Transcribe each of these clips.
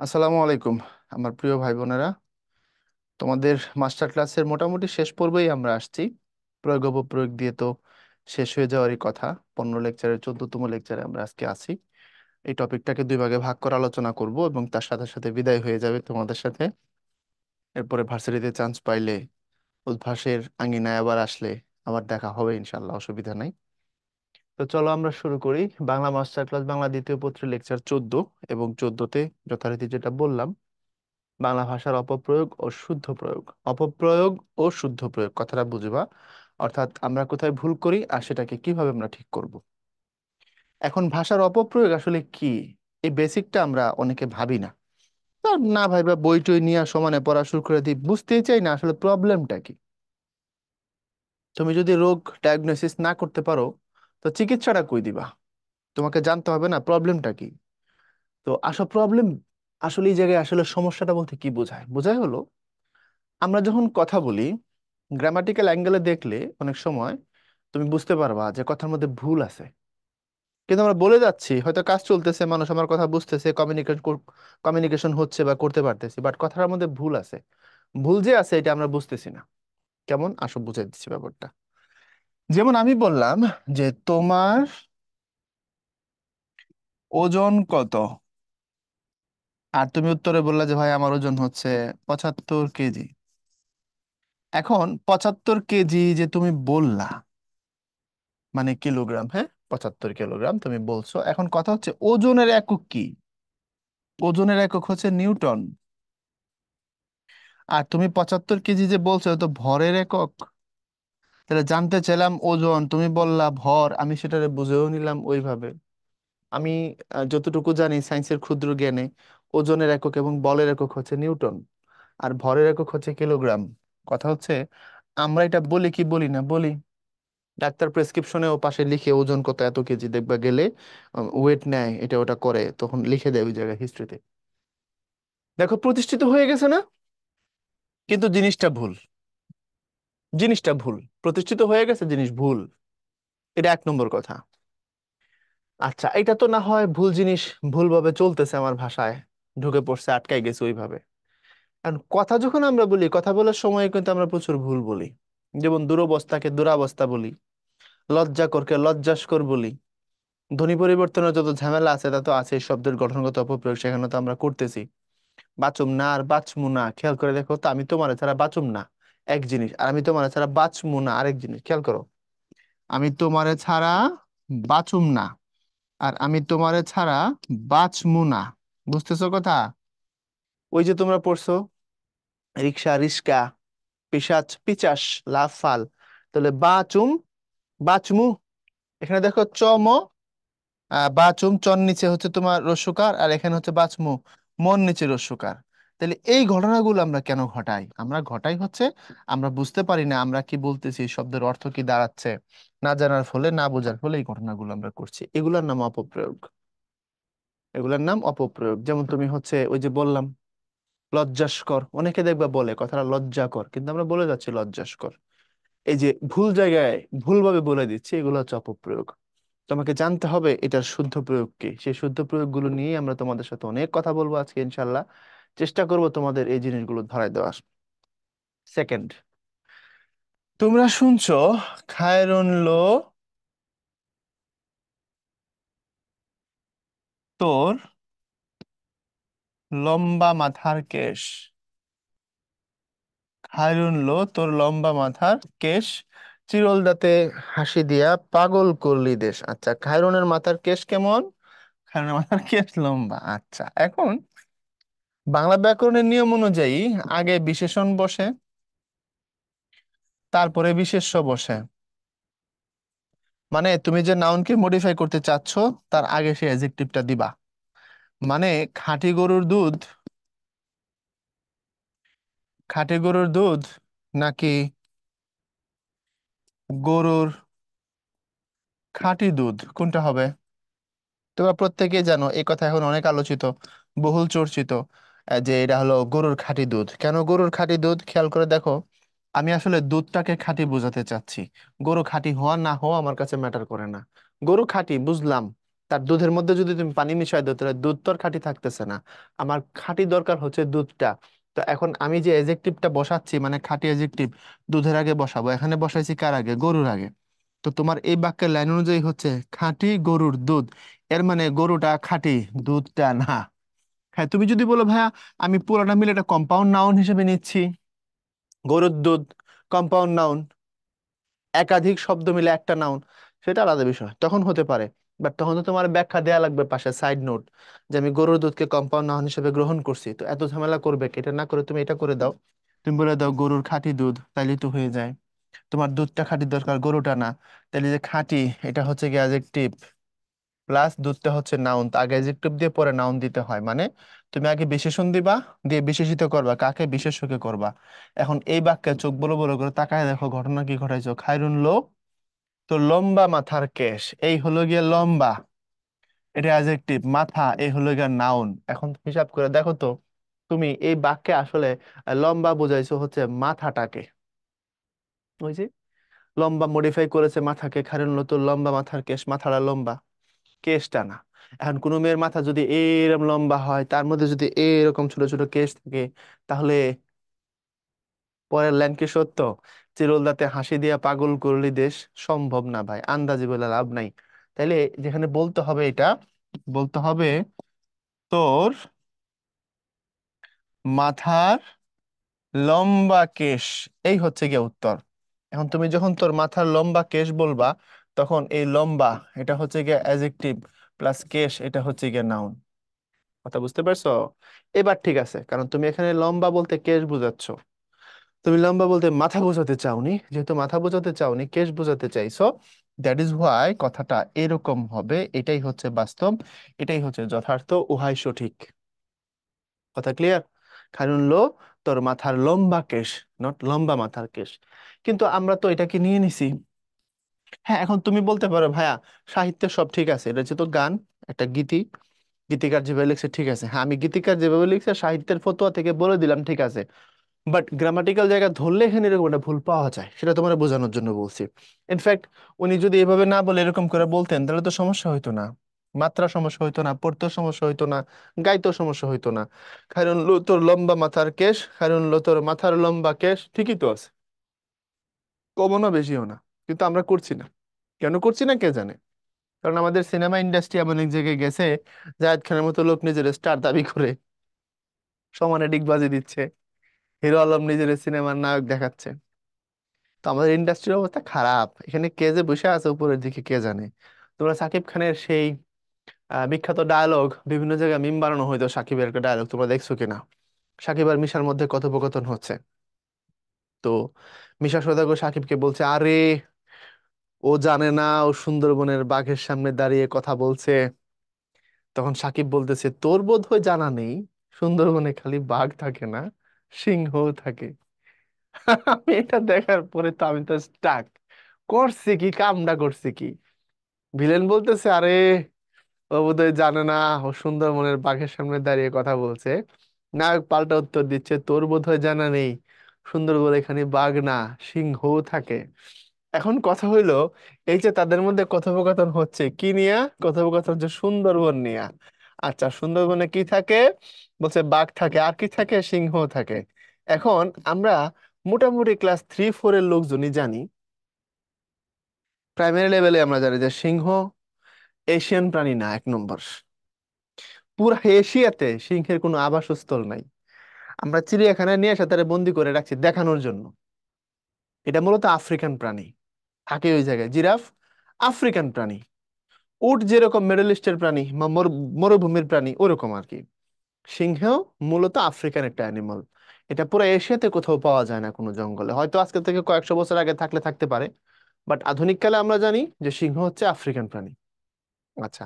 আসসালামু আলাইকুম আমার প্রিয় ভাই বোনেরা। তোমাদের মাস্টার ক্লাসের মোটামুটি শেষ পর্বেই আমরা আসছি। প্রয়োগ অপপ্রয়োগ দিয়ে তো শেষ হয়ে যাওয়ারই কথা। 15 লেকচারের 14তম লেকচারে আমরা আজকে আছি। এই টপিকটাকে দুই ভাগে ভাগ করে আলোচনা করব এবং তার সাথে সাথে বিদায় হয়ে যাবে তোমাদের সাথে। এরপরে ভার্সিটিতে চান্স পাইলে, উদ্ভাসের আঙিনায় আবার আসলে আবার দেখা হবে ইনশাল্লাহ, অসুবিধা নাই। তো চলো আমরা শুরু করি। বাংলা মাস্টার ক্লাস, বাংলা দ্বিতীয় পত্রের লেকচার 14। এবং 14তে যথারীতি যেটা বললাম, বাংলা ভাষার অপপ্রয়োগ ও শুদ্ধ প্রয়োগ। অপপ্রয়োগ ও শুদ্ধ প্রয়োগ কথাটা বুঝবা, অর্থাৎ আমরা কোথায় ভুল করি আর সেটাকে কিভাবে আমরা ঠিক করব। এখন ভাষার অপপ্রয়োগ আসলে কি, এই বেসিকটা আমরা অনেকে ভাবি না। আর না ভাইবা বই টই নিয়ে সমানে পড়া শুরু করে দিই, বুঝতেই চাই না আসলে প্রবলেমটা কি। তুমি যদি রোগ ডায়াগনোসিস না করতে পারো, তো চিকিৎসাটা কই দিবা? তোমাকে জানতে হবে না প্রবলেমটা কি। তো আসল প্রবলেম, আসলে এই জায়গায় আসলে সমস্যাটা বলতে কি বোঝায়, বোঝায় হলো আমরা যখন কথা বলি, গ্রামাটিক্যাল অ্যাঙ্গেলে দেখলে অনেক সময় তুমি বুঝতে পারবা যে কথার মধ্যে ভুল আছে। কিন্তু আমরা বলে যাচ্ছি, হয়তো কাজ চলতেছে, মানুষ আমার কথা বুঝতেছে, কমিউনিকেশন হচ্ছে বা করতে পারতেছি, বাট কথার মধ্যে ভুল আছে। ভুল যে আছে এটা আমরা বুঝতেছি না। কেমন, আসো বুঝাই দিচ্ছি ব্যাপারটা। যেমন আমি বললাম যে তোমার ওজন কত, আর তুমি উত্তরে বললা যে ভাই আমার ওজন হচ্ছে 75 কেজি। এখন 75 কেজি যে তুমি বললা, মানে কিলোগ্রাম, হ্যাঁ, 75 কিলোগ্রাম তুমি বলছো। এখন কথা হচ্ছে ওজনের একক কি? ওজনের একক হচ্ছে নিউটন। আর তুমি 75 কেজি যে বলছো, তো ভরের একক। তাহলে জানতে চাইলাম ওজন, তুমি বললা ভর, আমি সেটা বুঝেও নিলাম ওইভাবে। আমি যতটুকু জানি সায়েন্সের ক্ষুদ্র জ্ঞানে, ওজনের একক এবং বলের একক হচ্ছে নিউটন, আর ভরের একক হচ্ছে কিলোগ্রাম। কথা হচ্ছে আমরা এটা বলি কি বলি না, বলি। ডাক্তার প্রেসক্রিপশনে ও পাশে লিখে ওজন কত এত কেজি, দেখবা গেলে ওয়েট নেয়, এটা ওটা করে, তখন লিখে দেয় ওই জায়গায় হিস্ট্রিতে। দেখো প্রতিষ্ঠিত হয়ে গেছে না? কিন্তু জিনিসটা ভুল। জিনিসটা ভুল, প্রতিষ্ঠিত হয়ে গেছে, জিনিস ভুল। এটা 1 নম্বর কথা। আচ্ছা, এটা তো না হয় ভুল জিনিস, ভুলভাবে চলতেছে, আমার ভাষায় ঢুকে পড়ছে, আটকাই গেছে ওইভাবে। কারণ কথা যখন আমরা বলি, কথা বলার সময় কিন্তু আমরা প্রচুর ভুল বলি। যেমন দুরবস্থাকে দুরাবস্থা বলি, লজ্জাকরকে লজ্জাস্কর বলি। ধ্বনি পরিবর্তনের যত ঝামেলা আছে তা তো আছে, শব্দের গঠনগত অপপ্রয়োগ সেখানে তো আমরা করতেছি। বাচুম না আর বাচমু না, খেয়াল করে দেখো তো, আমি তোমারে ছাড়া বাচুম না এক জিনিস, আর আমি তোমারে ছাড়া বাচমু না আরেক জিনিস, খেয়াল করো। আমি তোমারে ছাড়া বাচুম না, আর আমি তোমারে ছাড়া বাচমু না। বুঝতেছো কথা? ওই যে তোমরা পড়ছো রিক্সা রিস্কা, পিশাচ পিচাস, লাফ ফাল। তাহলে বাচুম, বাচমু। এখানে দেখো চম, বাচুম চন নিচে হচ্ছে তোমার রস্যকার, আর এখানে হচ্ছে বাচমু মন নিচে রস্যকার। তাহলে এই ঘটনাগুলো আমরা কেন ঘটাই? আমরা ঘটাই হচ্ছে আমরা বুঝতে পারি না আমরা কি বলতেছি, শব্দের অর্থ কি দাঁড়াচ্ছে, না জানার ফলে, না বোঝার ফলে এই ঘটনাগুলো আমরা করছি। এগুলোর নাম অপপ্রয়োগ। এগুলোর নাম অপপ্রয়োগ। যেমন তুমি হচ্ছে ওই যে বললাম লজ্জাস্কর, অনেকে দেখবা বলে কথাটা লজ্জাকর, কিন্তু আমরা বলে যাচ্ছি লজ্জাস্কর। এই যে ভুল জায়গায় ভুলভাবে বলে দিচ্ছি, এগুলো হচ্ছে অপপ্রয়োগ। তোমাকে জানতে হবে এটার শুদ্ধ প্রয়োগ কি। সেই শুদ্ধ প্রয়োগগুলো নিয়ে আমরা তোমাদের সাথে অনেক কথা বলবো আজকে ইনশাল্লাহ। চেষ্টা করব তোমাদের এই জিনিসগুলো ধরায় দেওয়ার। সেকেন্ড, তোমরা শুনছো খায়রুন লো তোর লম্বা মাথার কেশ। খায়রুন লো তোর লম্বা মাথার কেশ, চিরল দাঁতে হাসি দিয়া পাগল করলি দেশ। আচ্ছা, খায়রুনের মাথার কেশ কেমন? খায়রুনের মাথার কেশ লম্বা। আচ্ছা, এখন বাংলা ব্যাকরণের নিয়ম অনুযায়ী আগে বিশেষণ বসে, তারপরে বিশেষ্য বসে। মানে তুমি যে নাউনকে মডিফাই করতে চাচ্ছ, তার আগে সে অ্যাডজেক্টিভটা দিবা। মানে খাঁটি গরুর দুধ, খাঁটি গরুর দুধ নাকি গরুর খাঁটি দুধ, কোনটা হবে? তোমরা প্রত্যেকেই জানো এই কথা এখন অনেক আলোচিত, বহুল চর্চিত, যে এটা হলো গরুর খাঁটি দুধ। কেন গরুর খাঁটি দুধ? খেয়াল করে দেখো, আমি আসলে দুধটাকে খাঁটি বোঝাতে চাচ্ছি। গরু খাঁটি হওয়া না হওয়া আমার কাছে ম্যাটার করে না। গরু খাঁটি বুঝলাম, তার দুধের মধ্যে যদি তুমি পানি মিশাই দাও তাহলে দুধ তো আর খাঁটি থাকতেছে না। আমার খাঁটি দরকার হচ্ছে দুধটা। তো এখন আমি যে এজেক্টিভটা বসাচ্ছি, মানে খাঁটি এজেক্টিভ, দুধের আগে বসাবো, এখানে বসাইছি কার আগে? গরুর আগে। তো তোমার এই বাক্যের লাইন অনুযায়ী হচ্ছে খাঁটি গরুর দুধ, এর মানে গরুটা খাঁটি, দুধটা না। হ্যাঁ, তুমি যদি বলো ভাইয়া আমি পুরোটা মিলে এটা কম্পাউন্ড নাউন হিসেবে নিচ্ছি, গরুর দুধ কম্পাউন্ড নাউন, একাধিক শব্দ মিলে একটা নাউন, সেটা আলাদা বিষয়, তখন হতে পারে। বাট তখন তো তোমার ব্যাখ্যা দেয়া লাগবে পাশে, সাইড নোট, যে আমি গরুর দুধকে কম্পাউন্ড নাউন হিসেবে গ্রহণ করছি। তো এত ঝামেলা করবে কি? এটা না করে তুমি এটা করে দাও, তুমি বলে দাও গরুর খাঁটি দুধ, তাইলে তো হয়ে যায়। তোমার দুধটা খাঁটি দরকার, গরুটা না। তাইলে যে খাঁটি, এটা হচ্ছে কি অ্যাডজেক্টিভ, প্লাস দুধটা হচ্ছে নাউন, তো আগে অ্যাডজেক্টিভ দিয়ে পরে নাউন দিতে হয়। মানে তুমি আগে বিশেষণ দিবা, দিয়ে বিশেষিত করবা, কাকে? বিশেষ্যকে করবা। এখন এই বাক্যে চোখ বড় বড় করে তাকায় দেখো ঘটনা কি ঘটাইছো। খায়রুন লো, তো লম্বা মাথার কেশ, এই হলো গিয়ে লম্বা, এটা অ্যাডজেক্টিভ। মাথা, এই হলো গিয়ে নাউন। এখন হিসাব করে দেখো তো, তুমি এই বাক্যে আসলে লম্বা বোঝাইছো হচ্ছে মাথাটাকে, ওই যে লম্বা মডিফাই করেছে মাথাকে, কারণ হলো তো লম্বা মাথার কেশ, মাথাটা লম্বা, কেশটা না। এখন কোনো মেয়ের মাথা যদি এরকম লম্বা হয়, তার মধ্যে যদি এরকম ছোট ছোট কেশ থাকে, তাহলে পরের লাইন কি সত্য? চিরল দাঁতে হাসি দিয়া পাগল করলি দেশ, সম্ভব না ভাই, আন্দাজি বলে লাভ নাই। তাইলে যেখানে বলতে হবে এটা, বলতে হবে তোর মাথার লম্বা কেশ, এই হচ্ছে গিয়ে উত্তর। এখন তুমি যখন তোর মাথার লম্বা কেশ বলবা, তখন এই লম্বা, এটা হচ্ছে গিয়ে অ্যাডজেক্টিভ, প্লাস কেশ, এটা হচ্ছে গিয়ে নাউন। কথা বুঝতে পারছো? এবার ঠিক আছে, কারণ তুমি এখানে লম্বা বলতে কেশ বোঝাচ্ছ, তুমি লম্বা বলতে মাথা বোঝাতে চাওনি, যেহেতু মাথা বোঝাতে চাওনি, কেশ বোঝাতে চাইছো, দ্যাট ইজ হোয়াই কথাটা এরকম হবে। এটাই হচ্ছে বাস্তব, এটাই হচ্ছে যথার্থ, উহাই সঠিক। কথা ক্লিয়ার? কারণ লো, তোর মাথার লম্বা কেশ, নট লম্বা মাথার কেশ। কিন্তু আমরা তো এটাকে নিয়ে নিছি। হ্যাঁ, এখন তুমি বলতে পারো ভাইয়া সাহিত্যে সব ঠিক আছে, এটা হচ্ছে তো গান, একটা গীতি, গীতিকার যেভাবে লিখছে ঠিক আছে। হ্যাঁ, আমি গীতিকার যেভাবে লিখছে সাহিত্যের ফতোয়া থেকে বলে দিলাম ঠিক আছে, বাট গ্রামাটিক্যাল জায়গা ধরলে এখানে এরকম একটা ভুল পাওয়া যায়, সেটা তোমার বোঝানোর জন্য বলছি। ইনফ্যাক্ট উনি যদি এভাবে না বলে এরকম করে বলতেন, তাহলে তো সমস্যা হইতো না, মাত্রা সমস্যা হইতো না, পড়তেও সমস্যা হইতো না, গাইতেও সমস্যা হইতো না। কারণ লো তোর লম্বা মাথার কেশ, কারণ লো তোর মাথার লম্বা কেশ, ঠিকই তো আছে, কমও না বেশিও না। কিন্তু আমরা করছি না, কেন করছি না কে জানে। কারণ আমাদের সিনেমা ইন্ডাস্ট্রি এমন এক জায়গায় গেছে, জায়েদ খানের মতো লোক নিজের স্টার দাবি করে সমানে ডিগবাজি দিচ্ছে, হিরো আলম নিজের সিনেমার নায়ক দেখাচ্ছে। তো আমাদের ইন্ডাস্ট্রির অবস্থা খারাপ, এখানে কে যে বসে আছে উপরের দিকে কে জানে। তোমরা সাকিব খানের সেই বিখ্যাত ডায়লগ, বিভিন্ন জায়গায় মিম বানানো হইতো সাকিবের একটা ডায়লগ, তোমরা দেখছো কিনা? সাকিব আর মিশার মধ্যে কথোপকথন হচ্ছে, তো মিশা সওদাগর সাকিবকে বলছে, আরে ও জানে না ও সুন্দরবনের বাঘের সামনে দাঁড়িয়ে কথা বলছে। তখন সাকিব বলতেছে, তোর বোধহয় জানা নেই, সুন্দরবনে খালি বাঘ থাকে না, সিংহও থাকে। আমি এটা দেখার পরে তো আমি তো স্টাক, করছে কি, কামডা করছে কি? ভিলেন বলতেছে, আরে ও বোধহয় জানে না ও সুন্দরবনের বাঘের সামনে দাঁড়িয়ে কথা বলছে। নায়ক পাল্টা উত্তর দিচ্ছে, তোর বোধহয় জানা নেই, সুন্দরবন এখানে বাঘ না, সিংহও থাকে। এখন কথা হইলো, এই যে তাদের মধ্যে কথোপকথন হচ্ছে কি নিয়া? কথোপকথন হচ্ছে সুন্দরবন নিয়া। আচ্ছা, সুন্দরবনে কি থাকে? বলছে বাঘ থাকে, আর কি থাকে? সিংহ থাকে। এখন আমরা মোটামুটি ক্লাস 3-4 এর লোকজনই জানি, প্রাইমারি লেভেলে আমরা জানি যে সিংহ এশিয়ান প্রাণী না, 1 নম্বর। পুরা এশিয়াতে সিংহের কোনো আবাসস্থল নাই। আমরা চিড়িয়াখানায় নিয়ে এসে তারা বন্দি করে রাখছি দেখানোর জন্য। এটা মূলত আফ্রিকান প্রাণী, থাকে ওই জায়গায়। জিরাফ আফ্রিকান প্রাণী। উট যেরকম মিডল ইস্টের প্রাণী বা মরুভূমির প্রাণী, ওরকম আর কি। সিংহ মূলত আফ্রিকান একটা অ্যানিমাল। এটা পুরো এশিয়াতে কোথাও পাওয়া যায় না কোনো জঙ্গলে, হয়তো আজকে থেকে কয়েকশো বছর আগে থাকলে থাকতে পারে, বাট আধুনিক কালে আমরা জানি যে সিংহ হচ্ছে আফ্রিকান প্রাণী। আচ্ছা,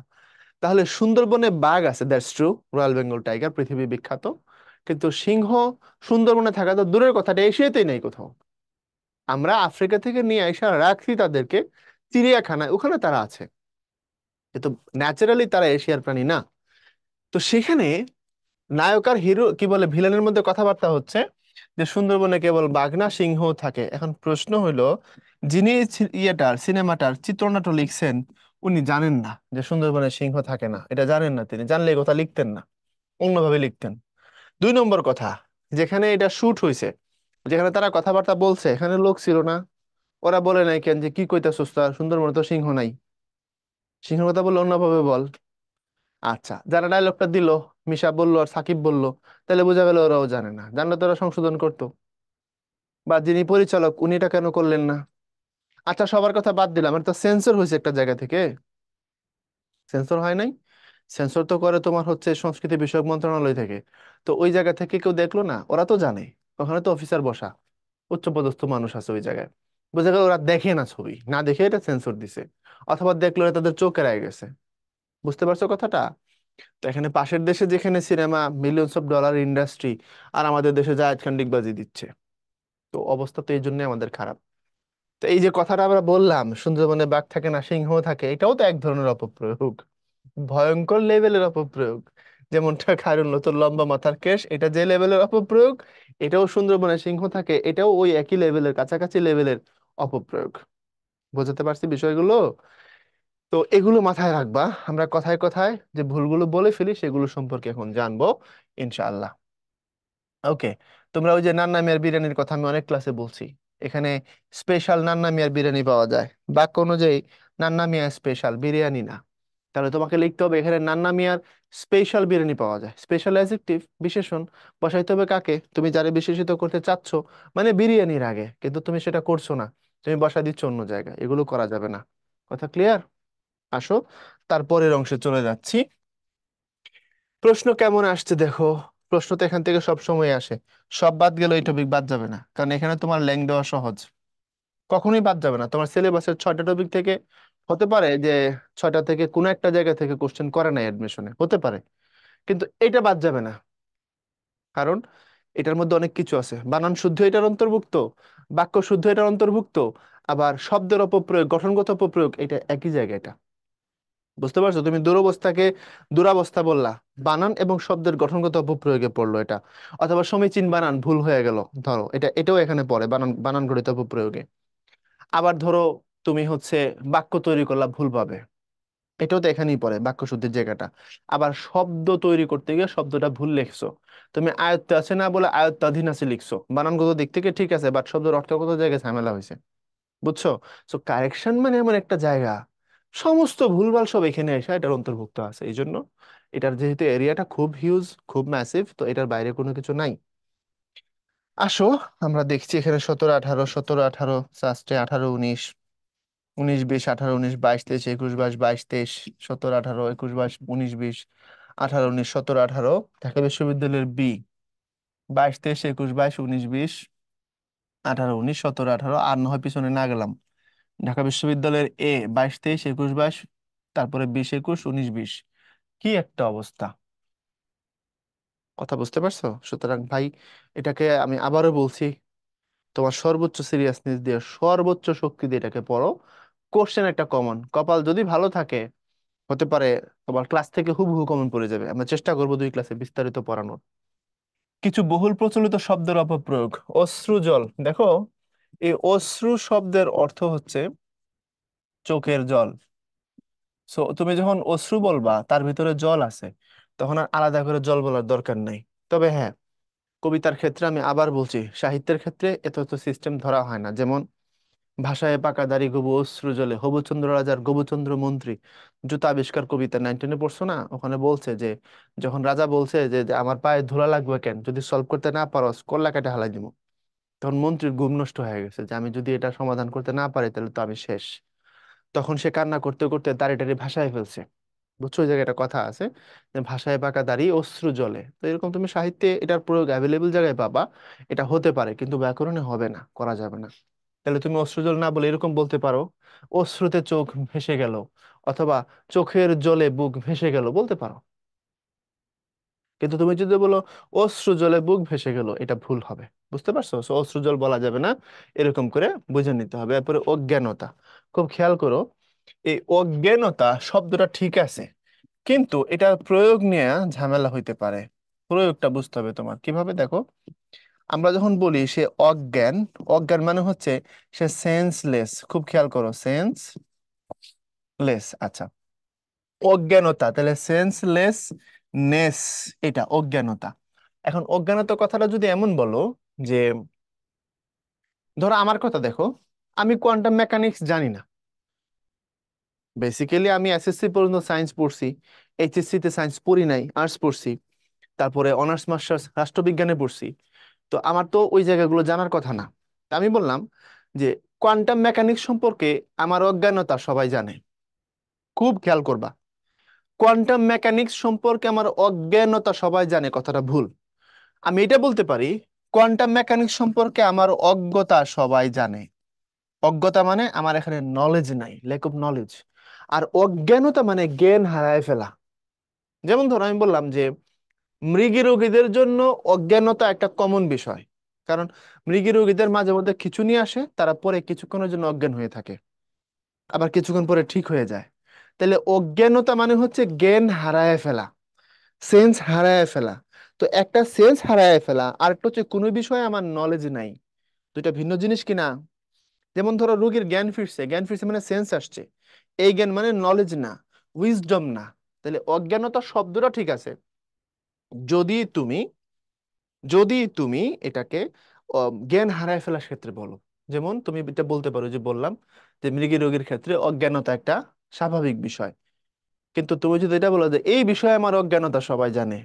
তাহলে সুন্দরবনে বাঘ আছে, that's true, royal Bengal tiger পৃথিবী বিখ্যাত। কিন্তু সিংহ সুন্দরবনে থাকা তো দূরের কথা, এটা এশিয়াতেই নেই কোথাও। আমরা আফ্রিকা থেকে নিয়ে এসে রাখছি তাদেরকে চিড়িয়াখানায়, ওখানে তারা আছে, কিন্তু ন্যাচারালি তারা এশিয়ার প্রাণী না। তো সেখানে নায়ক আর হিরো কি বলে ভিলেনের মধ্যে কথাবার্তা হচ্ছে যে সুন্দরবনে কেবল বাঘ না, সিংহ থাকে। এখন প্রশ্ন হইলো, যিনি এই ইয়েটার সিনেমাটার চিত্রনাট্য লিখছেন, উনি জানেন না যে সুন্দরবনে সিংহ থাকে না, এটা জানেন না। তিনি জানলে এই কথা লিখতেন না, অন্যভাবে লিখতেন। 2 নম্বর কথা, যেখানে এটা শুট হয়েছে, যেখানে তারা কথাবার্তা বলছে, এখানে লোক ছিল না। ওরা বলে নাই কেন যে কি কইতাছস, সুন্দরবনে তো সিংহ নাই, সিংহের কথা বললে অন্যভাবে বল। আচ্ছা, যারা ডায়লগটা দিল, মিশা বললো আর সাকিব বলল, তাহলে বোঝা গেল ওরাও জানে না, জানলে তো ওরা সংশোধন করতো। বা যিনি পরিচালক উনি এটা কেন করলেন না? আচ্ছা, সবার কথা বাদ দিলাম, এটা তো সেন্সর হয়েছে একটা জায়গা থেকে, সেন্সর হয় নাই? সেন্সর তো করে তোমার হচ্ছে সংস্কৃতি বিষয়ক মন্ত্রণালয় থেকে। তো ওই জায়গা থেকে কেউ দেখলো না? ওরা তো জানে, ওখানে তো অফিসার বসা, উচ্চপদস্থ মানুষ আছে ওই জায়গায়। বোঝা গেল ওরা দেখে না, ছবি না দেখে এটা সেন্সর দিছে, অথবা দেখলো এটা তাদের চোখে রায় গেছে। বুঝতে পারছো কথাটা? তো এখানে পাশের দেশে যেখানে cinema millions of dollar industry, আর আমাদের দেশে জায়েদ খান ডিগবাজি দিচ্ছে। তো অবস্থা তো এই জন্য আমাদের খারাপ। তো এই যে কথাটা আমরা বললাম সুন্দরবনে বাঘ থাকে না সিংহ থাকে, এটাও তো এক ধরনের অপপ্রয়োগ, ভয়ঙ্কর লেভেলের অপপ্রয়োগ। যেমনটা খায়রুল তোর লম্বা মাথার কেশ, এটা যে লেভেলের অপপ্রয়োগ, এটাও সুন্দরবনে সিংহ থাকে, এটাও ওই একই লেভেলের, কাছাকাছি লেভেলের অপপ্রয়োগ। বোঝাতে পারছি বিষয়গুলো? তো এগুলো মাথায় রাখবা। আমরা কথায় কথায় যে ভুলগুলো বলে ফেলি সেগুলো সম্পর্কে এখন জানবো ইনশাআল্লাহ। ওকে, তোমরা ওই যে নান্না মিয়ার বিরিয়ানির কথা আমি অনেক ক্লাসে বলছি, এখানে স্পেশাল নান্না মিয়ার বিরিয়ানি পাওয়া যায়, বাক্য অনুযায়ী নান্না মিয়া স্পেশাল বিরিয়ানি না। তাহলে তোমাকে লিখতে হবে এখানে নান্না মিয়ার স্পেশাল বিরিয়ানি পাওয়া যায়। স্পেশাল অ্যাডজেক্টিভ, বিশেষণ বসাইতে হবে কাকে? তুমি যারে বিশেষিত করতে চাচ্ছ, মানে বিরিয়ানির আগে, কিন্তু তুমি সেটা করছো না, তুমি বসাই দিচ্ছ অন্য জায়গায়, এগুলো করা যাবে না। কথা ক্লিয়ার? আসো তারপরের অংশে চলে যাচ্ছি। প্রশ্ন কেমন আসছে দেখো। প্রশ্ন তো এখান থেকে সব সময় আসে, সব বাদ গেলে এই টপিক বাদ যাবে না, কারণ এখানে তোমার ল্যাং দেওয়া সহজ, কখনোই বাদ যাবে না। তোমার সিলেবাসের 6টা টপিক থেকে হতে পারে যে 6টা থেকে কোনো একটা জায়গা থেকে কোশ্চেন করে নাই, অ্যাডমিশনে হতে পারে, কিন্তু এটা বাদ যাবে না। কারণ এটার মধ্যে অনেক কিছু আছে, বানান শুদ্ধ এটার অন্তর্ভুক্ত, বাক্য শুদ্ধ এটার অন্তর্ভুক্ত, আবার শব্দের অপপ্রয়োগ, গঠনগত অপপ্রয়োগ, এটা একই জায়গায় এটা। বুঝতে পারছো? তুমি দুরবস্থাকে দুরাবস্থা বললা, বানান এবং শব্দের গঠনগত অপপ্রয়োগে পড়লো এটা। অথবা সমীচীন বানান ভুল হয়ে গেল, ধরো এটা, এটাও এখানে পড়ে বানান বানান গঠিত অপপ্রয়োগে। আবার ধরো তুমি হচ্ছে বাক্য তৈরি করলা ভুলভাবে, এটাও তো এখানেই পড়ে বাক্য শুদ্ধির জায়গাটা। আবার শব্দ তৈরি করতে গিয়ে শব্দটা ভুল লিখছো, তুমি আয়ত্তে আছে না বলে আয়ত্তাধীন আছে লিখছো, বানানগত দিক থেকে ঠিক আছে, বাট শব্দের অর্থগত জায়গায় ঝামেলা হয়েছে। বুঝছো? সো কারেকশন মানে এমন একটা জায়গা, সমস্ত ভুলভাল সব এখানে এসে এটার অন্তর্ভুক্ত আছে। এই জন্য এটার যেহেতু এরিয়াটা খুব হিউজ, খুব ম্যাসিভ, তো এটার বাইরে কোনো কিছু নাই। আসো আমরা দেখছি এখানে 17 18, 17 18, লাস্টে 18 19, 19 20, 18 19 22 23, 21 22 22 23, 17 18 21 22 19 20, 18 19, 17 18 ঢাকা বিশ্ববিদ্যালয়ের বি, 22 23 21 22 19 20, 18 19 17 18, আর না হয় পিছনে না গেলাম। ঢাকা বিশ্ববিদ্যালয়ের এ, 22 23 21 22, তারপরে 20 21 19 20। কি একটা অবস্থা! কথা বুঝতে পারছো? সুতরাং ভাই, এটাকে আমি আবারও বলছি, তোমার সর্বোচ্চ সিরিয়াসনেস দিয়ে সর্বোচ্চ শক্তি দিয়ে এটাকে পড়ো। কোশ্চেন একটা কমন, কপাল যদি ভালো থাকে হতে পারে তোমার ক্লাস থেকে হুবহু কমন পড়ে যাবে। আমরা চেষ্টা করবো 2 ক্লাসে বিস্তারিত পড়ানোর। কিছু বহুল প্রচলিত শব্দের অপপ্রয়োগ, অশ্রু জল, দেখো এই অশ্রু শব্দের অর্থ হচ্ছে চোখের জল। সো তুমি যখন অশ্রু বলবা তার ভিতরে জল আছে, তখন আর আলাদা করে জল বলার দরকার নাই। তবে হ্যাঁ, কবিতার ক্ষেত্রে আমি আবার বলছি, সাহিত্যের ক্ষেত্রে এত তো সিস্টেম ধরা হয় না। যেমন ভাষায় পাকা দাড়ি গবু অশ্রু জলে, হবুচন্দ্র রাজার গবুচন্দ্র মন্ত্রী জুতা আবিষ্কার, কবিতা 9 10 পড়ছো না? ওখানে বলছে যে যখন রাজা বলছে যে আমার পায়ে ধুলা লাগবে কেন, যদি সলভ করতে না পারো কল্লা কেটে হালাই দিব, তখন মন্ত্রীর ঘুম নষ্ট হয়ে গেছে যে আমি যদি এটা সমাধান করতে না পারি তাহলে তো আমি শেষ। তখন সে কান্না করতে করতে দাড়ি টাড়ি ভাসায় ফেলছে। বুঝছো? ওই জায়গায় একটা কথা আছে যে ভাষায় পাকা দাড়ি অশ্রু জলে। তো এরকম তুমি সাহিত্যে এটার প্রয়োগ অ্যাভেলেবল জায়গায় পাবা। এটা হতে পারে কিন্তু ব্যাকরণে হবে না, করা যাবে না। তাহলে তুমি অশ্রুজল না বলে এরকম বলতে পারো, অশ্রুতে চোখ ভেসে গেল, অথবা চোখের জলে বুক ভেসে গেল বলতে পারো। কিন্তু তুমি যদি বলো অশ্রু জলে বুক ভেসে গেল, এটা ভুল হবে। বুঝতে পারছো? So, অশ্রু জল বলা যাবে না, এরকম করে বুঝে নিতে হবে। এরপরে অজ্ঞানতা, খুব খেয়াল করো, এই অজ্ঞানতা শব্দটা ঠিক আছে, কিন্তু এটার প্রয়োগ নিয়ে ঝামেলা হইতে পারে। প্রয়োগটা বুঝতে হবে তোমার কিভাবে, দেখো। আমরা যখন বলি সে অজ্ঞান, অজ্ঞান মানে হচ্ছে সে সেন্সলেস। খুব খেয়াল করো, সেন্স লেস, আচ্ছা। অজ্ঞানতা, তাহলে সেন্সলেস নেস, এটা অজ্ঞানতা। এখন অজ্ঞানতা কথাটা যদি এমন বলো যে, ধরো আমার কথা দেখো, আমি কোয়ান্টাম মেকানিক্স জানি না। বেসিক্যালি আমি এসএসসি পর্যন্ত সায়েন্স পড়ছি, এইচএসসি তে সায়েন্স পড়ি নাই, আর্টস পড়ছি। তারপরে অনার্স মাস্টার্স রাষ্ট্রবিজ্ঞানে পড়ছি। তো আমার তো ওই জায়গাগুলো জানার কথা না। তা আমি বললাম যে কোয়ান্টাম মেকানিক্স সম্পর্কে আমার অজ্ঞানতা সবাই জানে। খুব খেয়াল করবা, কোয়ান্টাম মেকানিক্স সম্পর্কে আমার অজ্ঞানতা সবাই জানে, কথাটা ভুল। আমি এটা বলতে পারি, কোয়ান্টাম মেকানিক্স সম্পর্কে আমার অজ্ঞতা সবাই জানে। অজ্ঞতা মানে আমার এখানে নলেজ নাই, ল্যাক অফ নলেজ। আর অজ্ঞানতা মানে জ্ঞান হারায় ফেলা। যেমন ধরো আমি বললাম যে মৃগী রোগীদের জন্য অজ্ঞানতা একটা কমন বিষয়। কারণ মৃগী রোগীদের মাঝে মধ্যে খিঁচুনি আসে, তারা পরে কিছুক্ষণের জন্য অজ্ঞান হয়ে থাকে, আবার কিছুক্ষণ পরে ঠিক হয়ে যায়। তাহলে অজ্ঞানতা মানে হচ্ছে জ্ঞান হারায় ফেলা, সেন্স হারায় ফেলা। তো একটা সেন্স হারায় ফেলা, আর একটা হচ্ছে কোনো বিষয়ে আমার নলেজ নাই, দুইটা ভিন্ন জিনিস কিনা। যেমন ধরো রোগীর জ্ঞান ফিরছে, জ্ঞান ফিরছে মানে সেন্স আসছে, এই জ্ঞান মানে নলেজ না, উইজডম না। তাহলে অজ্ঞানতা শব্দটা ঠিক আছে যদি তুমি যদি তুমি এটাকে জ্ঞান হারায় ফেলার ক্ষেত্রে বলো। যেমন তুমি এটা বলতে পারো, যে বললাম যে মৃগী রোগীর ক্ষেত্রে অজ্ঞানতা একটা স্বাভাবিক বিষয়। কিন্তু তুমি যদি এটা বলো যে এই বিষয়ে আমার অজ্ঞানতা সবাই জানে,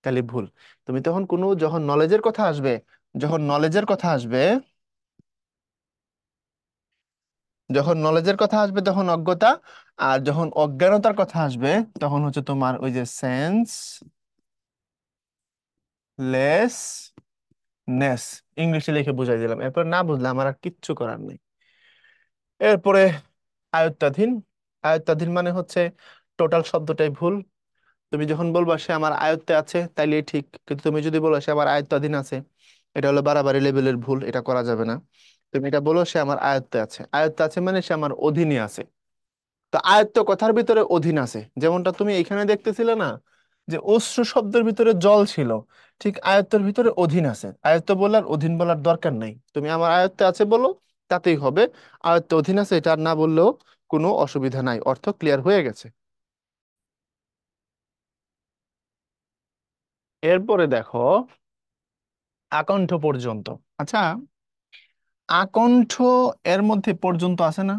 তাহলে ভুল। তুমি তখন কোনো, যখন নলেজের কথা আসবে, যখন নলেজের কথা আসবে যখন নলেজের কথা আসবে তখন অজ্ঞতা, আর যখন অজ্ঞানতার কথা আসবে তখন হচ্ছে তোমার ওই যে সেন্স লেসনেস। ইংলিশে লিখে বুঝাই দিলাম, এরপর না বুঝলে আমার আর কিচ্ছু করার নেই। এরপরে আয়ত্তাধীন। আয়ত্তাধীন মানে হচ্ছে টোটাল শব্দটাই ভুল। তুমি যখন বলবা সে আমার আয়ত্তে আছে তাইলে ঠিক, কিন্তু তুমি যদি বলো সে আমার আয়ত্তাধীন আছে, এটা হলো বাড়াবাড়ি লেভেলের ভুল, এটা করা যাবে না। তুমি এটা বলো সে আমার আয়ত্তে আছে, আয়ত্তে আছে মানে সে আমার অধীনে আছে। তো আয়ত্ত কথার ভিতরে অধীন আছে, যেমনটা তুমি এখানে দেখতেছিলে না, যে অশ্রু শব্দের ভিতরে জল ছিল, ঠিক আয়ত্তের ভিতরে অধীন আছে। আয়ত্ত বলার অধীন বলার দরকার নাই, তুমি আমার আয়ত্তে আছে বলো, তাতেই হবে। আয়ত্ত অধীন আছে এটা আর না বললেও কোনো অসুবিধা নাই, অর্থ ক্লিয়ার হয়ে গেছে। এরপরে দেখো আকণ্ঠ পর্যন্ত। আচ্ছা, আকণ্ঠ এর মধ্যে পর্যন্ত আছে না?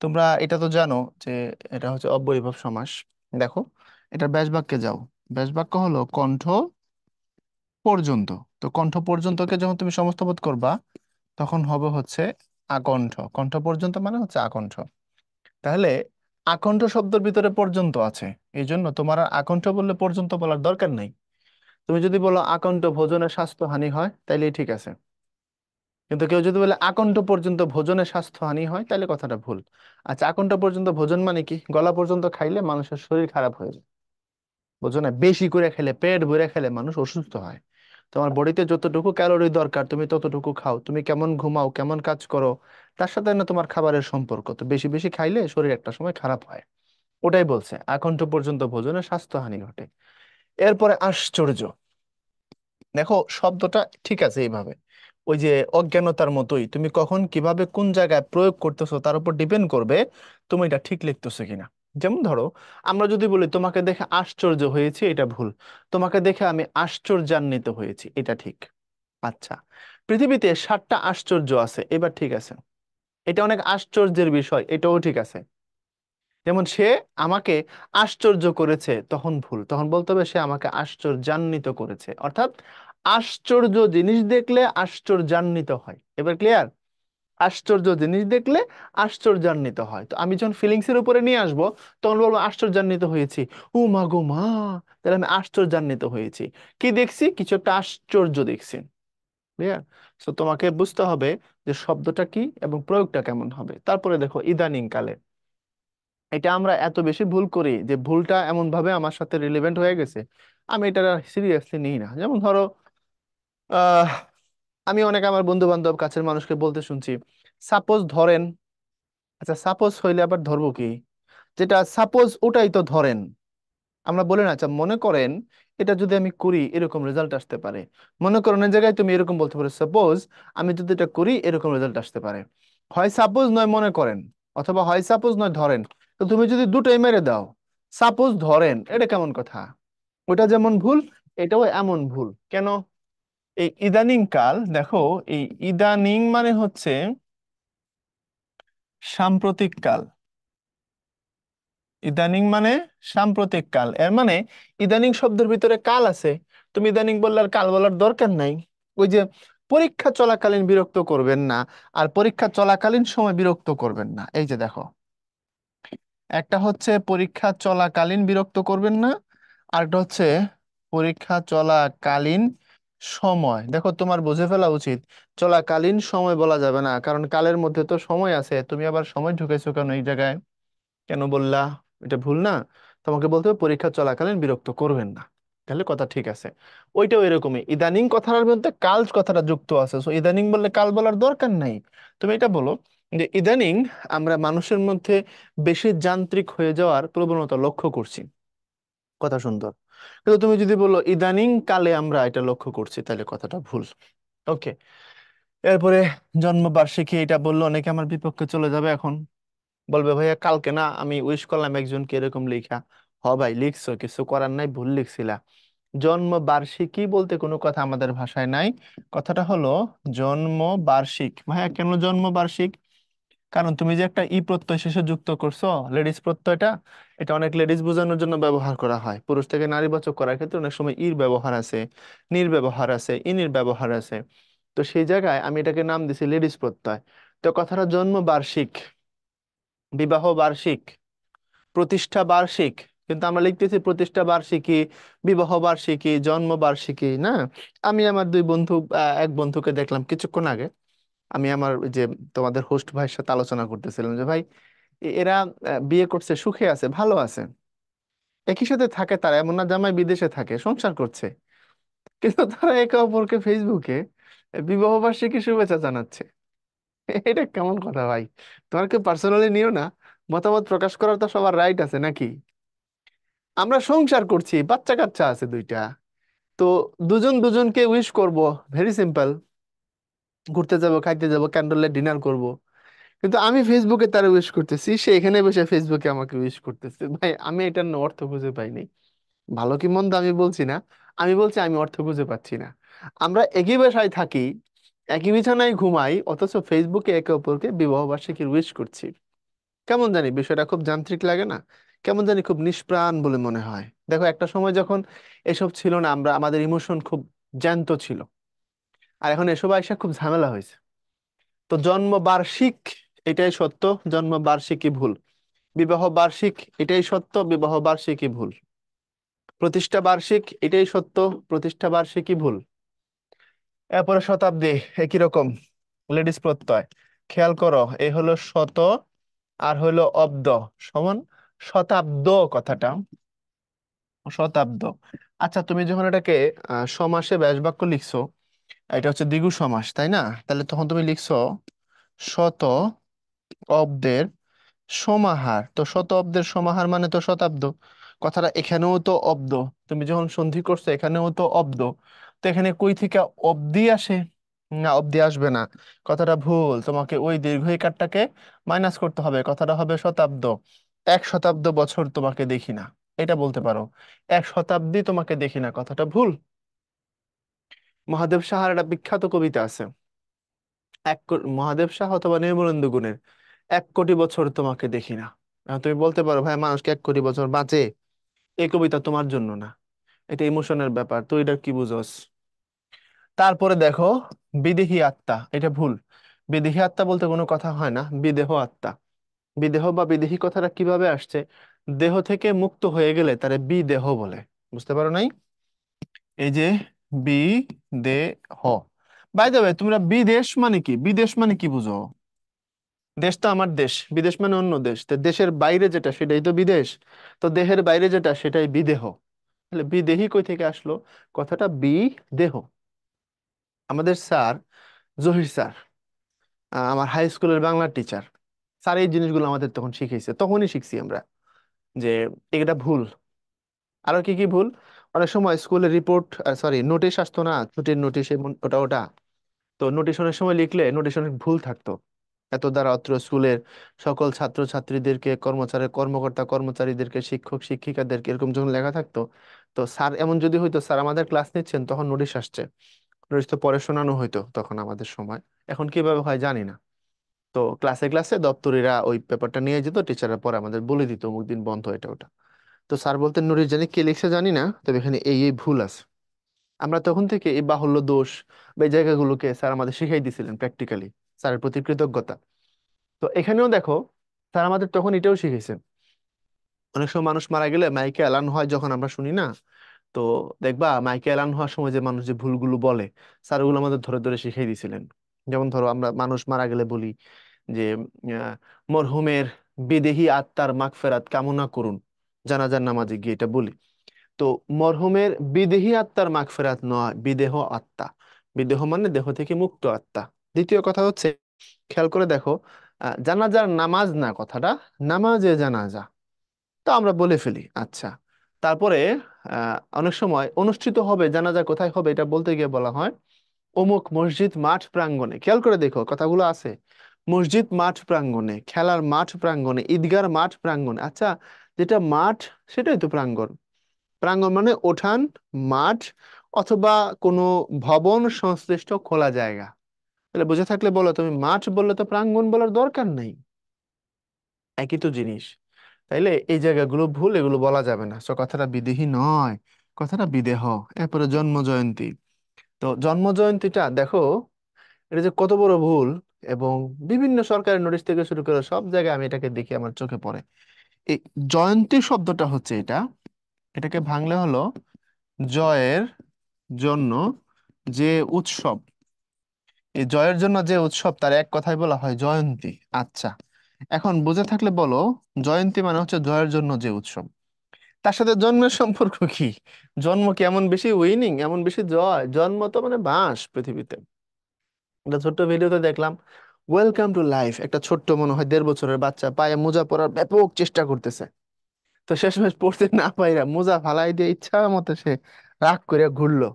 তোমরা এটা তো জানো যে এটা হচ্ছে অব্যয়ীভাব সমাস। দেখো, এটা ব্যাস বাক্যে যাও। ব্যাস বাক্য হলো কণ্ঠ পর্যন্ত। তো কণ্ঠ পর্যন্তকে যখন তুমি সমস্ত বোধ করবা তখন হবে হচ্ছে আকণ্ঠ। কণ্ঠ পর্যন্ত মানে হচ্ছে আকণ্ঠ। তাহলে আকণ্ঠ শব্দের ভিতরে পর্যন্ত আছে, এই জন্য তোমার আর আকণ্ঠ বললে পর্যন্ত বলার দরকার নাই। তুমি যদি বলো আকণ্ঠ ভোজনে স্বাস্থ্য হানি হয় তাইলে ঠিক আছে, কিন্তু কেউ যদি বলে আকণ্ঠ পর্যন্ত ভোজনে স্বাস্থ্য হানি হয় তাহলে কথাটা ভুল। আচ্ছা, আকণ্ঠ পর্যন্ত ভোজন মানে কি? গলা পর্যন্ত খাইলে মানুষের শরীর খারাপ হয়ে যায়। বুঝো না, বেশি করে খেলে, পেট ভরে খেলে মানুষ অসুস্থ হয়। তোমার বডিতে যতটুকু ক্যালোরি দরকার তুমি ততটুকু খাও, তুমি কেমন ঘুমাও, কেমন কাজ করো, তার সাথে না তোমার খাবারের সম্পর্ক। তো বেশি বেশি খাইলে শরীর একটা সময় খারাপ হয়। ওটাই বলছে আকণ্ঠ পর্যন্ত ভোজনে স্বাস্থ্যহানি ঘটে। এরপরে আশ্চর্য। দেখো শব্দটা ঠিক আছে এইভাবে, ওই যে অজ্ঞানতার মতোই, তুমি কখন কিভাবে কোন জায়গায় প্রয়োগ করতেছো তার উপর ডিপেন্ড করবে তুমি এটা ঠিক লিখতেছো কিনা। যেমন ধরো, আমরা যদি বলি তোমাকে দেখে আশ্চর্য হয়েছি, এটা ভুল। তোমাকে দেখে আমি আশ্চর্যান্বিত হয়েছি, এটা ঠিক। আচ্ছা, পৃথিবীতে 7টা আশ্চর্য আছে, এবার ঠিক আছে। এটা অনেক আশ্চর্যের বিষয়, এটাও ঠিক আছে। যেমন সে আমাকে আশ্চর্য করেছে, তখন ভুল, তখন বলতে হবে সে আমাকে আশ্চর্যান্বিত করেছে। অর্থাৎ আশ্চর্য জিনিস দেখলে আশ্চর্যান্বিত হয়। এবার ক্লিয়ার? আশ্চর্য জিনিস দেখলে আশ্চর্যান্বিত হয়। তো আমি যখন ফিলিংস এর উপরে নিয়ে আসবো তখন বলবো আশ্চর্যান্বিত হয়েছি। ও মা গো মা, তাহলে আমি আশ্চর্যান্বিত হয়েছি। কি দেখছি? কিছু একটা আশ্চর্য দেখছি। ক্লিয়ার? তো তোমাকে বুঝতে হবে যে শব্দটা কি এবং প্রয়োগটা কেমন হবে। তারপরে দেখো ইদানিং কালে, এটা আমরা এত বেশি ভুল করি যে ভুলটা এমন ভাবে আমার সাথে রিলেভেন্ট হয়ে গেছে, আমি এটা সিরিয়াসলি নিই না। যেমন ধরো, আহ আমি অনেক আমার বন্ধু বান্ধব কাছের মানুষকে বলতে শুনছি, সাপোজ ধরেন। আচ্ছা, সাপোজ হইলে আবার ধরবো কি? যেটা সাপোজ ওটাই তো ধরেন। আমরা বলি না, আচ্ছা মনে করেন এটা যদি আমি করি এরকম রেজাল্ট আসতে পারে। মনে করেন এই জায়গায় তুমি এরকম বলতে পারো, সাপোজ আমি যদি এটা করি এরকম রেজাল্ট আসতে পারে। হয় সাপোজ নয় মনে করেন, অথবা হয় সাপোজ নয় ধরেন। তো তুমি যদি দুটোই মেরে দাও, সাপোজ ধরেন, এটা কেমন কথা? ওটা যেমন ভুল, এটাও এমন ভুল কেন? এই ইদানিং কাল দেখো, এই ইদানিং মানে হচ্ছে সাম্প্রতিক কাল। ইদানিং মানে সাম্প্রতিক কাল, এর মানে ইদানিং শব্দের ভিতরে কাল আছে। তুমি ইদানিং বললে আর কাল বলার দরকার নাই। ওই যে পরীক্ষা চলাকালীন বিরক্ত করবেন না, আর পরীক্ষা চলাকালীন সময় বিরক্ত করবেন না, এই যে দেখো, একটা হচ্ছে পরীক্ষা চলাকালীন বিরক্ত করবেন না, আরেকটা হচ্ছে পরীক্ষা চলাকালীন সময়। দেখো, তোমার বুঝে ফেলা উচিত, চলাকালীন সময় বলা যাবে না, কারণ কালের মধ্যে তো সময় আছে, তুমি আবার সময় ঢুকেছো কেন এই জায়গায়? কেন বললা? এটা ভুল না? তোমাকে বলতে হবে পরীক্ষা চলাকালীন বিরক্ত করবেন না, তাহলে কথা ঠিক আছে। ওইটাও এরকমই, ইদানিং কথাটার মধ্যে কাল কথাটা যুক্ত আছে, সো ইদানিং বললে কাল বলার দরকার নাই। তুমি এটা বলো যে ইদানিং আমরা মানুষের মধ্যে বেশি যান্ত্রিক হয়ে যাওয়ার প্রবণতা লক্ষ্য করছি। কথা সুন্দর। কিন্তু তুমি যদি বলো ইদানিং কালে আমরা এটা লক্ষ্য করছি, তাহলে কথাটা ভুল। ওকে। এরপরে জন্মবার্ষিকী, এটা বললো অনেকে আমার বিপক্ষে চলে যাবে এখন, বলবে ভাইয়া কালকে না আমি উইশ করলাম একজনকে এরকম লেখা। হ ভাই, লিখছো, কিছু করার নাই, ভুল লিখছিলা। জন্ম বার্ষিকী বলতে কোনো কথা আমাদের ভাষায় নাই। কথাটা হলো জন্ম বার্ষিক। ভাইয়া কেন জন্ম বার্ষিক? কারণ তুমি যে একটা ই প্রত্যয় শেষে যুক্ত করছো, লেডিস প্রত্যয়টা, এটা অনেক লেডিস বোঝানোর জন্য ব্যবহার করা হয়। পুরুষ থেকে নারীবাচক করার ক্ষেত্রে অনেক সময় ইর ব্যবহার আছে, নির ব্যবহার আছে, ইনির ব্যবহার আছে। তো সেই জায়গায় আমি এটাকে নাম দিছি লেডিস প্রত্যয়। তো কথাটা জন্ম বার্ষিক, বিবাহ বার্ষিক, প্রতিষ্ঠা বার্ষিক, কিন্তু আমরা লিখতেছি প্রতিষ্ঠা বার্ষিকী, বিবাহ বার্ষিকী, জন্ম বার্ষিকী না। আমি আমার দুই বন্ধু, এক বন্ধুকে দেখলাম কিছুক্ষণ আগে, আমি আমার ওই যে তোমাদের হোস্ট ভাইয়ের সাথে আলোচনা করতেছিলাম যে ভাই, এরা বিয়ে করছে, সুখে আছে, ভালো আছে, একই সাথে থাকে, তারা এমন না জামাই বিদেশে থাকে, সংসার করছে, কিন্তু তারা একে অপরকে ফেসবুকে বিবাহ বার্ষিকী শুভেচ্ছা জানাচ্ছে। এটা কেমন কথা ভাই? তোমার কি পার্সোনালি নিও না, মতামত প্রকাশ করার তো সবার রাইট আছে নাকি? আমরা সংসার করছি, বাচ্চা কাচ্চা আছে দুইটা, তো দুজন দুজনকে উইশ করব, ভেরি সিম্পল। ঘুরতে যাব, খাইতে যাব, ক্যান্ডেল ডিনার করব, কিন্তু আমি ফেসবুকে তার উইশ করতেছি, সে এখানে বসে ফেসবুকে আমাকে উইশ করতেছে। ভাই আমি এটার না অর্থ খুঁজে পাইনি। ভালো কি মন্দ আমি বলছি না, আমি বলছি আমি অর্থ খুঁজে পাচ্ছি না। আমরা একই বাসায় থাকি, একই বিছানায় ঘুমাই, অথচ ফেসবুকে একে অপরকে বিবাহ বার্ষিকীর উইশ করছি। কেমন জানি বিষয়টা খুব যান্ত্রিক লাগে না? কেমন জানি খুব নিষ্প্রাণ বলে মনে হয়। দেখো, একটা সময় যখন এসব ছিল না, আমরা আমাদের ইমোশন খুব জ্যান্ত ছিল, আর এখন এসব আইসা খুব ঝামেলা হয়েছে। তো জন্ম বার্ষিক, এটাই সত্য, জন্ম বার্ষিকী ভুল। বিবাহ বার্ষিক, এটাই সত্য, বিবাহ বার্ষিকী ভুল। প্রতিষ্ঠা বার্ষিক, এটাই সত্য, প্রতিষ্ঠা বার্ষিকী ভুল। এরপরে শতাব্দী, একই রকম, লেডিস প্রত্যয়। খেয়াল করো, এই হলো শত, আর হলো অব্দ, সমান শতাব্দ। কথাটা শতাব্দ। আচ্ছা, তুমি যখন এটাকে সমাসে ব্যাস বাক্য লিখছো, এটা হচ্ছে দ্বিগু সমাস তাই না? তাহলে তখন তুমি লিখছো শত অব্দের সমাহার। তো শত অব্দের সমাহার মানে তো শতাব্দ। কথাটা এখানেও তো অব্দ, তুমি যখন সন্ধি করছো এখানেও তো অব্দ। তো এখানে কই থেকে অব্দি আসে? না, অব্দি আসবে না, কথাটা ভুল। তোমাকে ওই দীর্ঘ ইকারটাকে মাইনাস করতে হবে, কথাটা হবে শতাব্দ। 1 শতাব্দ বছর তোমাকে দেখি না, এটা বলতে পারো। 1 শতাব্দী তোমাকে দেখি না, কথাটা ভুল। মহাদেব সাহার একটা বিখ্যাত কবিতা আছে, মহাদেব শাহ অথবা নির্মলেন্দু গুণের, 1 কোটি বছর তোমাকে দেখি না। এখন তুমি বলতে পারো ভাই, মানুষকে 1 কোটি বছর বাঁচে, এই কবিতা তোমার জন্য না, এটা ইমোশনের ব্যাপার, তো এটা কি বুঝোস? তারপরে দেখো, বিদেহী আত্মা, এটা ভুল। বিদেহী আত্মা বলতে কোনো কথা হয় না, বিদেহ আত্মা। বিদেহ বা বিদেহী কথাটা কিভাবে আসছে? দেহ থেকে মুক্ত হয়ে গেলে তারে বিদেহ বলে। বুঝতে পারো নাই? এই যে বিদেহ। বাই দ্য ওয়ে, তোমরা বিদেশ মানে কি, বিদেশ মানে কি বুঝো? দেশ তো আমার দেশ, বিদেশ মানে অন্য দেশ, তো দেশের বাইরে যেটা সেটাই তো বিদেশ। তো দেহের বাইরে যেটা সেটাই বিদেহ। তাহলে বিদেহী কই থেকে আসলো? কথাটা বিদেহ। আমাদের স্যার, জহির স্যার, আমার হাই স্কুলের বাংলা টিচার, স্যার এই জিনিসগুলো আমাদের তখন শিখিয়েছে, তখনই শিখছি আমরা যে এটা ভুল। আরো কি কি ভুল? অনেক সময় স্কুলে রিপোর্ট, সরি নোটিশ আসতো না, ছুটির নোটিশ, ওটা ওটা। তো নোটিশ অনেক সময় লিখলে নোটিশ অনেক ভুল থাকতো। এত দ্বারা অত্র স্কুলের সকল ছাত্র ছাত্রীদেরকে, কর্মচারী কর্মকর্তা কর্মচারীদেরকে, শিক্ষক শিক্ষিকাদেরকে, এরকম যখন লেখা থাকতো, তো স্যার এমন যদি হইতো, স্যার আমাদের ক্লাস নিচ্ছেন, তখন নোটিশ আসছে, নোটিশ তো পরে শোনানো হইতো তখন আমাদের সময়। এখন কিভাবে হয় জানি না। তো ক্লাসে ক্লাসে দপ্তরিরা ওই পেপারটা নিয়ে যেত, টিচাররা পরে আমাদের বলে দিত অমুক দিন বন্ধ, এটা ওটা। তো স্যার বলতেন, নোটিশ জানি কে লিখছে জানি না, তবে এখানে এই এই ভুল আছে। আমরা তখন থেকে এই বাহুল্য দোষ বা এই জায়গাগুলোকে স্যার আমাদের শিখাই দিয়েছিলেন প্র্যাকটিক্যালি, স্যারের প্রতি কৃতজ্ঞতা। তো এখানেও দেখো, স্যার আমাদের তখন এটাও শিখেছেন। অনেক সময় মানুষ মারা গেলে মাইকে এলান হয় যখন আমরা শুনি না, তো দেখবা মাইকে এলান হওয়ার সময় যে মানুষ যে ভুলগুলো বলে, স্যার ওগুলো আমাদের ধরে ধরে শিখিয়ে দিয়েছিলেন। যেমন ধরো আমরা মানুষ মারা গেলে বলি যে আহ, মরহুমের বিদেহী আত্মার মাগফেরাত কামনা করুন, জানাজার নামাজে গিয়ে এটা বলি। তো মরহুমের বিদেহী আত্মার মাগফিরাত নয়, বিদেহ আত্মা। বিদেহ মানে দেহ থেকে মুক্ত আত্মা। দ্বিতীয় কথা হচ্ছে, খেয়াল করে দেখো, জানাজার নামাজ না কথাটা, নামাজে জানাজা। তো আমরা বলে ফেলি আচ্ছা। তারপরে অনেক সময় অনুষ্ঠিত হবে, জানাজা কোথায় হবে এটা বলতে গিয়ে বলা হয় অমুক মসজিদ মাঠ প্রাঙ্গণে। খেয়াল করে দেখো কথাগুলো আছে, মসজিদ মাঠ প্রাঙ্গণে, খেলার মাঠ প্রাঙ্গণে, ঈদগার মাঠ প্রাঙ্গণে। আচ্ছা, যেটা মাঠ সেটাই তো প্রাঙ্গণ। প্রাঙ্গণ মানে উঠান, মাঠ, অথবা কোনো ভবন সংশ্লিষ্ট খোলা জায়গা। তাহলে বুঝে থাকলে বলো, তুমি মাঠ বললে তো প্রাঙ্গণ বলার দরকার নেই, একই তো জিনিস। তাইলে এই জায়গাগুলো ভুল, এগুলো বলা যাবে না। তো কথাটা বিদেহী নয়, কথাটা বিদেহ। এরপরে জন্ম জয়ন্তী। তো জন্ম জয়ন্তীটা দেখো, এটা যে কত বড় ভুল। এবং বিভিন্ন সরকারি নোটিশ থেকে শুরু করে সব জায়গায় আমি এটাকে দেখি, আমার চোখে পড়ে। এই জয়ন্তী শব্দটা হচ্ছে এটা, এটাকে ভাঙলে হলো জয়ের জন্য যে উৎসব। এই জয়ের জন্য যে উৎসব, তার এক কথায় বলা হয় জয়ন্তী। আচ্ছা, এখন বুঝে থাকলে বলো, জয়ন্তী মানে হচ্ছে জয়ের জন্য যে উৎসব। তার সাথে জন্মের সম্পর্ক কি? জন্ম কি এমন বেশি উইনিং, এমন বেশি জয়? জন্ম তো মানে বাঁশ পৃথিবীতে। একটা ছোট্ট ভিডিওতে দেখলাম, ওয়েলকাম টু লাইফ, একটা ছোট্ট মনে হয় 1.5 বছরের বাচ্চা পায়ে মোজা পরার ব্যাপক চেষ্টা করতেছে। তো শেষমেশ পড়তে না পাইরা মোজা ফালাই দিয়ে ইচ্ছা মতো সে রাগ করে ঘুরলো।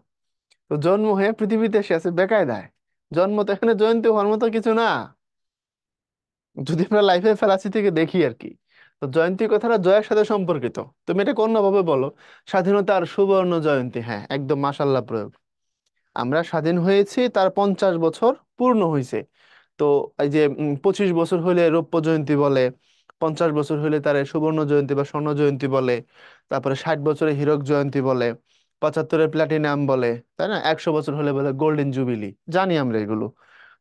তো জন্ম হয়ে পৃথিবীতে এসে আছে বেকায়দায়। জন্ম তো এখানে জয়ন্তী হওয়ার মতো কিছু না, যদি আমরা লাইফের ফেলাসি থেকে দেখি আর কি। তো জয়ন্তী কথাটা জয়ের সাথে সম্পর্কিত। তুমি এটা অন্যভাবে বলো, স্বাধীনতার সুবর্ণ জয়ন্তী। হ্যাঁ, একদম মাশাল্লাহ প্রয়োগ। আমরা স্বাধীন হয়েছি, তার 50 বছর পূর্ণ হয়েছে। তো এই যে 25 বছর হইলে রৌপ্য জয়ন্তী বলে, 50 বছর হইলে তার সুবর্ণ জয়ন্তী বা স্বর্ণ জয়ন্তী বলে, তারপরে 60 বছরে হীরক জয়ন্তী বলে, 75-এ প্লাটিনাম বলে, তাই না? 100 বছর হলে বলে গোল্ডেন জুবিলি। জানি আমরা এগুলো।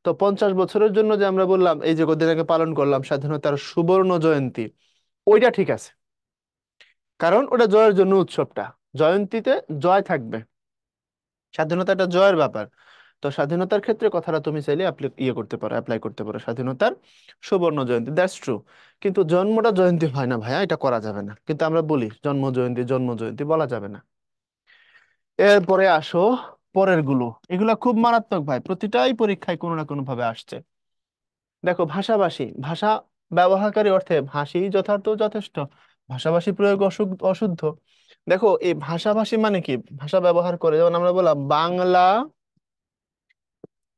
তো 50 বছরের জন্য যে আমরা বললাম, এই যে কদিন আগে পালন করলাম স্বাধীনতার সুবর্ণ জয়ন্তী, ওইটা ঠিক আছে, কারণ ওটা জয়ের জন্য উৎসবটা। জয়ন্তীতে জয় থাকবে, স্বাধীনতা একটা জয়ের ব্যাপার। তো স্বাধীনতার ক্ষেত্রে কথাটা তুমি চাইলে ইয়ে করতে পারো, অ্যাপ্লাই করতে পারো, স্বাধীনতার সুবর্ণ জয়ন্তী, দ্যাটস ট্রু। কিন্তু জন্মটা জয়ন্তী হয় না ভাইয়া, এটা করা যাবে না। কিন্তু আমরা বলি জন্ম জয়ন্তী, জন্ম জয়ন্তী বলা যাবে না। এরপরে আসো পরের গুলো, এগুলা খুব মারাত্মক ভাই, প্রতিটাই পরীক্ষায় কোনো না কোনো ভাবে আসছে। দেখো ভাষাভাষী, ভাষা ব্যবহারকারী অর্থে ভাষী যথার্থ ও যথেষ্ট, ভাষাভাষী প্রয়োগ অশুদ্ধ। দেখো এই ভাষাভাষী মানে কি? ভাষা ব্যবহার করে, যেমন আমরা বললাম বাংলা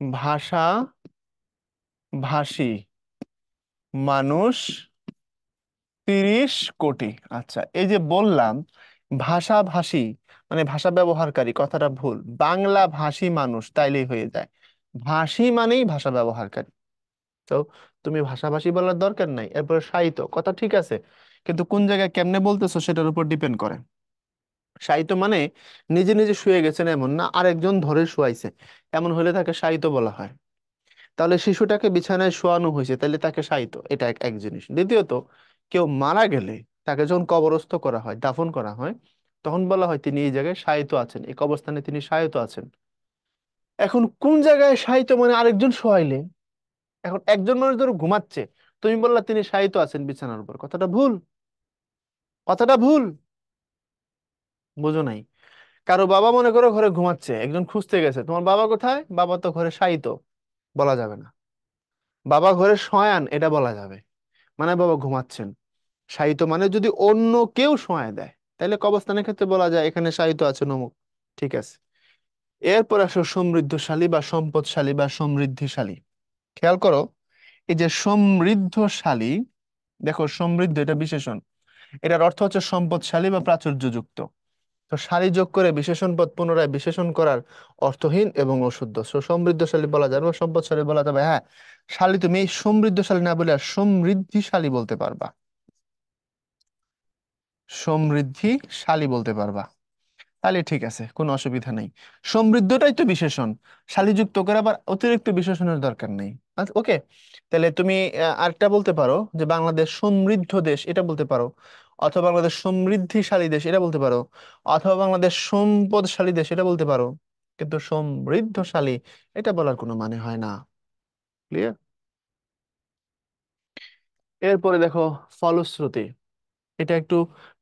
ভাষা ভাষী মানুষ 30 কোটি। আচ্ছা, এই যে বললাম ভাষাভাষী মানে ভাষা ব্যবহারকারী, কথাটা ভুল। বাংলা ভাষী মানুষ তাইলেই হয়ে যায়, ভাষী মানেই ভাষা ব্যবহারকারী। তো তুমি ভাষাভাষী বলার দরকার নাই। এরপরে সাহিত্য, কথা ঠিক আছে, কিন্তু কোন জায়গায় কেমনে বলতেছো সেটার উপর ডিপেন্ড করে। সাহিত্য মানে নিজে নিজে শুয়ে গেছেন এমন না, আরেকজন ধরে শুয়াইছে, এমন হলে তাকে সাহিত্য বলা হয়। তাহলে শিশুটাকে বিছানায় শোয়ানো হয়েছে, তাহলে তাকে শায়িত, এটা এক জিনিস। দ্বিতীয়ত, কেউ মারা গেলে তাকে যখন কবরস্থ করা হয়, দাফন করা হয়, তখন বলা হয় তিনি এই জায়গায় শায়িত আছেন, এই কবরস্থানে তিনি শায়িত আছেন। এখন কোন জায়গায় শায়িত মানে আরেকজন শোয়াইলে। এখন একজন মানুষ ধরো ঘুমাচ্ছে, তুমি বললা তিনি শায়িত আছেন বিছানার উপর, কথাটা ভুল, কথাটা ভুল। বুঝো নাই? কারো বাবা মনে করো ঘরে ঘুমাচ্ছে, একজন খুঁজতে গেছে, তোমার বাবা কোথায়? বাবা তো ঘরে শায়িত, বলা যাবে না। বাবা ঘরে শয়ান, এটা বলা যাবে, মানে বাবা ঘুমাচ্ছেন। শায়িত মানে যদি অন্য কেউ শোয়ায় দেয়, তাহলে কবরস্থানের ক্ষেত্রে বলা যায় এখানে শায়িত আছে অমুক। ঠিক আছে। এরপর আসো সমৃদ্ধশালী বা সম্পদশালী বা সমৃদ্ধিশালী। খেয়াল করো, এই যে সমৃদ্ধশালী, দেখো সমৃদ্ধ এটা বিশেষণ, এটার অর্থ হচ্ছে সম্পদশালী বা প্রাচুর্যযুক্ত। তো শালী যোগ করে বিশেষণ পদ পুনরায় বিশেষণ করার অর্থহীন এবং অশুদ্ধ। সমৃদ্ধশালী বলা যাবে বা সম্পদশালী বলা যাবে, হ্যাঁ। শালী তুমি এই সমৃদ্ধশালী না বলে আর সমৃদ্ধিশালী বলতে পারবা, সমৃদ্ধিশালী বলতে পারবা, তাহলে ঠিক আছে, কোনো অসুবিধা নেই। সমৃদ্ধটাই তো বিশেষণ, শালীযুক্ত করে আবার অতিরিক্ত বিশেষণের দরকার নেই। আচ্ছা, ওকে। তাহলে তুমি আরেকটা বলতে পারো যে বাংলাদেশ সমৃদ্ধ দেশ, এটা বলতে পারো। অথবা বাংলাদেশ সমৃদ্ধিশালী দেশ, এটা বলতে পারো। অথবা বাংলাদেশ সম্পদশালী দেশ, এটা বলতে পারো। কিন্তু সমৃদ্ধশালী এটা বলার কোনো মানে হয় না। ক্লিয়ার? এরপরে দেখো ফলশ্রুতি, এটা একটু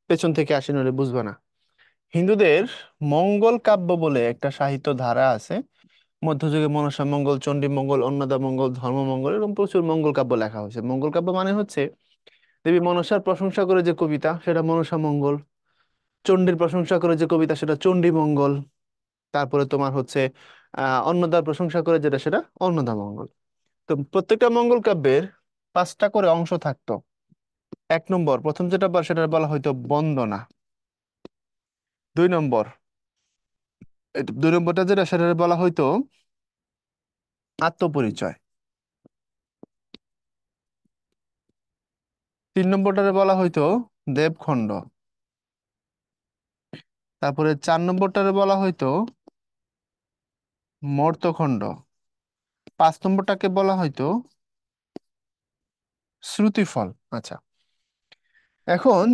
পেছন থেকে আসি, নইলে বুঝবা না। হিন্দুদের মঙ্গল কাব্য বলে একটা সাহিত্য ধারা আছে। মধ্যযুগে মনসা মঙ্গল, চণ্ডী মঙ্গল, অন্নদা মঙ্গল, ধর্মমঙ্গল, এরকম প্রচুর মঙ্গল কাব্য লেখা হয়েছে। মঙ্গল কাব্য মানে হচ্ছে দেবী মনসার প্রশংসা করে যে কবিতা, সেটা মনসা মঙ্গল। চণ্ডীর প্রশংসা করে যে কবিতা, সেটা চণ্ডী মঙ্গল। তারপরে তোমার হচ্ছে অন্নদার প্রশংসা করে যেটা, সেটা অন্নদা মঙ্গল। তো প্রত্যেকটা মঙ্গল কাব্যের পাঁচটা করে অংশ থাকতো। এক নম্বর, প্রথম যেটা সেটা বলা হয়তো বন্দনা। দুই নম্বর, দুই নম্বরটা যেটা সেটা বলা হয়তো আত্মপরিচয়। তিন নম্বরটারে বলা হয়তো দেবখণ্ড। তারপরে চার নম্বরটারে বলা হয়তো মর্তখণ্ড। পাঁচ নম্বরটাকে বলা হয়তো শ্রুতিফল। আচ্ছা, এখন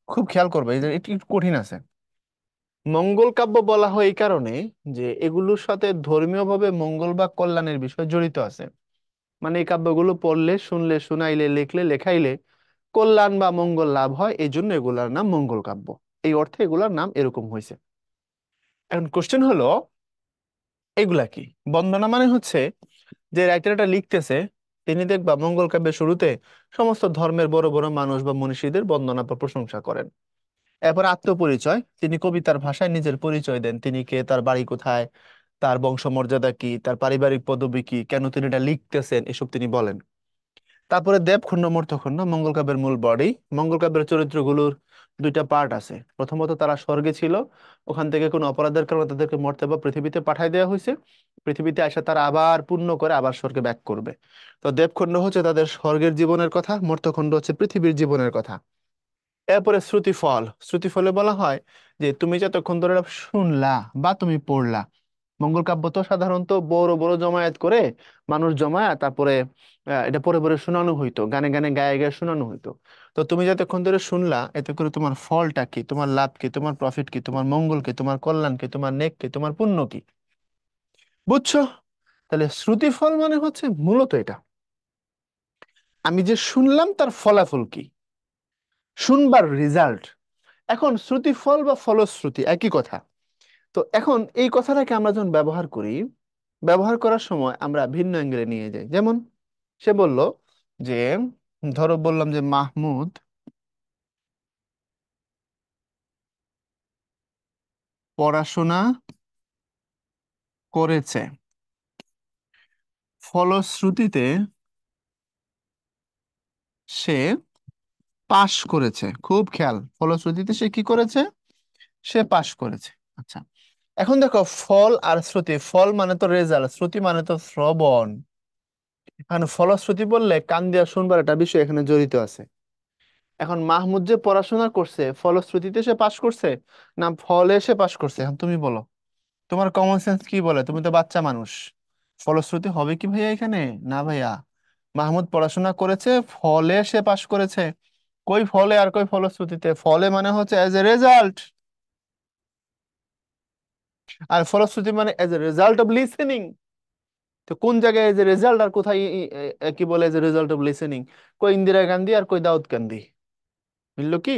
খুব খেয়াল করবে, এই যে এটি একটু কঠিন আছে। মঙ্গল কাব্য বলা হয় এই কারণে যে এগুলোর সাথে ধর্মীয়ভাবে মঙ্গল বা কল্যাণের বিষয় জড়িত আছে। মানে এই কাব্যগুলো পড়লে, শুনলে, শুনাইলে, লিখলে, লেখাইলে কল্যাণ বা মঙ্গল লাভ হয়, এই জন্য এগুলার নাম মঙ্গল কাব্য। এই অর্থে এগুলার নাম এরকম হয়েছে। এখন কোশ্চেন হলো, এগুলা কি? বন্দনা মানে হচ্ছে যে রাইটার এটা লিখতেছে, তিনি দেখবা মঙ্গল কাব্যের শুরুতে সমস্ত ধর্মের বড় বড় মানুষ বা মনীষীদের বন্দনা বা প্রশংসা করেন। এরপর আত্মপরিচয়, তিনি কবিতার ভাষায় নিজের পরিচয় দেন, তিনি কে, তার বাড়ি কোথায়, তার বংশমর্যাদা কি, তার পারিবারিক পদবি কি, কেন তিনি এটা লিখতেছেন, এসব তিনি বলেন। তারপরে দেবখণ্ড, মর্ত্যখণ্ড, মঙ্গল কাব্যের মূল বডি। মঙ্গল কাব্যের চরিত্রগুলোর দুইটা পার্ট আছে। প্রথমত তারা স্বর্গে ছিল, ওখান থেকে কোনো অপরাধের কারণে তাদেরকে মর্তে বা পৃথিবীতে পাঠাই দেওয়া হয়েছে। পৃথিবীতে এসে তারা আবার পুণ্য করে আবার স্বর্গে ব্যাক করবে। তো দেবখণ্ড হচ্ছে তাদের স্বর্গের জীবনের কথা, মর্ত্যখণ্ড হচ্ছে পৃথিবীর জীবনের কথা। এরপরে শ্রুতিফল, শ্রুতিফলে বলা হয় যে তুমি যতক্ষণ ধরে এটা শুনলা বা তুমি পড়লা, মঙ্গল কাব্য তো সাধারণত বড় বড় জমায়েত করে মানুষ জমায়, তারপরে এটা পড়ে পড়ে শোনানো হইতো, গানে গানে গায়ে গায়ে শোনানো হইতো। তো তুমি যতক্ষণ ধরে শুনলা, এতে করে তোমার ফলটা কি, তোমার লাভ কি, তোমার প্রফিট কি, তোমার মঙ্গল কি, তোমার কল্যাণ কি, তোমার নেক কি, তোমার পুণ্য কি, বুঝছো? তাহলে শ্রুতিফল মানে হচ্ছে মূলত এটা, আমি যে শুনলাম তার ফলাফল কি, শুনবার রেজাল্ট। এখন শ্রুতিফল বা ফলশ্রুতি একই কথা। তো এখন এই কথাটাকে আমরা যখন ব্যবহার করি, ব্যবহার করার সময় আমরা ভিন্ন অ্যাঙ্গেলে নিয়ে যাই। যেমন সে বলল যে, ধরো বললাম যে মাহমুদ পড়াশোনা করেছে, ফলশ্রুতিতে সে পাশ করেছে। খুব খেয়াল, ফলশ্রুতিতে সে কি করেছে? সে পাশ করেছে। আচ্ছা, এখন দেখো ফল আর শ্রুতি, ফল মানে তো রেজাল্ট, শ্রুতি মানে তো শ্রবণ। এখানে ফলশ্রুতি বললে কান দিয়া শুনবার একটা বিষয় এখানে জড়িত আছে। এখন মাহমুদ যে পড়াশোনা করছে, ফলশ্রুতিতে সে পাশ করছে না ফলে সে পাশ করছে? এখন তুমি বলো, তোমার কমন সেন্স কি বলে? তুমি তো বাচ্চা মানুষ। ফলশ্রুতি হবে কি ভাইয়া এখানে? না ভাইয়া, মাহমুদ পড়াশোনা করেছে, ফলে সে পাশ করেছে। কই ফলে আর কই ফলশ্রুতিতে? ফলে মানে হচ্ছে এজ এ রেজাল্ট, আর ফলশ্রুতি মানে as a result of listening. তো কোন জায়গায় এজ এ রেজাল্ট আর কোথায় কি বলে as a result of listening? কই ইন্দিরা গান্ধী আর কই দাউদ কান্দি, মিললো কি?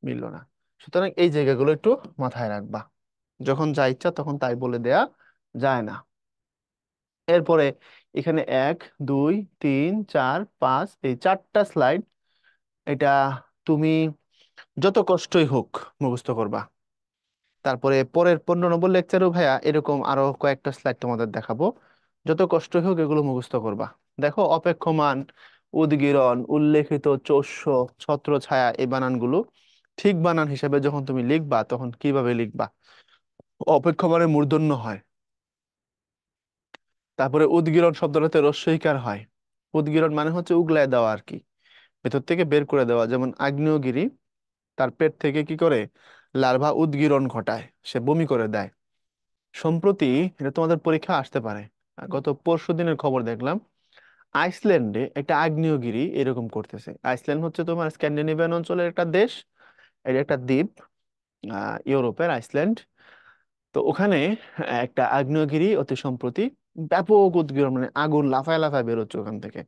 মিললো না। সুতরাং এই জায়গাগুলো একটু মাথায় রাখবা, যখন যা ইচ্ছা তখন তাই বলে দেয়া যায় না। এরপরে এখানে এক, দুই, তিন, চার, পাঁচ, এই চারটা স্লাইড, এটা তুমি যত কষ্টই হোক মুখস্থ করবা। তারপরে পরের 15 নম্বর লেকচারেও ভাইয়া এরকম আরো কয়েকটা স্লাইড তোমাদের দেখাবো, যত কষ্টই হোক এগুলো মুখস্থ করবা। দেখো অপেক্ষমান, উদগীরণ, উল্লেখিত, চোষ্য, ছত্রছায়া, এই বানানগুলো ঠিক বানান হিসেবে যখন তুমি লিখবা তখন কিভাবে লিখবা? অপেক্ষমানে মূর্ধন্য হয়। তারপরে উদগীরণ শব্দটাতে রস্বইকার হয়। উদগীরণ মানে হচ্ছে উগলায় দেওয়া আর কি, ভেতর থেকে বের করে দেওয়া। যেমন আগ্নেয়গিরি, তার পেট থেকে কি করে লার্ভা উদগীরণ ঘটায়, সে বমি করে দেয়। সম্প্রতি, এটা তোমাদের পরীক্ষা আসতে পারে, গত পরশু দিনের খবর দেখলাম, আইসল্যান্ডে একটা আগ্নেয়গিরি এরকম করতেছে। আইসল্যান্ড হচ্ছে তোমার স্ক্যান্ডিনেভিয়ান অঞ্চলের একটা দেশ, এটা একটা দ্বীপ, ইউরোপের আইসল্যান্ড। তো ওখানে একটা আগ্নেয়গিরি অতি সম্প্রতি ব্যাপক উদগীরণ, মানে আগুন লাফায় লাফায় বেরোচ্ছে ওখান থেকে।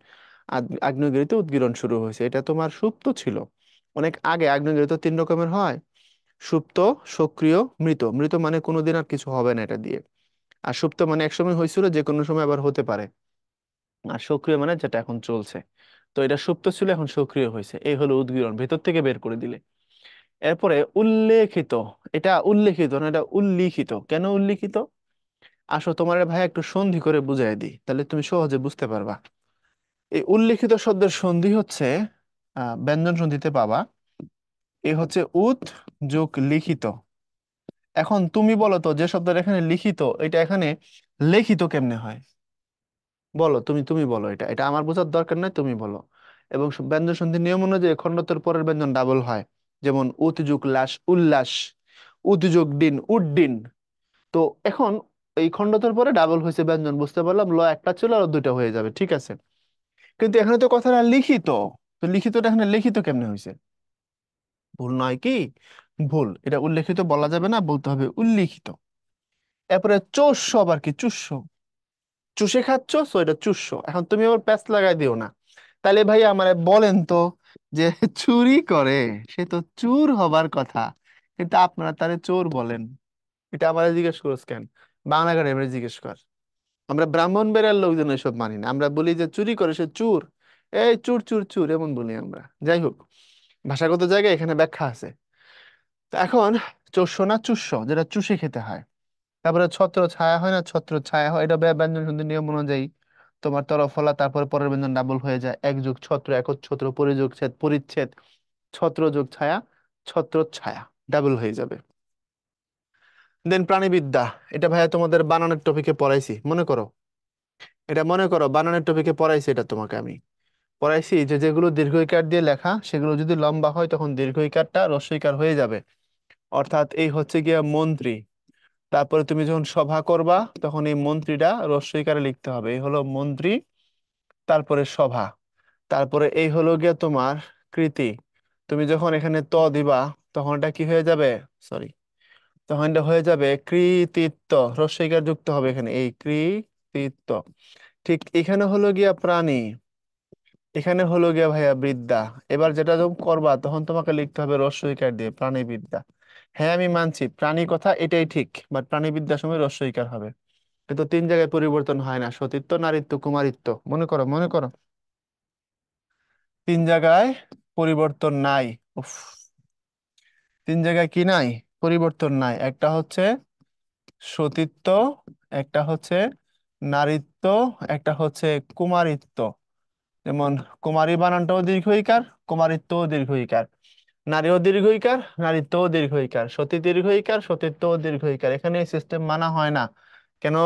আগ্নেয়গিরিতে উদগীরণ শুরু হয়েছে। এটা তোমার সুপ্ত ছিল অনেক আগে। আগ্নেয়গিরি তো তিন রকমের হয়: সুপ্ত, সক্রিয়, মৃত। মৃত মানে কোনোদিন আর কিছু হবে না এটা দিয়ে। আর সুপ্ত মানে একসময় হয়েছিল, যে কোনো সময় আবার হতে পারে। আর সক্রিয় মানে যেটা এখন চলছে। তো এটা সুপ্ত ছিল, এখন সক্রিয় হয়েছে, এই হলো উদগীরণ, ভেতর থেকে বের করে দিলে। এরপরে উল্লেখিত। এটা উল্লেখিত না, এটা উল্লিখিত। কেন উল্লিখিত? আসো তোমার ভাই একটু সন্ধি করে বুঝাই দিই, তাহলে তুমি সহজে বুঝতে পারবা। এই উল্লিখিত শব্দের সন্ধি হচ্ছে, ব্যঞ্জন সন্ধিতে পাবা, এ হচ্ছে উৎ যোগ লিখিত। এখন তুমি বলো তো, যে শব্দটা এখানে লিখিত, এটা এখানে লেখিত কেমনে হয়? বলো, তুমি বলো। এটা এটা আমার বোঝার দরকার নাই, তুমি বলো। এবং ব্যঞ্জন সন্ধির নিয়ম অনুযায়ী খণ্ডতের পরের ব্যঞ্জন ডাবল হয়। যেমন উৎ যোগ লাস, উল্লাস। উৎ যোগ ডিন, উড্ডিন। তো এখন এই খণ্ডতের পরে ডাবল হয়েছে ব্যঞ্জন, বুঝতে পারলাম, ল একটা ছিল আর দুইটা হয়ে যাবে, ঠিক আছে। কিন্তু এখানে তো কথাটা লিখিত। তো লিখিতটা এখানে লিখিত কেমনে হয়েছে? ভুল নয় কি? ভুল। এটা উল্লেখিত বলা যাবে না, বলতে হবে উল্লিখিত। এরপরে চোষ্য, আবার কি চুষ্য? চুষে খাচ্ছ, সো এটা চুষ্য। এখন তুমি আবার প্যাচ লাগাই দিও না। তাহলে ভাই আমারে বলেন তো, যে চুরি করে সে তো চুর হবার কথা, কিন্তু আপনারা তারে চোর বলেন। এটা আমারে জিজ্ঞেস করছ কেন? বাংলা একাডেমি জিজ্ঞেস কর। আমরা ব্রাহ্মণবাড়িয়ার লোকজন এসব মানি না, আমরা বলি যে চুরি করে সে চুর। এই চুর চুর চুর এমন বলি আমরা। যাই হোক, ভাষাগত জায়গায় এখানে ব্যাখ্যা আছে। তো এখন চোষ্য না চুষ্য, যেটা চুষে খেতে হয়। তারপরে ছত্র ছায়া হয় না, ছত্র ছায়া হয়, এটা ব্যঞ্জন সন্ধির নিয়ম অনুযায়ী তোমার তরফলা, তারপরে পরের ব্যঞ্জন ডাবল হয়ে যায়। এক যুগ ছত্র, একচ্ছত্র, পরিযোগ ছেদ, পরিচ্ছেদ, ছত্র যোগ ছায়া, ছত্র ছায়া, ডাবল হয়ে যাবে। দেন প্রাণীবিদ্যা। এটা ভাইয়া তোমাদের বানানের টপিকে পড়াইছি, মনে করো। এটা মনে করো বানানের টপিকে পড়াইছি, এটা তোমাকে আমি পড়াইছি যে যেগুলো দীর্ঘইকার দিয়ে লেখা সেগুলো যদি লম্বা হয় তখন দীর্ঘইকারটা রস্বইকার হয়ে যাবে। অর্থাৎ এই হচ্ছে গিয়া মন্ত্রী। তারপরে তুমি যখন সভা করবা তখন এই মন্ত্রীটা রস্বইকারে লিখতে হবে, এই হলো মন্ত্রী। তারপরে সভা। তারপরে এই হলো গিয়া তোমার কৃতি। তুমি যখন এখানে ত দিবা তখন এটা কি হয়ে যাবে? সরি, তখন এটা হয়ে যাবে কৃতিত্ব। রস্বইকার যুক্ত হবে এখানে, এই কৃতিত্ব। ঠিক এখানে হলো গিয়া প্রাণী, এখানে হলো গিয়া ভাইয়া বিদ্যা। এবার যেটা যখন করবা তখন তোমাকে লিখতে হবে রস্বইকার দিয়ে, প্রাণীবিদ্যা। হ্যাঁ আমি মানছি প্রাণী কথা এটাই ঠিক, বাট প্রাণীবিদ্যার সময় রস্বইকার হবে। কিন্তু তিন জায়গায় পরিবর্তন হয় না: সতীত্ব, নারীত্ব, কুমারিত্ব। মনে করো, মনে করো, তিন জায়গায় পরিবর্তন নাই। উফ, তিন জায়গায় কি নাই? পরিবর্তন নাই। একটা হচ্ছে সতীত্ব, একটা হচ্ছে নারীত্ব, একটা হচ্ছে কুমারিত্ব। যেমন কুমারী বানানটাও দীর্ঘইকার, কুমারিত্বও দীর্ঘইকার। নারীও দীর্ঘইকার, নারীত্বও দীর্ঘইকার। সতী দীর্ঘইকার, সতীত্বও দীর্ঘইকার। এখানে এই সিস্টেম মানা হয় না। কেন?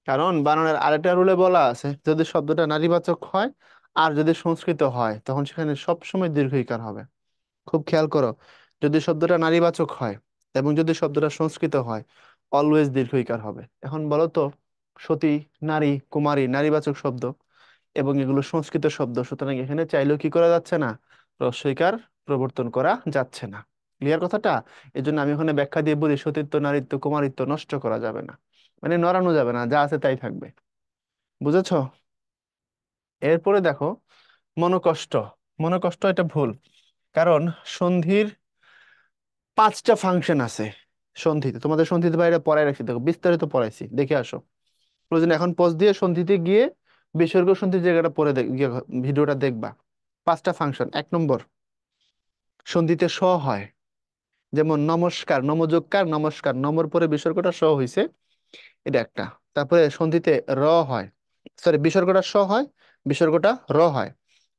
কারণ বানানের আরেকটা রুলে বলা আছে, যদি শব্দটা নারীবাচক হয় আর যদি সংস্কৃত হয় তখন সেখানে সব সময় দীর্ঘইকার হবে। খুব খেয়াল করো, যদি শব্দটা নারীবাচক হয় এবং যদি শব্দটা সংস্কৃত হয়, অলওয়েজ দীর্ঘইকার হবে। এখন বলো তো, সতী, নারী, কুমারী নারীবাচক শব্দ এবং এগুলো সংস্কৃত শব্দ, সুতরাং এখানে চাইলেও কি করা যাচ্ছে না? রস্বইকার প্রবর্তন করা যাচ্ছে না। ক্লিয়ার কথাটা? এই জন্য আমি ওখানে ব্যাখ্যা দিয়ে বলি সতীত্ব, নারীত্ব, কুমারিত্ব নষ্ট করা যাবে না, মানে নড়ানো যাবে না, যা আছে তাই থাকবে। বুঝেছো? এরপরে দেখো মনোকষ্ট। মনোকষ্ট এটা ভুল, কারণ সন্ধির পাঁচটা ফাংশন আছে। সন্ধিতে, তোমাদের সন্ধিতে বাইরে পড়াই রাখছি, দেখো বিস্তারিত পড়াইছি, দেখে আসো। প্রয়োজন এখন পজ দিয়ে সন্ধিতে গিয়ে বিসর্গ সন্ধির জায়গাটা পড়ে ভিডিওটা দেখবা। পাঁচটা ফাংশন: এক নম্বর, সন্ধিতে স হয়। যেমন নমস্কার, নমযোগকার নমস্কার, নমর পরে বিসর্গটা স হইছে, এটা একটা। তারপরে সন্ধিতে র হয়, সরি বিসর্গটা স হয়, বিসর্গটা র হয়।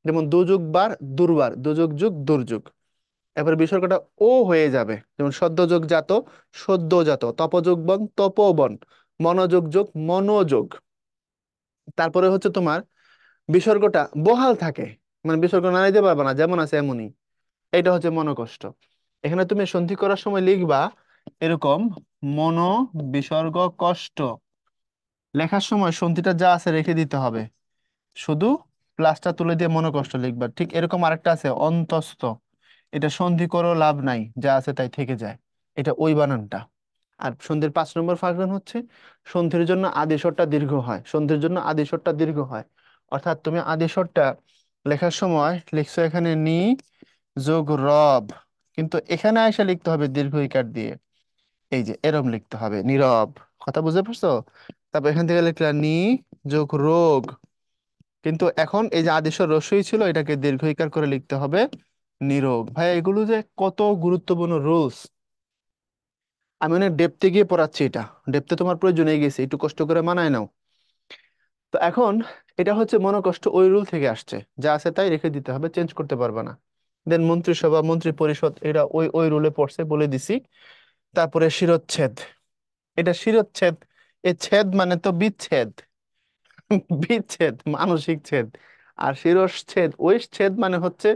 যেমন দুযুগ বার দুর্বার, দুযুগ যুগ দুর্যুগ। এবার বিসর্গটা ও হয়ে যাবে, যেমন সদ্যযোগ জাত, সদ্যজাত, তপযোগ বন, তপোবন, মনোযোগ যোগ মনোযোগ। তারপরে হচ্ছে তোমার বিসর্গটা বহাল থাকে, মানে বিসর্গ না নিতে পারবে না, যেমন আছে এমনই। এটা হচ্ছে মনোকষ্ট। এখানে তুমি সন্ধি করার সময় লিখবা এরকম, মনো বিসর্গ কষ্ট। লেখার সময় সন্ধিটা যা আছে রেখে দিতে হবে, শুধু প্লাসটা তুলে দিয়ে মনোকষ্ট লিখবা। ঠিক এরকম আরেকটা আছে অন্তস্থ, এটা সন্ধি করেও লাভ নাই, যা আছে তাই থেকে যায়, এটা ওই বানানটা। আর সন্ধির 5 নম্বর ফাংশন হচ্ছে সন্ধির জন্য আদিস্বরটা দীর্ঘ হয়, সন্ধির জন্য আদিস্বরটা দীর্ঘ হয়। অর্থাৎ তুমি আদিস্বরটা লেখার সময় লিখছো এখানে নি যোগ রব, কিন্তু এখানে এসে লিখতে হবে দীর্ঘ ইকার দিয়ে, এই যে এরম লিখতে হবে নীরব। কথা বুঝতে পারছো? তারপর এখান থেকে লিখলা নি যোগ রোগ, কিন্তু এখন এই যে আদেশের রস্যই ছিল, এটাকে দীর্ঘ ইকার করে লিখতে হবে নিরোগ। ভাই এগুলো যে কত গুরুত্বপূর্ণ রুলস, আমি অনেক ডেপতে গিয়ে পড়াচ্ছি, এটা ডেপতে তোমার প্রয়োজন হয়ে গেছে, একটু কষ্ট করে মানায় নাও। তো এখন এটা হচ্ছে মনোকষ্ট, ওই রুল থেকে আসছে, যা আছে তাই রেখে দিতে হবে, চেঞ্জ করতে পারবে না। দেন মন্ত্রিসভা মন্ত্রী পরিষদ এরা ওই ওই রুলে পড়ছে, বলে দিছি। তারপরে শিরচ্ছেদ, এটা শিরচ্ছেদ, এ ছেদ মানে তো বিচ্ছেদ, বিচ্ছেদ মানসিক ছেদ। আর শিরশ্ছেদ ওই ছেদ মানে হচ্ছে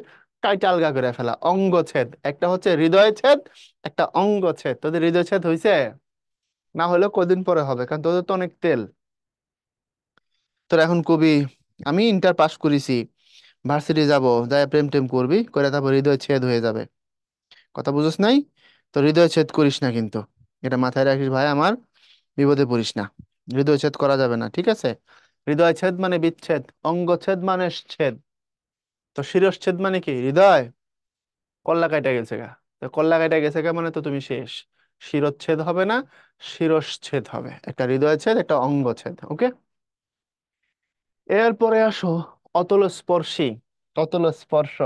কাইটা আলগা করে ফেলা, অঙ্গছেদ। একটা হচ্ছে হৃদয় ছেদ, একটা অঙ্গছেদ। তোদের হৃদয় ছেদ হইছে? না হলেও কদিন পরে হবে, কারণ তোদের তো অনেক তেল। তোর এখন কবি, আমি ইন্টার পাস করেছি, ভার্সিটি যাব, যাই প্রেম টেম করবি করে, তারপর হৃদয় ছেদ হয়ে যাবে। কথা বুঝোস নাই? তো হৃদয় ছেদ করিস না কিন্তু, এটা মাথায় রাখিস ভাই আমার, বিপদে পড়িস না। হৃদয় ছেদ করা যাবে না, ঠিক আছে? হৃদয় ছেদ মানে বিচ্ছেদ, অঙ্গছেদ মানে ছেদ। তো শিরশ্ছেদ মানে কি? হৃদয় কল্লা কাইটা গেছে গা, তো কল্লা কাইটা গেছে গা মানে তো তুমি শেষ। শিরচ্ছেদ হবে না, শিরশ্ছেদ হবে, একটা হৃদয় ছেদ একটা অঙ্গছেদ, ওকে? এরপরে আসো অতল স্পর্শী, অতল স্পর্শ।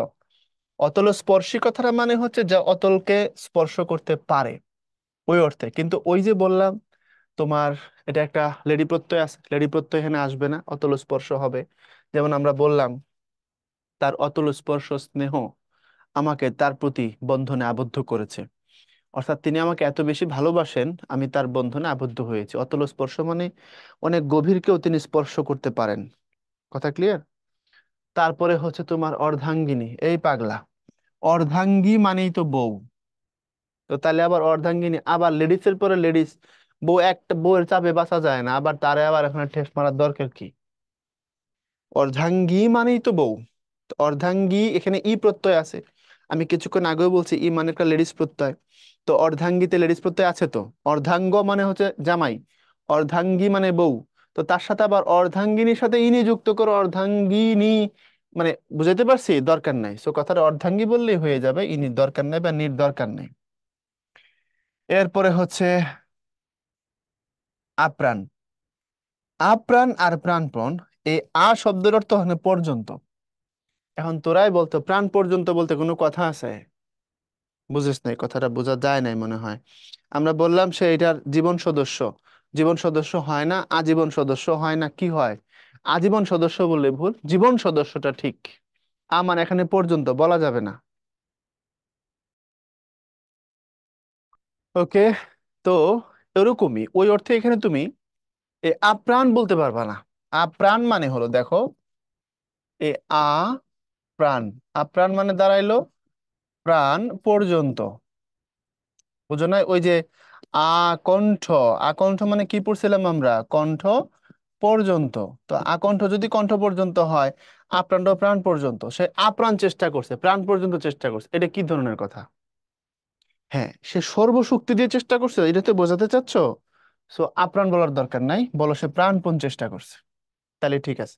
অতল স্পর্শী কথাটা মানে হচ্ছে যা অতলকে স্পর্শ করতে পারে, ওই অর্থে। কিন্তু ওই যে বললাম তোমার, এটা একটা লেডি প্রত্যয় আছে, লেডি প্রত্যয় এখানে আসবে না, অতল স্পর্শ হবে। যেমন আমরা বললাম তার অতল স্পর্শ স্নেহ আমাকে তার প্রতি বন্ধনে আবদ্ধ করেছে, অর্থাৎ তিনি আমাকে এত বেশি ভালোবাসেন, আমি তার বন্ধনে আবদ্ধ হয়েছি। অতল স্পর্শ মানে অনেক গভীরকেও তিনি স্পর্শ করতে পারেন। কথা ক্লিয়ার? তারপরে হচ্ছে তোমার অর্ধাঙ্গিনী, এই পাগলা, অর্ধাঙ্গী মানেই তো বউ। তো তাহলে আবার অর্ধাঙ্গিনী, আবার লেডিস এর পরে লেডিস, বউ একটা বউয়ের চাপে বাঁচা যায় না, আবার তারে আবার এখানে ঠেস মারার দরকার কি? অর্ধাঙ্গী মানেই তো বউ। তো অর্ধাঙ্গী এখানে ই প্রত্যয় আছে, আমি কিছুক্ষণ আগেও বলছি ই মানে একটা লেডিস প্রত্যয়। তো অর্ধাঙ্গীতে লেডিস প্রত্যয় আছে তো। অর্ধাঙ্গ মানে হচ্ছে জামাই, অর্ধাঙ্গী মানে বউ। তো তার সাথে আবার অর্ধাঙ্গিনীর সাথে ইনি যুক্ত করে অর্ধাঙ্গিনী, মানে বুঝাইতে পারছি? দরকার নাই, সো কথাটা অর্ধাঙ্গী বললেই হয়ে যাবে, ইনির দরকার নাই বা নির দরকার নেই। এরপরে হচ্ছে আপ্রাণ। আপ্রাণ আর প্রাণপণ, এই আ শব্দের অর্থ ওখানে পর্যন্ত। এখন তোরাই বলতো প্রাণ পর্যন্ত বলতে কোনো কথা আছে? বুঝিস নাই, কথাটা বোঝা যায় নাই মনে হয়। আমরা বললাম সে এটার জীবন সদস্য, জীবন সদস্য হয় না, আজীবন সদস্য হয় না, কি হয়? আজীবন সদস্য বললে ভুল, জীবন সদস্যটা ঠিক। আমার এখানে পর্যন্ত বলা যাবে না, ওকে? তো এরকমই ওই অর্থে এখানে তুমি এ আপ্রাণ বলতে পারবা না। আপ্রাণ মানে হলো দেখো, এ আ প্রাণ, আপ্রাণ মানে দাঁড়াইলো প্রাণ পর্যন্ত। বুঝো না? ওই যে আকণ্ঠ, আকণ্ঠ মানে কি পড়ছিলাম আমরা? কণ্ঠ পর্যন্ত। তো আকণ্ঠ যদি কণ্ঠ পর্যন্ত হয়, আপ্রাণ প্রাণ পর্যন্ত, সে আপ্রাণ চেষ্টা করছে, প্রাণ পর্যন্ত চেষ্টা করছে, এটা কি ধরনের কথা? হ্যাঁ, সে সর্বশক্তি দিয়ে চেষ্টা করছে, এটা তো বোঝাতে চাচ্ছ। সো আপ্রাণ বলার দরকার নাই, বলো সে প্রাণপণ চেষ্টা করছে, তাহলে ঠিক আছে।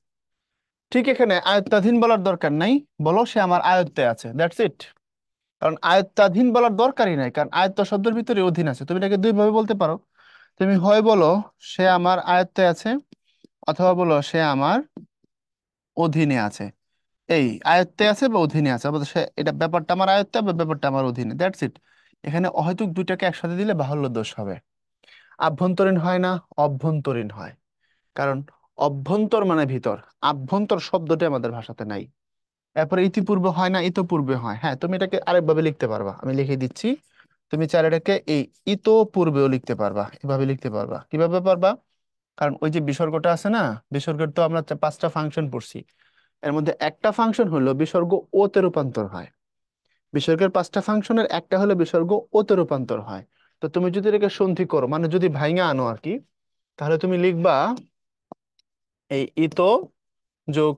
ঠিক এখানে আয়ত্তাধীন বলার দরকার নাই, বলো সে আমার আয়ত্তে আছে, দ্যাটস ইট। কারণ আয়ত্তাধীন বলার দরকারই নাই, কারণ আয়ত্ত শব্দের ভিতরে অধীন আছে। তুমি এটাকে দুই ভাবে বলতে পারো, তুমি হয় বলো সে আমার আয়ত্তে আছে, অথবা বলো সে আমার অধীনে আছে। এই আয়ত্তে আছে বা অধীনে আছে, অথবা সে এটা ব্যাপারটা আমার আয়ত্তে বা ব্যাপারটা আমার অধীনে, দ্যাটস ইট। এখানে অহেতুক দুইটাকে একসাথে দিলে বাহুল্য দোষ হবে। আভ্যন্তরীণ হয় না, অভ্যন্তরীণ হয়। কারণ অভ্যন্তর মানে ভিতর, আভ্যন্তর শব্দটি আমাদের ভাষাতে নাই। এরপরে ইতিপূর্বে হয় না, ইতপূর্বে হয়। হ্যাঁ, তুমি এটাকে আরেকভাবে লিখতে পারবা, আমি লিখে দিচ্ছি। তুমি চাইলে এটাকে এই ইতপূর্বেও লিখতে পারবা, এভাবে লিখতে পারবা। কিভাবে পারবা? কারণ ওই যে বিসর্গটা আছে না, বিসর্গের তো আমরা পাঁচটা ফাংশন পড়ছি। এর মধ্যে একটা ফাংশন হলো বিসর্গ ওতে রূপান্তর হয়। বিসর্গের পাঁচটা ফাংশনের একটা হলো বিসর্গ ওতে রূপান্তর হয়। তো তুমি যদি এটাকে সন্ধি করো, মানে যদি ভাইঙা আনো আর কি, তাহলে তুমি লিখবা এই ইত যোগ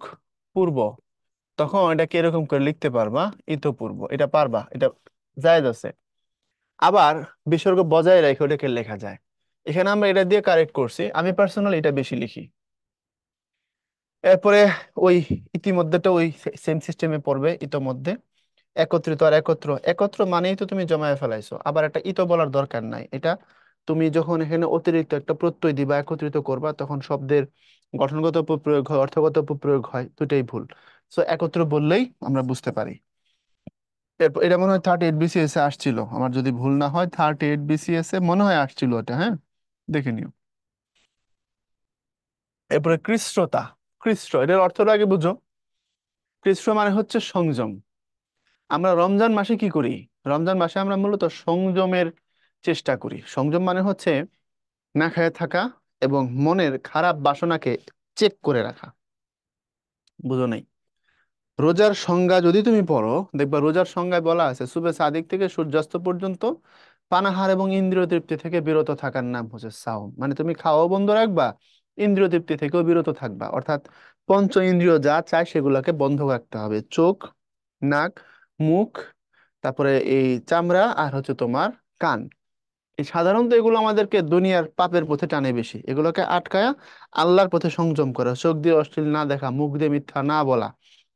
পূর্ব। তখন এটাকে এরকম করে লিখতে পারবা, ইতপূর্ব, এটা পারবা, এটা জায়েজ আছে। আবার বিসর্গ বজায় রেখে ওটাকে লেখা যায়। এখানে আমরা এটা দিয়ে কারেক্ট করছি, আমি পার্সোনালি এটা বেশি লিখি। এরপরে ওই ইতিমধ্যেটা ওই সেম সিস্টেমে পড়বে, ইতোমধ্যে। একত্রিত আর একত্র, একত্র মানেই তো তুমি জমায়ে ফেলাইছো, আবার একটা ইতো বলার দরকার নাই। এটা তুমি যখন এখানে অতিরিক্ত একটা প্রত্যয় দিবা, একত্রিত করবা, তখন শব্দের গঠনগত প্রয়োগ হয়, অর্থগত প্রয়োগ হয়, দুটাই ভুল। সো একত্র বললেই আমরা বুঝতে পারি। এরপর এটা মনে হয় 38 BCS এ আসছিল, আমার যদি ভুল না হয়, 38 BCS এ মনে হয় আসছিল এটা, হ্যাঁ, দেখে নিও। এরপরে কৃষ্টতা। কৃষ্ট, এটার অর্থটা আগে বুঝো। কৃষ্ট মানে হচ্ছে সংযম। আমরা রমজান মাসে কি করি? রমজান মাসে আমরা মূলত সংযমের চেষ্টা করি। সংযম মানে হচ্ছে না খেয়ে থাকা এবং মনের খারাপ বাসনাকে চেক করে রাখা। বুঝো নাই? রোজার সংজ্ঞা যদি তুমি পড়ো, দেখবা রোজার সংজ্ঞায় বলা আছে সুবে সাদিক থেকে সূর্যাস্ত পর্যন্ত পানাহার এবং ইন্দ্রিয় তৃপ্তি থেকে বিরত থাকার নাম হচ্ছে সাওম। মানে তুমি খাওয়াও বন্ধ রাখবা, ইন্দ্রিয় তৃপ্তি থেকেও বিরত থাকবা, অর্থাৎ পঞ্চ ইন্দ্রিয় যা চায় সেগুলোকে বন্ধ রাখতে হবে। চোখ, নাক, মুখ, তারপরে এই চামড়া, আর হচ্ছে তোমার কান। এই সাধারণত এগুলো আমাদেরকে দুনিয়ার পাপের পথে টানে বেশি। এগুলোকে আটকায়া আল্লাহর পথে সংযম করা, চোখ দিয়ে অশ্লীল না দেখা, মুখ দিয়ে মিথ্যা না বলা,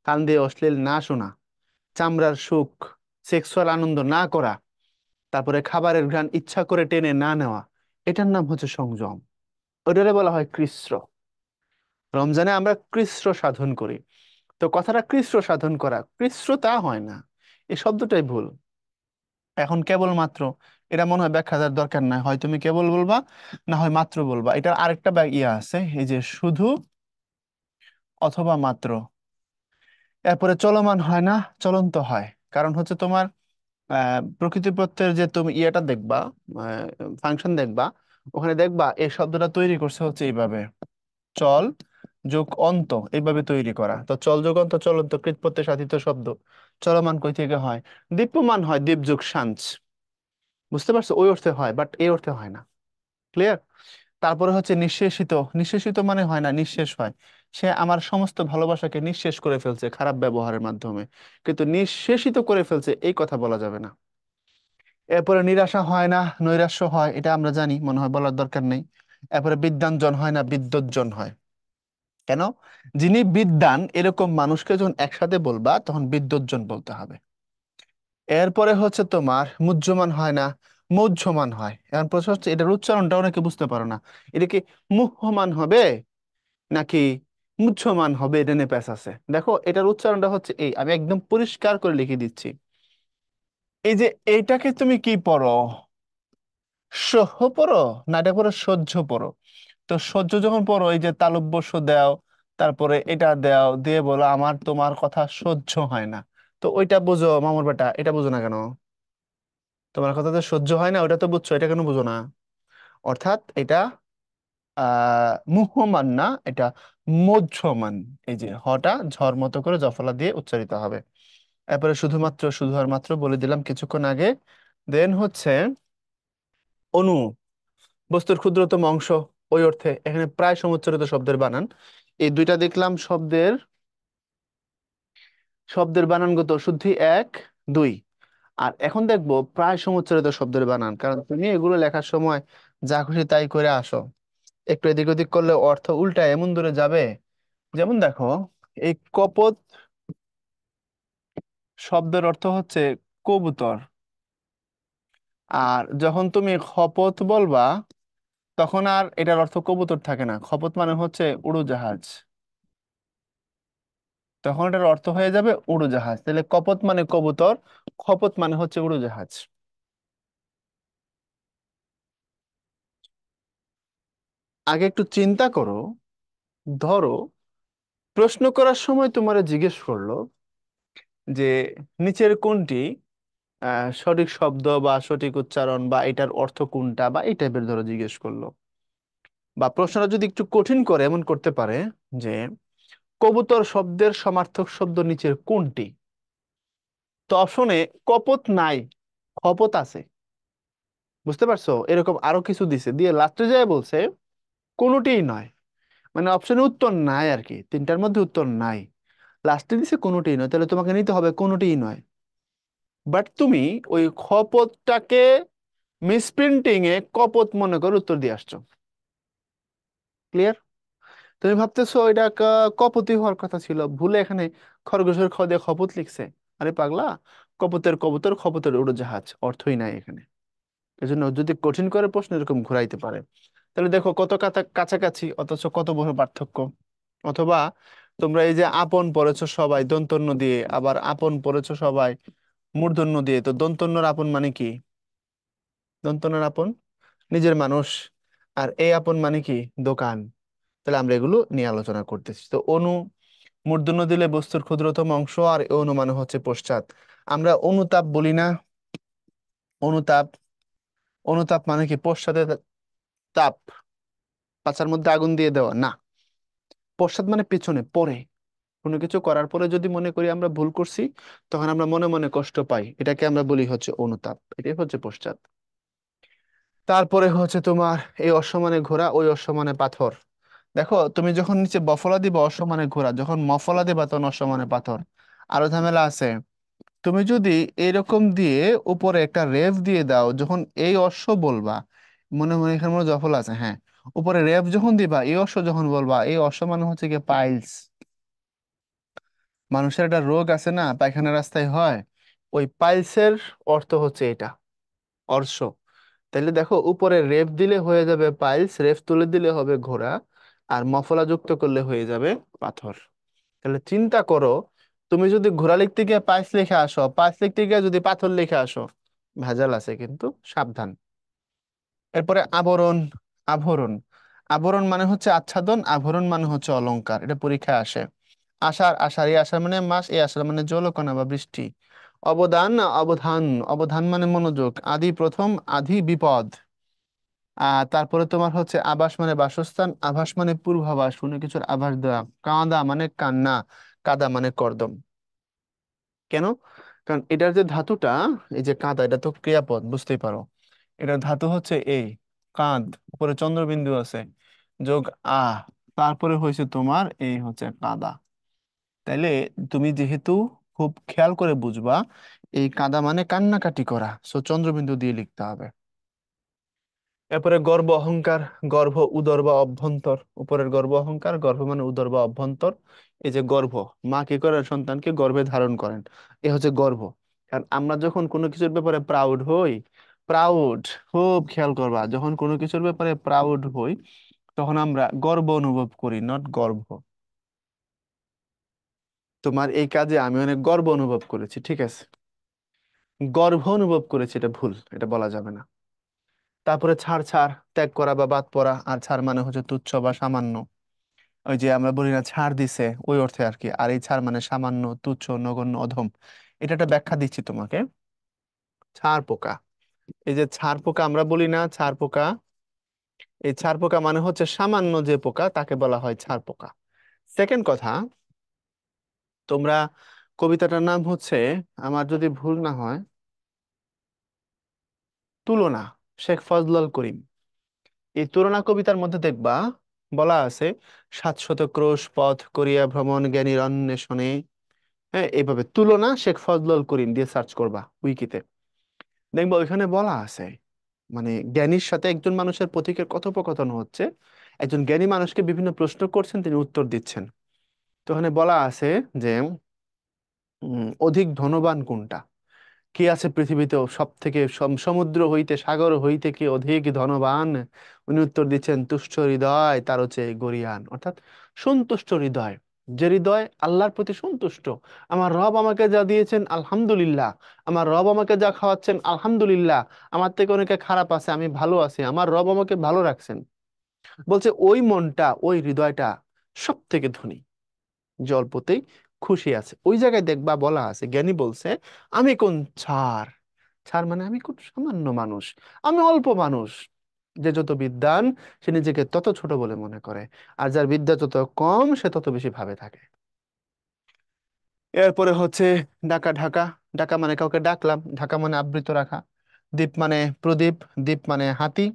কান দিয়ে অশ্লীল না শোনা, চামড়ার সুখ, সেক্সুয়াল আনন্দ না করা, তারপরে খাবারের ঘ্রাণ ইচ্ছা করে টেনে না নেওয়া, এটার নাম হচ্ছে সংযম। ওটারে বলা হয় কৃচ্র। রমজানে আমরা কৃচ্র সাধন করি। তো কথাটা কৃচ্র সাধন করা, কৃচ্র তা হয় না, এই শব্দটাই ভুল। এখন কেবল মাত্র, এটা মনে হয় ব্যাখ্যা দেওয়ার দরকার নাই, হয় তুমি কেবল বলবা, না হয় মাত্র বলবা। এটার আরেকটা ইয়ে আছে, এই যে শুধু অথবা মাত্র। এরপরে চলমান হয় না, চলন্ত হয়। কারণ হচ্ছে তোমার প্রকৃতি প্রত্যয়ের যে তুমি ইয়েটা দেখবা, ফাংশন দেখবা, ওখানে দেখবা এই শব্দটা তৈরি করছে হচ্ছে এইভাবে, চল যোগ অন্ত, এইভাবে তৈরি করা। তো চল যোগ অন্ত, চলন্ত কৃত প্রত্যয় সাধিত শব্দ। চলমান কই থেকে হয়? দীপ্যমান হয়, দীপ যোগ সাঞ্চ। বুঝতে পারছো? ওই অর্থে হয়, বাট এই অর্থে হয় না। ক্লিয়ার? তারপরে হচ্ছে নিঃশেষিত। নিঃশেষিত মানে হয় না, নিঃশেষ হয়। সে আমার সমস্ত ভালোবাসাকে নিঃশেষ করে ফেলছে খারাপ ব্যবহারের মাধ্যমে, কিন্তু নিঃশেষিত করে ফেলছে এই কথা বলা যাবে না। এরপরে নিরাশা হয় না, নৈরাশ্য হয়, এটা আমরা জানি, মনে হয় বলার দরকার নেই। এরপরে বিদ্বানজন হয় না, বিদ্বজ্জন হয়। কেন? যিনি বিদ্বান এরকম মানুষকে যখন একসাথে বলবা, তখন বিদ্বজ্জন বলতে হবে। এরপরে হচ্ছে তোমার মুহ্যমান হয় না, মুহ্যমান হয়। এখন প্রশ্ন হচ্ছে এটার উচ্চারণটা অনেকে বুঝতে পারো না। এটা কি মুহ্যমান হবে নাকি মুহ্যমান হবে, এটা নিয়ে প্যাচ আছে। দেখো, এটার উচ্চারণটা হচ্ছে এই, আমি একদম পরিষ্কার করে লিখে দিচ্ছি। এই যে এইটাকে তুমি কি পড়ো? সহ্য পড়ো, না এটা পড়ো সহ্য পড়ো? তো সহ্য যখন পড়ো, এই যে তালব্য শ দাও, তারপরে এটা দাও, দিয়ে বলো আমার তোমার কথা সহ্য হয় না। তো ওইটা বুঝো মামুর বেটা, এটা বুঝো না কেন? তোমার কথা তো সহ্য হয় না, ওটা তো বুঝছো, এটা কেন বুঝো না? অর্থাৎ এটা মুহ্যমান না, এটা মধ্যমান। এই যে হটা ঝড় মতো করে জফলা দিয়ে উচ্চারিত হবে। এরপরে শুধুমাত্র, শুধু আর মাত্র বলে দিলাম কিছুক্ষণ আগে। দেন হচ্ছে অনু, বস্তুর ক্ষুদ্রতম অংশ, ওই অর্থে এখানে প্রায় সমুচ্চারিত শব্দের বানান। এই দুইটা দেখলাম শব্দের, শব্দের বানানগত শুদ্ধি এক, দুই। আর এখন দেখবো প্রায় সমুচ্চারিত শব্দের বানান, কারণ তুমি এগুলো লেখার সময় যা খুশি তাই করে আসো, একটু এদিক ওদিক করলে অর্থ উল্টা এমন দূরে যাবে। যেমন দেখো, এই কপোত শব্দের অর্থ হচ্ছে কবুতর। আর যখন তুমি খপত বলবা, তখন আর এটার অর্থ কবুতর থাকে না, খপত মানে হচ্ছে উড়োজাহাজ। তখন এটার অর্থ হয়ে যাবে উড়োজাহাজ। তাহলে কপত মানে কবুতর, খপত মানে হচ্ছে উড়োজাহাজ। আগে একটু চিন্তা করো। ধরো প্রশ্ন করার সময় তোমারে জিজ্ঞেস করলো যে নিচের কোনটি সঠিক শব্দ বা সঠিক উচ্চারণ বা এটার অর্থ কোনটা বা এই টাইপের ধরো জিজ্ঞেস করলো। বা প্রশ্নটা যদি একটু কঠিন করে এমন করতে পারে যে কবুতর শব্দের সমার্থক শব্দ নিচের কোনটি। তো অপশনে কপত নাই, খপত আছে। বুঝতে পারছো? এরকম আরো কিছু দিছে, দিয়ে লাস্টে যায় বলছে কোনোটিই নয়। মানে অপশনে উত্তর নাই আর কি, তিনটার মধ্যে উত্তর নাই। লাস্টে দিছে কোনোটিই নয়, তাহলে তোমাকে নিতে হবে কোনোটিই নয়। বাট তুমি ওই খপতটাকে মিসপ্রিন্টিং এ কপত মনে করে উত্তর দিয়ে আসছো। ক্লিয়ার? তুমি ভাবতেছো এটা কপতি হওয়ার কথা ছিল, ভুলে এখানে খরগোশের খ দিয়ে খপত লিখছে। আরে পাগলা, কপতের কবুতর, খপতের উড়োজাহাজ, অর্থই নাই এখানে। এজন্য যদি কঠিন করে প্রশ্ন এরকম ঘুরাইতে পারে। তাহলে দেখো কত কাছাকাছি অথচ কত বড় পার্থক্য। অথবা তোমরা এই যে আপন পড়েছো সবাই দন্তন্য দিয়ে, আবার আপন পড়েছো সবাই মূর্ধন্য দিয়ে, তো দন্তন্যর আপন মানে কি? দন্তন্যর আপন নিজের মানুষ, আর এই আপন মানে কি? দোকান। তাহলে আমরা এগুলো নিয়ে আলোচনা করতেছি। তো অনু মূর্ধন্য দিলে বস্তুর ক্ষুদ্রতম অংশ, আর এই অনু মানে হচ্ছে পশ্চাৎ। আমরা অনুতাপ বলি না? অনুতাপ, অনুতাপ মানে কি? পশ্চাতে তাপ, পাছার মধ্যে আগুন দিয়ে দেওয়া না। পশ্চাৎ মানে পেছনে, পরে। কোনো কিছু করার পরে যদি মনে করি আমরা ভুল করছি, তখন আমরা মনে মনে কষ্ট পাই, এটাকে আমরা বলি হচ্ছে অনুতাপ, এটাই হচ্ছে পশ্চাৎ। তারপরে হচ্ছে তোমার এই অসমানে ঘোরা, ওই অসমানে পাথর। দেখো তুমি যখন নিচে বফলা দিবা অসমানে ঘোরা, যখন মফলা দিবা তখন অসমানে পাথর। আরো ঝামেলা আছে। তুমি যদি এরকম দিয়ে উপরে একটা রেফ দিয়ে দাও, যখন এই অশ্ব বলবা, মনে মনে এখানে মনে হয় জফলা আছে, হ্যাঁ, উপরে রেফ যখন দিবা, এই অশ্ব যখন বলবা, এই অশ্ব মানে হচ্ছে কি? পাইলস। মানুষের একটা রোগ আছে না, পায়খানা রাস্তায় হয়, ওই পাইলসের অর্থ হচ্ছে এটা, অর্শ। তাহলে দেখো উপরে রেফ দিলে হয়ে যাবে পাইলস, রেফ তুলে দিলে হবে ঘোড়া, আর মফলা যুক্ত করলে হয়ে যাবে পাথর। তাহলে চিন্তা করো, তুমি যদি ঘোড়া লিখতে গিয়ে পাইলস লিখে আসো, পাইলস লিখতে গিয়ে যদি পাথর লিখে আসো, ভেজাল আছে কিন্তু, সাবধান। এরপরে আবরণ, আভরণ। আবরণ মানে হচ্ছে আচ্ছাদন, আভরণ মানে হচ্ছে অলংকার, এটা পরীক্ষায় আসে। আষাঢ়, আষাঢ়ি, আষাঢ় মানে মাস, এই আষাঢ় মানে জলকণা বা বৃষ্টি। অবদান, অবধান, অবধান মানে মনোযোগ। আদি প্রথম, আদি বিপদ। তারপরে তোমার হচ্ছে আভাস মানে বাসস্থান, আভাস মানে পূর্বাভাস, কোনো কিছুর আভাস দেওয়া। কাঁদা মানে কান্না, কাদা মানে কর্দম। কেন? কারণ এটার যে ধাতুটা, এই যে কাদা, এটা তো ক্রিয়াপদ, বুঝতেই পারো। এটার ধাতু হচ্ছে এই কাঁদ, উপরে চন্দ্রবিন্দু আছে, যোগ আহ, তারপরে হয়েছে তোমার এই হচ্ছে কাদা। তাইলে তুমি যেহেতু খুব খেয়াল করে বুঝবা, এই কাদা মানে কান্নাকাটি করা, সো চন্দ্রবিন্দু দিয়ে লিখতে হবে। এরপরে গর্ব অহংকার। গর্ভ উদর বা অভ্যন্তর, উপরের গর্ভ অহংকার, গর্ভ মানে উদর বা অভ্যন্তর। এই যে গর্ভ, মা কি করেন? সন্তানকে গর্ভে ধারণ করেন, এ হচ্ছে গর্ভ। কারণ আমরা যখন কোনো কিছুর ব্যাপারে প্রাউড হই, প্রাউড, খুব খেয়াল করবা, যখন কোনো কিছুর ব্যাপারে প্রাউড হই, তখন আমরা গর্ব অনুভব করি, নট গর্ভ। তোমার এই কাজে আমি অনেক গর্ব অনুভব করেছি, ঠিক আছে, গর্ব অনুভব করেছি এটা ভুল, এটা বলা যাবে না। তারপরে ছাড়, ছাড় ত্যাগ করা বা বাদ পড়া, আর ছাড় মানে হচ্ছে তুচ্ছ বা সামান্য। ওই যে আমরা বলি না ছাড় দিছে, ওই অর্থে আর কি। আর এই ছাড় মানে সামান্য, তুচ্ছ, নগণ্য, অধম। এটা একটা ব্যাখ্যা দিচ্ছি তোমাকে। ছাড় পোকা, এই যে ছাড় পোকা আমরা বলি না, ছাড় পোকা, এই ছাড় পোকা মানে হচ্ছে সামান্য যে পোকা, তাকে বলা হয় ছাড় পোকা। সেকেন্ড কথা, তোমরা কবিতাটার নাম হচ্ছে, আমার যদি ভুল না হয়, তুলনা, শেখ ফজলুল করিম। এই তুলনা কবিতার মধ্যে দেখবা বলা আছে, 700 ক্রোশ পথ করিয়া ভ্রমণ জ্ঞানীর অন্বেষণে। হ্যাঁ, এইভাবে তুলনা শেখ ফজলুল করিম দিয়ে সার্চ করবা উইকিতে, দেখবা ওইখানে বলা আছে, মানে জ্ঞানীর সাথে একজন মানুষের পথিকের কথোপকথন হচ্ছে। একজন জ্ঞানী মানুষকে বিভিন্ন প্রশ্ন করছেন, তিনি উত্তর দিচ্ছেন। তো ওখানে বলা আছে যে অধিক ধনবান কোনটা, কে আছে পৃথিবীতে সব থেকে, সমুদ্র হইতে সাগর হইতে কে অধিক ধনবান? উনি উত্তর দিচ্ছেন, তুষ্ট হৃদয় তার হচ্ছে গরিয়ান, অর্থাৎ সন্তুষ্ট হৃদয়, যে হৃদয় আল্লাহর প্রতি সন্তুষ্ট। আমার রব আমাকে যা দিয়েছেন আলহামদুলিল্লাহ, আমার রব আমাকে যা খাওয়াচ্ছেন আলহামদুলিল্লাহ, আমার থেকে অনেকে খারাপ আছে, আমি ভালো আছি, আমার রব আমাকে ভালো রাখছেন। বলছে ওই মনটা, ওই হৃদয়টা সব থেকে ধনী, যে অল্পতেই খুশি আছে, ওই জায়গায় দেখবা বলা আছে, জ্ঞানী বলছে আমি কোন ছাড়, ছাড় মানে আমি খুব সামান্য মানুষ, আমি অল্প মানুষ। যে যত বিদ্বান সে নিজেকে তত ছোট বলে মনে করে, আর যার বিদ্যা যত কম সে তত বেশি ভাবে থাকে। এরপরে হচ্ছে ডাকা, ঢাকা। ডাকা মানে কাউকে ডাকলাম, ঢাকা মানে আবৃত রাখা। দ্বীপ মানে প্রদীপ, দ্বীপ মানে হাতি।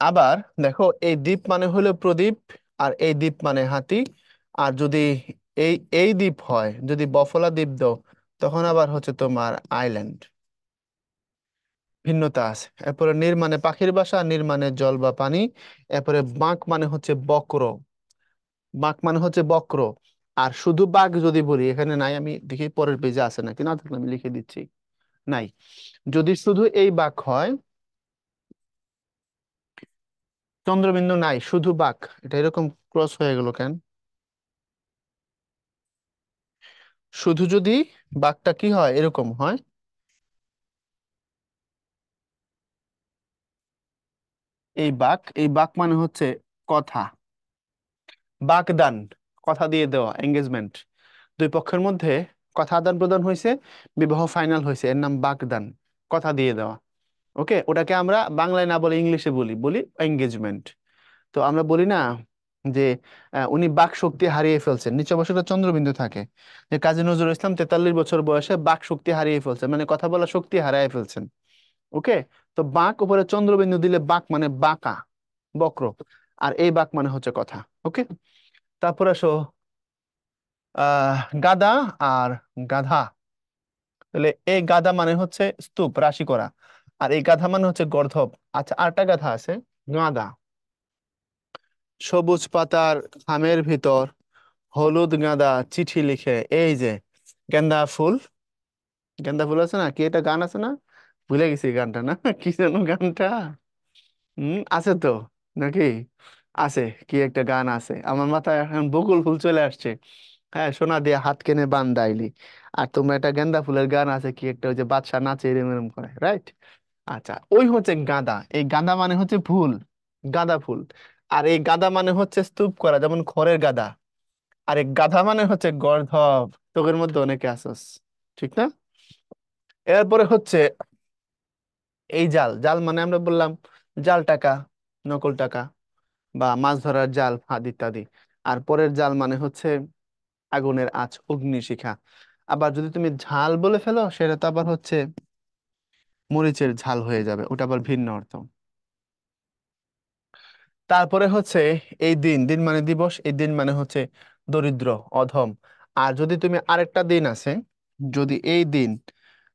আবার দেখো, এই দ্বীপ মানে হলো প্রদীপ, আর এই দ্বীপ মানে হাতি। আর যদি এই এই দ্বীপ হয়, যদি বফলা দ্বীপ দাও, তখন আবার হচ্ছে তোমার আইল্যান্ড। ভিন্নতা আছে। এরপরে নীর মানে পাখির বাসা, নীর মানে জল বা পানি। এরপরে বাঁক মানে হচ্ছে বক্র, বাঁক মানে হচ্ছে বক্র। আর শুধু বাঘ যদি বলি, এখানে নাই, আমি দেখি পরের পেজে আছে নাকি, না থাকলে আমি লিখে দিচ্ছি। নাই। যদি শুধু এই বাঁক হয়, চন্দ্রবিন্দু নাই, শুধু বাঁক, এটা এরকম ক্রস হয়ে গেল কেন? শুধু যদি বাঁকটা কি হয়, এরকম হয়। এই বাঁক মানে হচ্ছে কথা, বাগদান, কথা দিয়ে দেওয়া, এঙ্গেজমেন্ট। দুই পক্ষের মধ্যে কথা আদান প্রদান হয়েছে, বিবাহ ফাইনাল হয়েছে, এর নাম বাগদান, কথা দিয়ে দেওয়া। ওকে, ওটাকে আমরা বাংলায় না বলে ইংলিশে বলি, বলি এঙ্গেজমেন্ট। তো আমরা বলি না যে উনি বাক শক্তি হারিয়ে ফেলছেন, নিচে অবশ্য একটা চন্দ্রবিন্দু থাকে, যে কাজী নজরুল ইসলাম 43 বছর বয়সে বাক শক্তি হারিয়ে ফেলছেন, মানে কথা বলার শক্তি হারিয়ে ফেলছেন। ওকে। তো বাঁক উপরে চন্দ্রবিন্দু দিলে বাঁক মানে বাঁকা, বক্র। আর এই বাঁক মানে হচ্ছে কথা। ওকে। তারপর আসো গাদা আর গাধা। তাহলে এই গাধা মানে হচ্ছে স্তূপ, রাশি করা। আর এই গাধা মানে হচ্ছে গর্ধব। আচ্ছা, আরেকটা গাধা আছে, গাধা। সবুজ পাতার খামের ভিতর হলুদ গাঁদা চিঠি লিখে, এই যে গেন্দা ফুল, গেন্দা ফুল আছে না, কি এটা গান আছে না, ভুলে গেছি গানটা, না কি যেন গানটা, আছে তো নাকি, আছে, কি একটা গান আছে, আমার মাথায় এখন বকুল ফুল চলে আসছে। হ্যাঁ, সোনা দিয়ে হাত কেনে বান্দাইলি। আর তোমরা একটা গেন্দা ফুলের গান আছে, কি একটা, ওই যে বাদশা নাচে এরম এরম করে, রাইট? আচ্ছা, ওই হচ্ছে গাঁদা। এই গাঁদা মানে হচ্ছে ফুল, গাঁদা ফুল। আর এই গাঁদা মানে হচ্ছে স্তূপ করা, যেমন খড়ের গাদা। আর এই গাধা মানে হচ্ছে গর্ধব, তোদের মধ্যে অনেকে আসস, ঠিক না? এরপরে হচ্ছে এই জাল, জাল মানে আমরা বললাম জাল টাকা, নকল টাকা, বা মাছ ধরার জাল, ফাঁদ ইত্যাদি। আর পরের জাল মানে হচ্ছে আগুনের আঁচ, অগ্নিশিখা। আবার যদি তুমি ঝাল বলে ফেলো, সেটা তো আবার হচ্ছে মরিচের ঝাল হয়ে যাবে, ওটা আবার ভিন্ন অর্থ। তারপরে হচ্ছে এই দিন, দিন মানে দিবস, এই দিন মানে হচ্ছে দরিদ্র, অধম। আর যদি তুমি আরেকটা দিন আছে, যদি এই দিন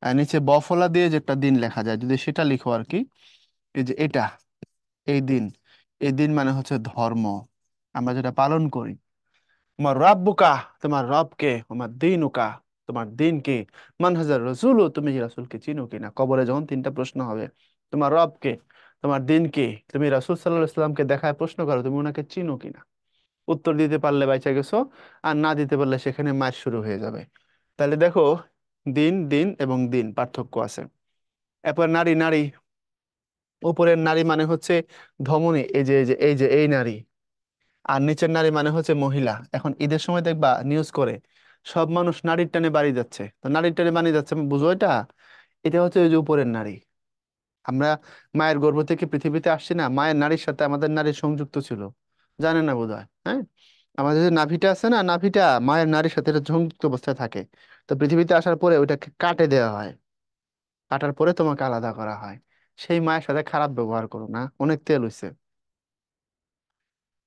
নিচে বফলা দিয়ে যে একটা দিন লেখা যায়, যদি সেটা লিখো আর কি, এই যে এটা, এই দিন, এই দিন মানে হচ্ছে ধর্ম, আমরা যেটা পালন করি। তোমার রব্বুকা, তোমার রবকে, তোমার দিনুকা, তোমার দিন কে, মান হাজার রসুল, তুমি কি রাসূলকে চিনো কিনা, কবরে যখন তিনটা প্রশ্ন হবে, তোমার রবকে, তোমার দিন কে, তুমি রাসূল সাল্লাল্লাহু আলাইহি সাল্লামকে দেখায় প্রশ্ন করো তুমি ওনাকে চিনো কিনা। উত্তর দিতে পারলে বাইচা গেছো, আর না দিতে পারলে সেখানে মার শুরু হয়ে যাবে। তাহলে দেখো, দিন, দিন এবং দিন পার্থক্য আছে। এরপর নারী, নারী, উপরের নারী মানে হচ্ছে ধমনী, এই যে এই নারী। আর নিচের নারী মানে হচ্ছে মহিলা। এখন ঈদের সময় দেখবা নিউজ করে সব মানুষ নারীর টানে বাড়ি যাচ্ছে, তো নারীর টানে বাড়ি যাচ্ছে, বুঝো এটা, এটা হচ্ছে ওই যে উপরের নারী। আমরা মায়ের গর্ভ থেকে পৃথিবীতে আসছি না, মায়ের নারীর সাথে আমাদের নারী সংযুক্ত ছিল, জানে না বোধহয়, হ্যাঁ? আমাদের যে নাভিটা আছে না, নাভিটা মায়ের নারীর সাথে এটা সংযুক্ত অবস্থায় থাকে। তো পৃথিবীতে আসার পরে ওইটাকে কাটে দেওয়া হয়, কাটার পরে তোমাকে আলাদা করা হয়। সেই মায়ের সাথে খারাপ ব্যবহার করো না, অনেক তেল হইছে।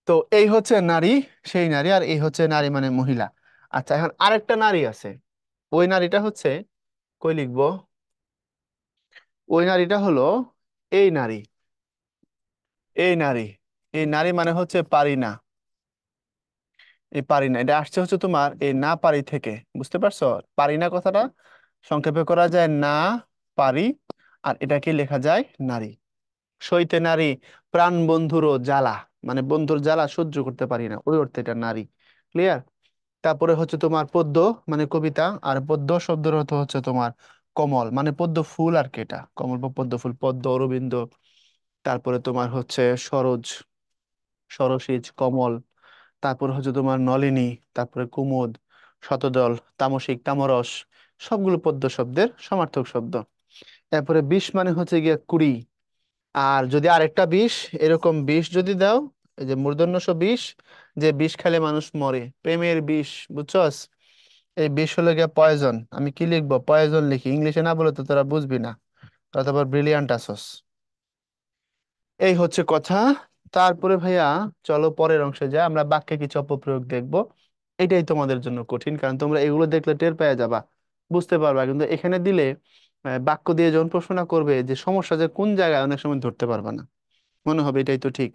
তো এই হচ্ছে নারী, সেই নারী। আর এই হচ্ছে নারী মানে মহিলা। আচ্ছা, এখন আরেকটা নারী আছে, ওই নারীটা হচ্ছে, কই লিখবো, ওই নারীটা হলো এই নারী, এই নারী, এই নারী মানে হচ্ছে পারি না। এই পারি না, এটা আসছে হচ্ছে তোমার এই না পারি থেকে, বুঝতে পারছো? পারি না কথাটা সংক্ষেপে করা যায় না পারি, আর এটাকে লেখা যায় নারী। সইতে নারী, প্রাণ বন্ধুরও জ্বালা, মানে বন্ধুর জ্বালা সহ্য করতে পারি না, ওই অর্থে এটা নারী। ক্লিয়ার? তারপরে হচ্ছে তোমার পদ্য, মানে কবিতা। আর পদ্য শব্দের অর্থ হচ্ছে তোমার কমল, মানে পদ্ম ফুল আর কি, এটা কমল বা পদ্ম ফুল, পদ্ম, অরবিন্দ। তারপরে তোমার হচ্ছে সরোজ, সরসিজ, কমল। তারপর হচ্ছে তোমার নলিনী, তারপরে কুমুদ, শতদল, তামসিক, তামরস, সবগুলো পদ্য শব্দের সমার্থক শব্দ। এরপরে বিষ মানে হচ্ছে গিয়ে কুড়ি। আর যদি আরেকটা বিষ, এরকম বিষ যদি দাও, এই যে মূর্ধন্য ষ বিষ, যে বিষ খেলে মানুষ মরে, প্রেমের বিষ, বুঝছস? এই বিষ হলো গিয়ে পয়জন। আমি কি লিখবো? পয়জন লিখি, ইংলিশে না বলে তো তোরা বুঝবি না। তোরা তো আবার ব্রিলিয়ান্ট আসস। এই হচ্ছে কথা। তারপরে ভাইয়া, চলো পরের অংশে যাই, আমরা বাক্যে কিছু অপপ্রয়োগ দেখবো। এটাই তোমাদের জন্য কঠিন, কারণ তোমরা এগুলো দেখলে টের পেয়ে যাবা, বুঝতে পারবা, কিন্তু এখানে দিলে বাক্য দিয়ে যখন প্রশ্নটা করবে, যে সমস্যা যে কোন জায়গায়, অনেক সময় ধরতে পারবা না, মনে হবে এটাই তো ঠিক।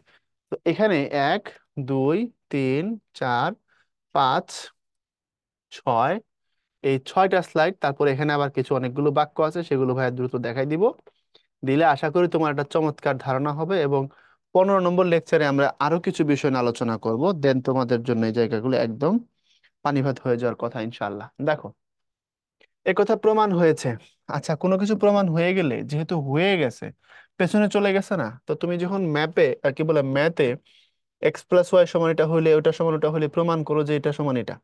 তো এখানে এক, দুই, তিন, চার, পাঁচ, ছয়, এই ছয়টা স্লাইড, তারপরে এখানে আবার কিছু অনেকগুলো বাক্য আছে, সেগুলো ভাইয়া দ্রুত দেখাই দিব। দিলে আশা করি তোমার একটা চমৎকার ধারণা হবে, এবং 15 নম্বর লেকচারে আমরা আরো কিছু বিষয় নিয়ে আলোচনা করব, দেন তোমাদের জন্য এই জায়গাগুলো একদম পানিভাত হয়ে যাওয়ার কথা ইনশাল্লাহ। দেখো, কথা প্রমাণ হয়েছে। আচ্ছা, কোনো কিছু প্রমাণ হয়ে গেলে, যেহেতু হয়ে গেছে, পেছনে চলে গেছে না, তো তুমি যখন ম্যাপে আর কি বলে ম্যাথে এক্স প্লাস ওয়াই সমান এটা হইলে, ওটা সমান ওটা হলে প্রমাণ করো যে এটা সমান এটা,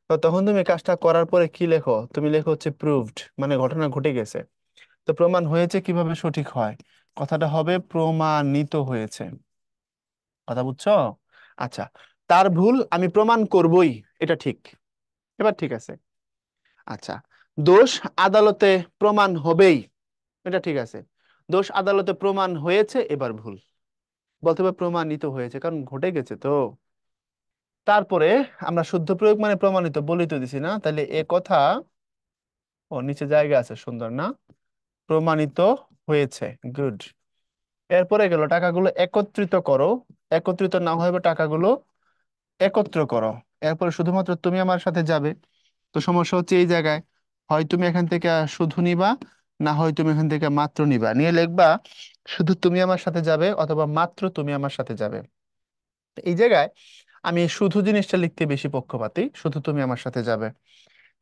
তো তখন তুমি কাজটা করার পরে কি লেখো? তুমি লেখো হচ্ছে প্রুভড, মানে ঘটনা ঘটে গেছে। তো প্রমাণ হয়েছে কিভাবে সঠিক হয়? কথাটা হবে প্রমাণিত হয়েছে। কথা বুঝছো? আচ্ছা, তার ভুল আমি প্রমাণ করবই, এটা ঠিক। এবার ঠিক আছে। আচ্ছা, দোষ আদালতে প্রমাণ হবেই, এটা ঠিক আছে। দোষ আদালতে প্রমাণ হয়েছে, এবার ভুল। বলতে হবে প্রমাণিত হয়েছে, কারণ ঘটে গেছে তো। তারপরে আমরা শুদ্ধ প্রয়োগ মানে প্রমাণিত বলি তো দিছি না, তাহলে এ কথা, ও নিচে জায়গা আছে, সুন্দর না? প্রমাণিত হয়েছে, গুড। এরপরে গেল টাকাগুলো একত্রিত করো। একত্রিত না হবে টাকাগুলো একত্র করো। এরপরে শুধুমাত্র তুমি আমার সাথে যাবে। তো সমস্যা হচ্ছে এই জায়গায়, হয় তুমি এখান থেকে শুধু নিবা, না হয় তুমি এখান থেকে মাত্র নিবা, নিয়ে লিখবা শুধু তুমি আমার সাথে যাবে অথবা মাত্র তুমি আমার সাথে যাবে। তো এই জায়গায় আমি শুধু জিনিসটা লিখতে বেশি পক্ষপাতী, শুধু তুমি আমার সাথে যাবে।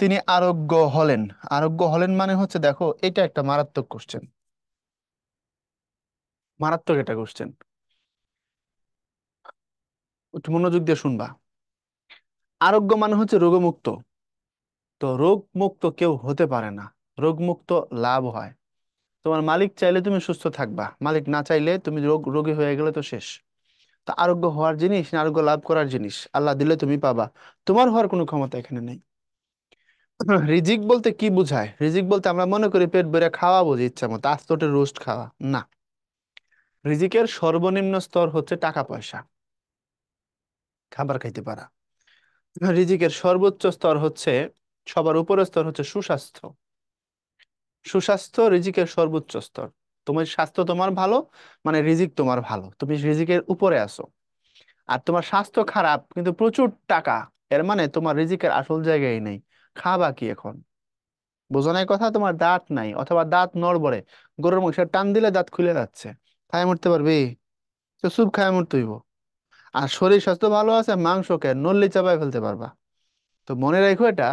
তিনি আরোগ্য হলেন। আরোগ্য হলেন মানে হচ্ছে, দেখো এটা একটা মারাত্মক কোশ্চেন, মারাত্মক এটা কোশ্চেন, একটু মনোযোগ দিয়ে শুনবা। আরোগ্য মানে হচ্ছে রোগমুক্ত। তো রোগ মুক্ত কেউ হতে পারে না, রোগ মুক্ত লাভ হয়। তোমার মালিক চাইলে তুমি সুস্থ থাকবা, মালিক না চাইলে তুমি রোগী হয়ে গেলে তো শেষ। তা আরোগ্য হওয়ার জিনিস না আরোগ্য লাভ করার জিনিস, আল্লাহ দিলে তুমি পাবা, তোমার হওয়ার কোনো ক্ষমতা এখানে নেই। রিজিক বলতে কি বোঝায়? রিজিক বলতে আমরা মনে করি পেট ভরে খাওয়া বুঝি, ইচ্ছা মতো আস্তটে রোস্ট খাওয়া না। রিজিকের সর্বনিম্ন স্তর হচ্ছে টাকা পয়সা, খাবার খাইতে পারা। রিজিকের সর্বোচ্চ স্তর হচ্ছে, সবার উপরের স্তর হচ্ছে সুস্বাস্থ্য। সুস্বাস্থ্য রিজিকের সর্বোচ্চ স্তর। তোমার স্বাস্থ্য তোমার ভালো, মানে রিজিক তোমার ভালো, তুমি রিজিকের উপরে আসো। আর তোমার স্বাস্থ্য খারাপ কিন্তু প্রচুর টাকা, এর মানে তোমার রিজিকের আসল জায়গায় নেই। খাবা কি এখন? বোঝো নাই কথা? তোমার দাঁত নাই, অথবা দাঁত নড়বড়ে, গরুর মাংসের টান দিলে দাঁত খুলে যাচ্ছে, খায় মরতে পারবি? তো স্যুপ খায় মরতে হইব। আর শরীর স্বাস্থ্য ভালো আছে, মাংসকে নল্লি চাবায় ফেলতে পারবা। তো মনে রাখো এটা,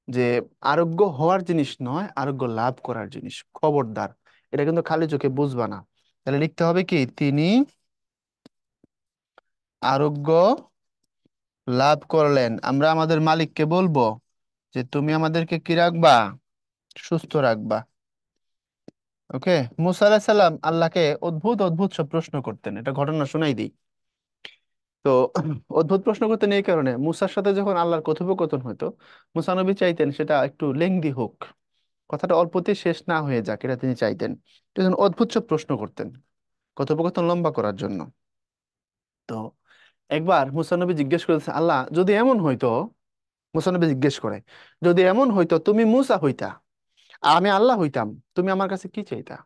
যে আরোগ্য হওয়ার জিনিস নয়, আরোগ্য লাভ করার জিনিস, খবরদার। এটা কিন্তু খালি চোখে বুঝবা না। তাহলে লিখতে হবে কি, তিনি আরোগ্য লাভ করলেন। আমরা আমাদের মালিককে বলবো যে তুমি আমাদেরকে কি রাখবা? সুস্থ রাখবা। ওকে। মুসা আলাহিসাল্লাম সাল্লাম আল্লাহকে অদ্ভুত অদ্ভুত সব প্রশ্ন করতেন, এটা ঘটনা শোনাই দিই। তো অদ্ভুত প্রশ্ন করতেন এই কারণে, মুসার সাথে যখন আল্লাহর কথোপকথন হতো, মুসা নবী চাইতেন সেটা একটু লেংদি হোক, কথাটা অল্পতে শেষ না হয়ে যাক, এটা তিনি চাইতেন। তো তখন অদ্ভুত সব প্রশ্ন করতেন কথোপকথন লম্বা করার জন্য। তো একবার মুসা নবী জিজ্ঞেস করেছে, আল্লাহ যদি এমন হইতো, মুসা নবী জিজ্ঞেস করে, যদি এমন হইতো তুমি মুসা হইতা আর আমি আল্লাহ হইতাম, তুমি আমার কাছে কি চাইতা?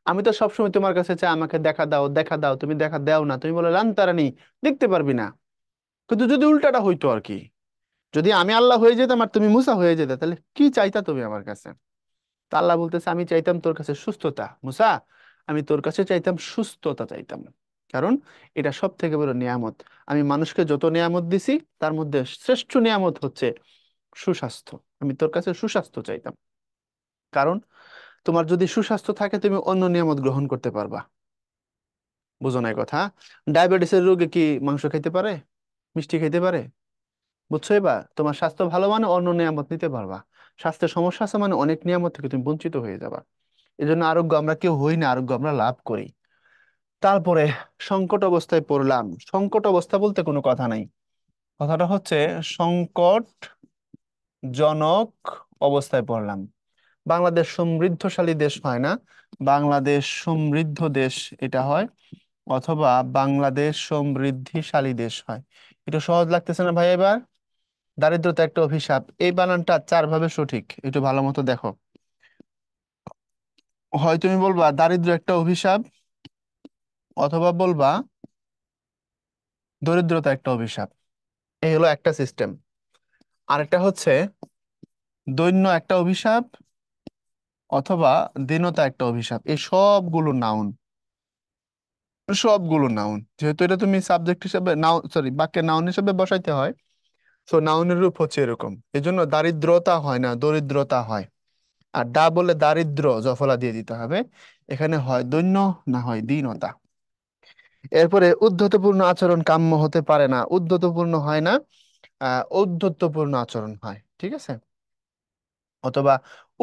আমি তো সবসময় তোমার কাছে চাই আমাকে দেখা দাও দেখা দাও, তুমি দেখা দাও না, তুমি বলে লান্তারানি, দেখতে পারবি না। কিন্তু যদি উল্টাটা হইতো আর কি, যদি আমি আল্লাহ হয়ে যেতাম আর তুমি মুসা হয়ে যেতে, তাহলে কি চাইতা তুমি আমার কাছে? তা আল্লাহ বলতেছে, আমি চাইতাম তোর কাছে সুস্থতা মুসা, আমি তোর কাছে চাইতাম সুস্থতা চাইতাম। কারণ এটা সব থেকে বড় নিয়ামত। আমি মানুষকে যত নিয়ামত দিছি, তার মধ্যে শ্রেষ্ঠ নিয়ামত হচ্ছে সুস্বাস্থ্য। আমি তোর কাছে সুস্বাস্থ্য চাইতাম, কারণ তোমার যদি সুস্বাস্থ্য থাকে তুমি অন্য নিয়ামত গ্রহণ করতে পারবা। বুঝো নাই কথা? ডায়াবেটিসের রোগী কি মাংস খাইতে পারে? মিষ্টি খেতে পারে? বুঝছো? এবার তোমার স্বাস্থ্য ভালো মানে অন্য নিয়ামত নিতে পারবা। স্বাস্থ্যের সমস্যা আছে মানে অনেক নিয়ামত থেকে তুমি বঞ্চিত হয়ে যাবা। এই জন্য আরোগ্য আমরা কেউ হই না, আরোগ্য আমরা লাভ করি। তারপরে সংকট অবস্থায় পড়লাম। সংকট অবস্থা বলতে কোনো কথা নাই, কথাটা হচ্ছে সংকটজনক অবস্থায় পড়লাম। বাংলাদেশ সমৃদ্ধশালী দেশ হয় না, বাংলাদেশ সমৃদ্ধ দেশ এটা হয়, অথবা বাংলাদেশ সমৃদ্ধিশালী দেশ হয়। এটা সহজ লাগতেছে না ভাই? এবার দারিদ্রতা একটা অভিশাপ, এই বানানটা চার ভাবে সঠিক, একটু ভালো মতো দেখো। হয় তুমি বলবা দারিদ্র একটা অভিশাপ, অথবা বলবা দরিদ্রতা একটা অভিশাপ। এই হলো একটা সিস্টেম। আরেকটা হচ্ছে দৈন্য একটা অভিশাপ, অথবা দীনতা একটা অভিশাপ। এই সবগুলো নাউন, সবগুলো নাউন, যেহেতু এটা তুমি সাবজেক্ট হিসেবে নাউন, সরি, বাক্যে নাউন হিসেবে বসাইতে হয়। তো নাউনের রূপ হচ্ছে এরকম, এই জন্য দারিদ্রতা হয় না, দরিদ্রতা হয়। আর ডা বলে দারিদ্র জফলা দিয়ে দিতে হবে। এখানে হয় দৈন্য, না হয় দীনতা। এরপরে উদ্ধতপূর্ণ আচরণ কাম্য হতে পারে না, উদ্ধতপূর্ণ হয় না, ঔদ্ধত্যপূর্ণ আচরণ হয়, ঠিক আছে? অথবা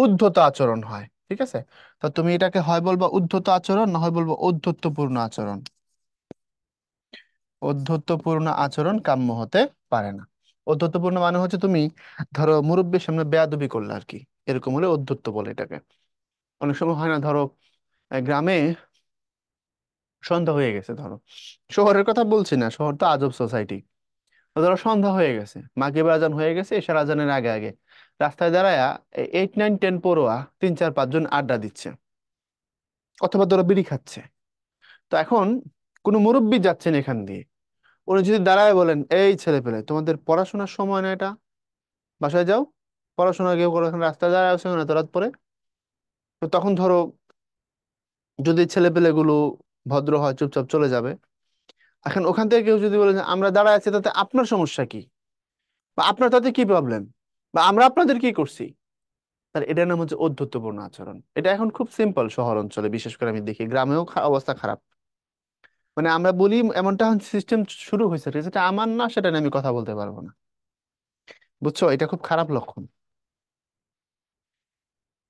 উদ্ধত আচরণ হয়, ঠিক আছে? তো তুমি এটাকে হয় বলবা উদ্ধত আচরণ, না হয় বলবো ঔদ্ধত্যপূর্ণ আচরণ। ঔদ্ধত্যপূর্ণ আচরণ কাম্য হতে পারে না। ঔদ্ধত্যপূর্ণ মানে হচ্ছে তুমি ধরো মুরব্বীর সামনে বেয়াদবি করলে আর কি, এরকম হলে ঔদ্ধত্য বলে এটাকে। অনেক সময় হয় না, ধরো গ্রামে সন্ধ্যা হয়ে গেছে, ধরো শহরের কথা বলছি না, শহর তো আজব সোসাইটি। ধরো সন্ধ্যা হয়ে গেছে, মাগরিবের আজান হয়ে গেছে, এশার আজানের আগে আগে রাস্তায় দাঁড়ায়া 8 9 10 পড়ুয়া 3 4 5 জন আড্ডা দিচ্ছে, অথবা ধরো বিড়ি খাচ্ছে। তো এখন কোনো মুরব্বি যাচ্ছেন এখান দিয়ে, উনি যদি দাঁড়ায় বলেন, এই ছেলে পেলে তোমাদের পড়াশোনার সময় না এটা, বাসায় যাও, পড়াশোনা কেউ করো, এখন রাস্তায় দাঁড়ায় আছে না, তো রাত পরে। তো তখন ধরো যদি ছেলে পেলে গুলো ভদ্র হয়, চুপচাপ চলে যাবে। এখন ওখান থেকে কেউ যদি বলে যে আমরা দাঁড়ায় আছি, তাতে আপনার সমস্যা কি, বা আপনার তাতে কি প্রবলেম, বা আমরা আপনাদের কি করছি, তাহলে এটার নাম হচ্ছে ঔদ্ধত্যপূর্ণ আচরণ। এটা এখন খুব সিম্পল শহর অঞ্চলে, বিশেষ করে আমি দেখি গ্রামেও অবস্থা খারাপ। মানে আমরা বলি এমনটা সিস্টেম শুরু হয়েছে, ঠিক আছে? এটা আমার না, সেটা নিয়ে আমি কথা বলতে পারবো না। বুঝছো? এটা খুব খারাপ লক্ষণ।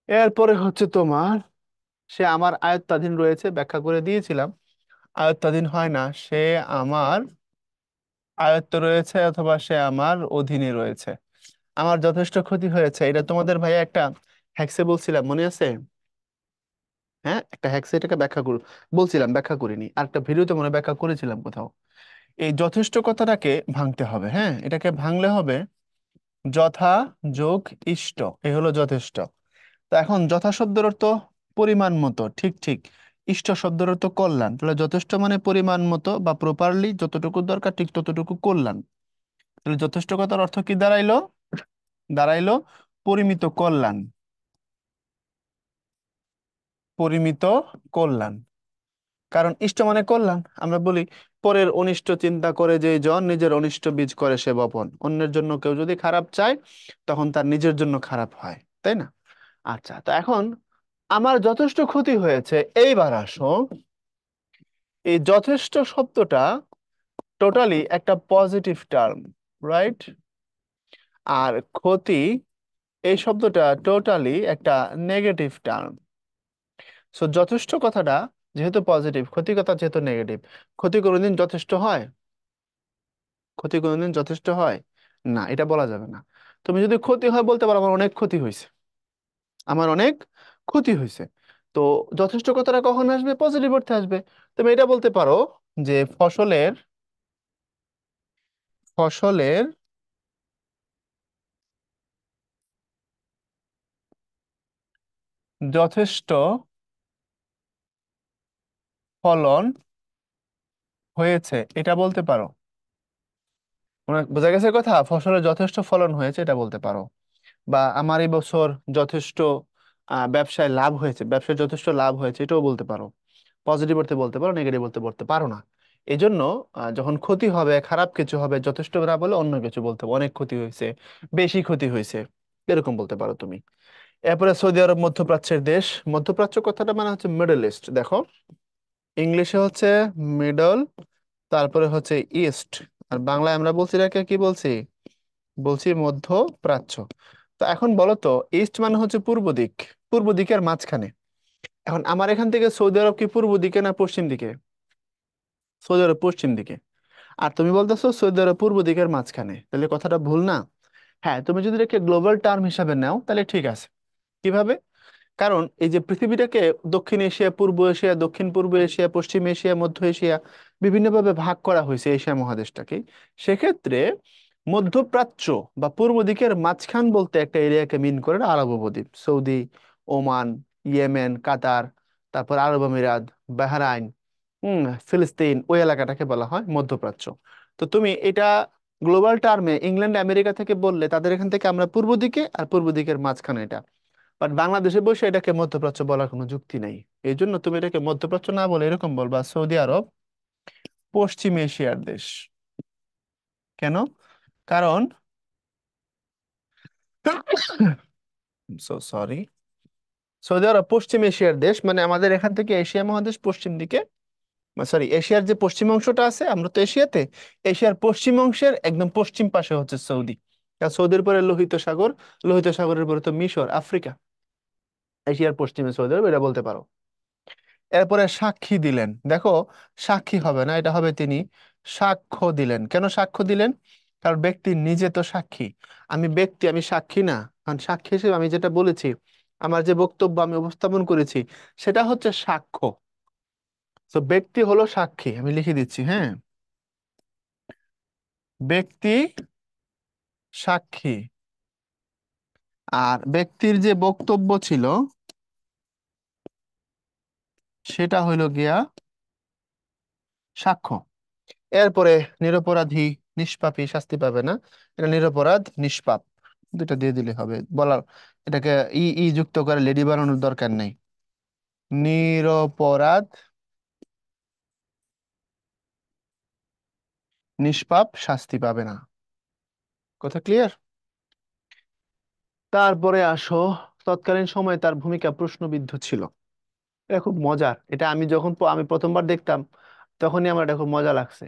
এরপরে হচ্ছে তোমার, সে আমার আয়ত্তাধীন রয়েছে, ব্যাখ্যা করে দিয়েছিলাম। আয়ত্তাধীন হয় না, সে আমার আয়ত্ত রয়েছে, অথবা সে আমার অধীনে রয়েছে। আমার যথেষ্ট ক্ষতি হয়েছে, এটা তোমাদের ভাইয়া একটা হ্যাক্সে বলছিলাম, মনে আছে? হ্যাঁ, একটা হ্যাক্সে এটাকে ব্যাখ্যা বলছিলাম, ব্যাখ্যা করিনি, আর একটা ভিডিওতে মনে হয় ব্যাখ্যা করেছিলাম কোথাও। এই যথেষ্ট কথাটাকে ভাঙতে হবে, হ্যাঁ, এটাকে ভাঙলে হবে যথা যোগ ইষ্ট, এই হলো যথেষ্ট। তো এখন যথা শব্দের অর্থ পরিমাণ মতো, ঠিক ঠিক। ইষ্ট শব্দের অর্থ কল্যাণ, তাহলে যথেষ্ট মানে পরিমাণ মতো বা প্রপারলি যতটুকু দরকার ঠিক ততটুকু কল্যাণ। তাহলে যথেষ্ট কথার অর্থ কি দাঁড়াইলো? দাঁড়াইলো পরিমিত কল্যাণ, পরিমিত কল্যাণ। কারণ ইষ্ট মানে কল্যাণ, আমরা বলি পরের অনিষ্ট চিন্তা করে যে জন নিজের অনিষ্ট বীজ করে সে বপন। অন্যের জন্য কেউ যদি খারাপ চায়, তখন তার নিজের জন্য খারাপ হয়, তাই না? আচ্ছা, তো এখন আমার যথেষ্ট ক্ষতি হয়েছে, এইবার আসো, এই যথেষ্ট শব্দটা টোটালি একটা পজিটিভ টার্ম, রাইট? আর ক্ষতি, এই শব্দটা টোটালি একটা নেগেটিভ টার্ম। সো যথেষ্ট কথাটা যেহেতু পজিটিভ, ক্ষতি কথা যেহেতু নেগেটিভ, ক্ষতি কোনোদিন যথেষ্ট হয়? ক্ষতি কোনোদিন যথেষ্ট হয় না, এটা বলা যাবে না। তুমি যদি ক্ষতি হয় বলতে পারো আমার অনেক ক্ষতি হয়েছে, আমার অনেক ক্ষতি হয়েছে। তো যথেষ্ট কথাটা কখন আসবে? পজিটিভ অর্থে আসবে। তুমি এটা বলতে পারো যে ফসলের যথেষ্ট ফলন হয়েছে, এটা বলতে পারো। বোঝা গেছে কথা? ফসলের যথেষ্ট ফলন হয়েছে এটা বলতে পারো। বা আমার এই বছর যথেষ্ট ব্যবসায় লাভ হয়েছে, ব্যবসায় যথেষ্ট লাভ হয়েছে, এটাও বলতে পারো। পজিটিভ অর্থে বলতে পারো, নেগেটিভ বলতে বলতে পারো না। এই জন্য যখন ক্ষতি হবে, খারাপ কিছু হবে, যথেষ্ট না বলে অন্য কিছু বলতে হবে, অনেক ক্ষতি হয়েছে, বেশি ক্ষতি হয়েছে, এরকম বলতে পারো তুমি। এরপরে সৌদি আরব মধ্যপ্রাচ্যের দেশ। মধ্যপ্রাচ্য কথাটা মানে হচ্ছে মিডল ইস্ট, দেখো ইংলিশে হচ্ছে মিডল, তারপরে হচ্ছে ইস্ট, আর বাংলায় আমরা বলছি এটাকে কি বলছি? বলছি মধ্য প্রাচ্য। তো এখন বলো তো, ইস্ট মানে হচ্ছে পূর্ব দিক, পূর্ব দিকের মাঝখানে। এখন আমার এখান থেকে সৌদি আরব কি পূর্ব দিকে না পশ্চিম দিকে? সৌদি আরব পশ্চিম দিকে। আর তুমি বলতেছো সৌদি আরব পূর্ব দিকের মাঝখানে, তাহলে কথাটা ভুল না? হ্যাঁ, তুমি যদি এটাকে গ্লোবাল টার্ম হিসাবে নাও তাহলে ঠিক আছে। কিভাবে? কারণ এই যে পৃথিবীটাকে দক্ষিণ এশিয়া, পূর্ব এশিয়া, দক্ষিণ পূর্ব এশিয়া, পশ্চিম এশিয়া, মধ্য এশিয়া বিভিন্নভাবে ভাগ করা হয়েছে এশিয়া মহাদেশটাকে। সেক্ষেত্রে মধ্যপ্রাচ্য বা পূর্ব দিকের মাঝখান বলতে একটা এরিয়াকে মিন করে আরব উপদ্বীপ, সৌদি, ওমান, ইয়েমেন, কাতার, তারপর আরব আমিরাত, বাহরাইন, হম, ফিলিস্তিন, ওই এলাকাটাকে বলা হয় মধ্যপ্রাচ্য। তো তুমি এটা গ্লোবাল টার্মে ইংল্যান্ড আমেরিকা থেকে বললে তাদের এখান থেকে আমরা পূর্ব দিকে, আর পূর্ব দিকের মাঝখানে এটা। বাট বাংলাদেশে বসে এটাকে মধ্যপ্রাচ্য বলার কোনো যুক্তি নাই। এই জন্য তুমি এটাকে মধ্যপ্রাচ্য না বলে এরকম বলবা সৌদি আরব পশ্চিম এশিয়ার দেশ। কেন? কারণ সো সরি, সৌদি আরব পশ্চিম এশিয়ার দেশ, মানে আমাদের এখান থেকে এশিয়া মহাদেশ পশ্চিম দিকে, সরি, এশিয়ার যে পশ্চিম অংশটা আছে, আমরা তো এশিয়াতে, এশিয়ার পশ্চিম অংশের একদম পশ্চিম পাশে হচ্ছে সৌদি। আর সৌদির পরে লোহিত সাগর, লোহিত সাগরের পরে তো মিশর, আফ্রিকা। এশিয়ার পশ্চিমে সৌদি আরব, এটা বলতে পারো। এরপরে সাক্ষী দিলেন, দেখো, সাক্ষী হবে না, এটা হবে তিনি সাক্ষ্য দিলেন। কেন সাক্ষ্য দিলেন? কারণ ব্যক্তি নিজে তো সাক্ষী। আমি ব্যক্তি, আমি সাক্ষী না। কারণ সাক্ষী হিসেবে আমি যেটা বলেছি, আমার যে বক্তব্য আমি উপস্থাপন করেছি, সেটা হচ্ছে সাক্ষ্য। তো ব্যক্তি হলো সাক্ষী, আমি লিখে দিচ্ছি, হ্যাঁ। ব্যক্তি সাক্ষী, আর ব্যক্তির যে বক্তব্য ছিল সেটা হইল গিয়া সাক্ষ্য। এরপরে নিরপরাধী, নিষ্পাপী শাস্তি পাবে না, এটা নিরপরাধ নিষ্পাপ, দুটা দিয়ে দিলে হবে বলার। এটাকে ই ই যুক্ত করে লেডি বানানোর দরকার নেই। নিরপরাধ নিষ্পাপ শাস্তি পাবে না। কথা ক্লিয়ার? তারপরে আসো, তৎকালীন সময়ে তার ভূমিকা প্রশ্নবিদ্ধ ছিল। এটা খুব মজার, এটা আমি যখন আমি প্রথমবার দেখতাম তখনই আমার এটা খুব মজা লাগছে।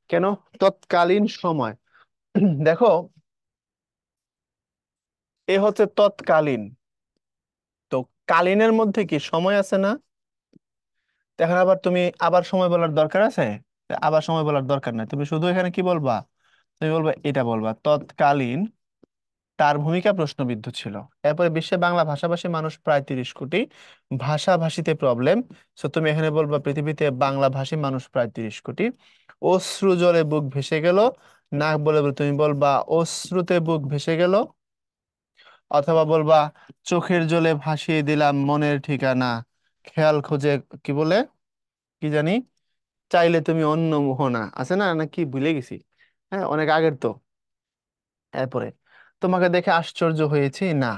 কেন তৎকালীন সময়? দেখো, এ হচ্ছে তৎকালীন। তো কালীনের মধ্যে কি সময় আছে না? তো এখন আবার তুমি আবার সময় বলার দরকার আছে? তা আবার সময় বলার দরকার নাই, তুমি শুধু এখানে কি বলবা? তুমি বলবা, এটা বলবা তৎকালীন তার ভূমিকা প্রশ্নবিদ্ধ ছিল। এরপরে বিশ্বে বাংলা ভাষাভাষী মানুষ প্রায় 30 কোটি। ভাষাভাষীতে প্রবলেম, সো তুমি এখানে বলবা পৃথিবীতে বাংলা ভাষী মানুষ প্রায় 30 কোটি। অশ্রু জলে বুক ভেসে গেল, না বলে তুমি বলবা অশ্রুতে বুক ভেসে গেল, অথবা বলবা চোখের জলে ভাসিয়ে দিলাম মনের ঠিকানা, খেয়াল খোঁজে, কি বলে, কি জানি, চাইলে তুমি অন্য মোহনা, আছে না, না কি ভুলে গেছি, হ্যাঁ, অনেক আগের তো। এরপরে তোমাকে দেখে আশ্চর্য হয়েছি না,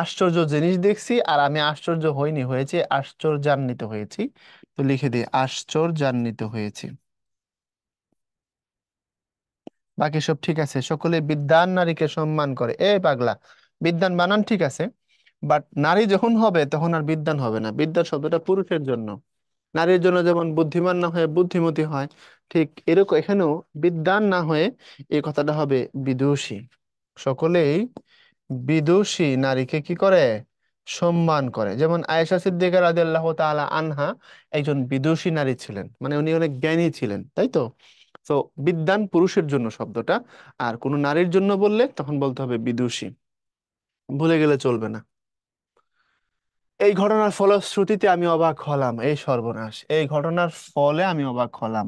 আশ্চর্য জিনিস দেখছি, আর আমি আশ্চর্য হইনি, হয়েছে আশ্চর্যান্বিত হয়েছি। তো লিখে দিই আশ্চর্যান্বিত হয়েছি। বাকি সব ঠিক আছে। সকলে বিদ্বান নারীকে সম্মান করে, এ পাগলা, বিদ্বান বানান ঠিক আছে, বাট নারী যখন হবে তখন আর বিদ্বান হবে না। বিদ্যান শব্দটা পুরুষের জন্য। নারীর জন্য যেমন বুদ্ধিমান না হয়ে বুদ্ধিমতী হয়, ঠিক এরকম এখানেও বিদ্বান না হয়ে এই কথাটা হবে বিদুষী। সকলেই বিদুষী নারীকে কি করে? সম্মান করে। যেমন আয়েশা সিদ্দিকা রাদিয়াল্লাহু তাআলা আনহা একজন বিদুষী নারী ছিলেন, মানে উনি অনেক জ্ঞানী ছিলেন, তাই তো। তো বিদ্বান পুরুষের জন্য শব্দটা, আর কোনো নারীর জন্য বললে তখন বলতে হবে বিদুষী। ভুলে গেলে চলবে না। এই ঘটনার ফলশ্রুতিতে আমি অবাক হলাম, এই সর্বনাশ, এই ঘটনার ফলে আমি অবাক হলাম।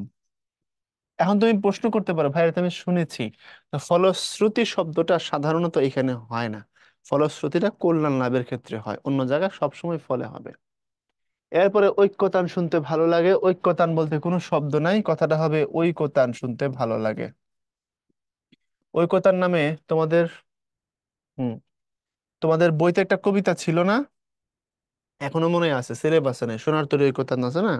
এখন তুমি প্রশ্ন করতে পারো, ভাই এটা আমি শুনেছি, তো ফলশ্রুতি শব্দটা সাধারণত এখানে হয় না। ফলশ্রুতিটা কল্যাণ লাভের ক্ষেত্রে হয়, অন্য জায়গায় সবসময় ফলে হবে। এরপরে ঐক্যতান শুনতে ভালো লাগে, ঐক্যতান বলতে কোনো শব্দ নাই, কথাটা হবে ঐকতান শুনতে ভালো লাগে। ঐকতান নামে তোমাদের, হুম, তোমাদের বইতে একটা কবিতা ছিল না? এখনো মনে আছে, সিলেবাসে নেই, সোনার তরী ঐকতান আছে না?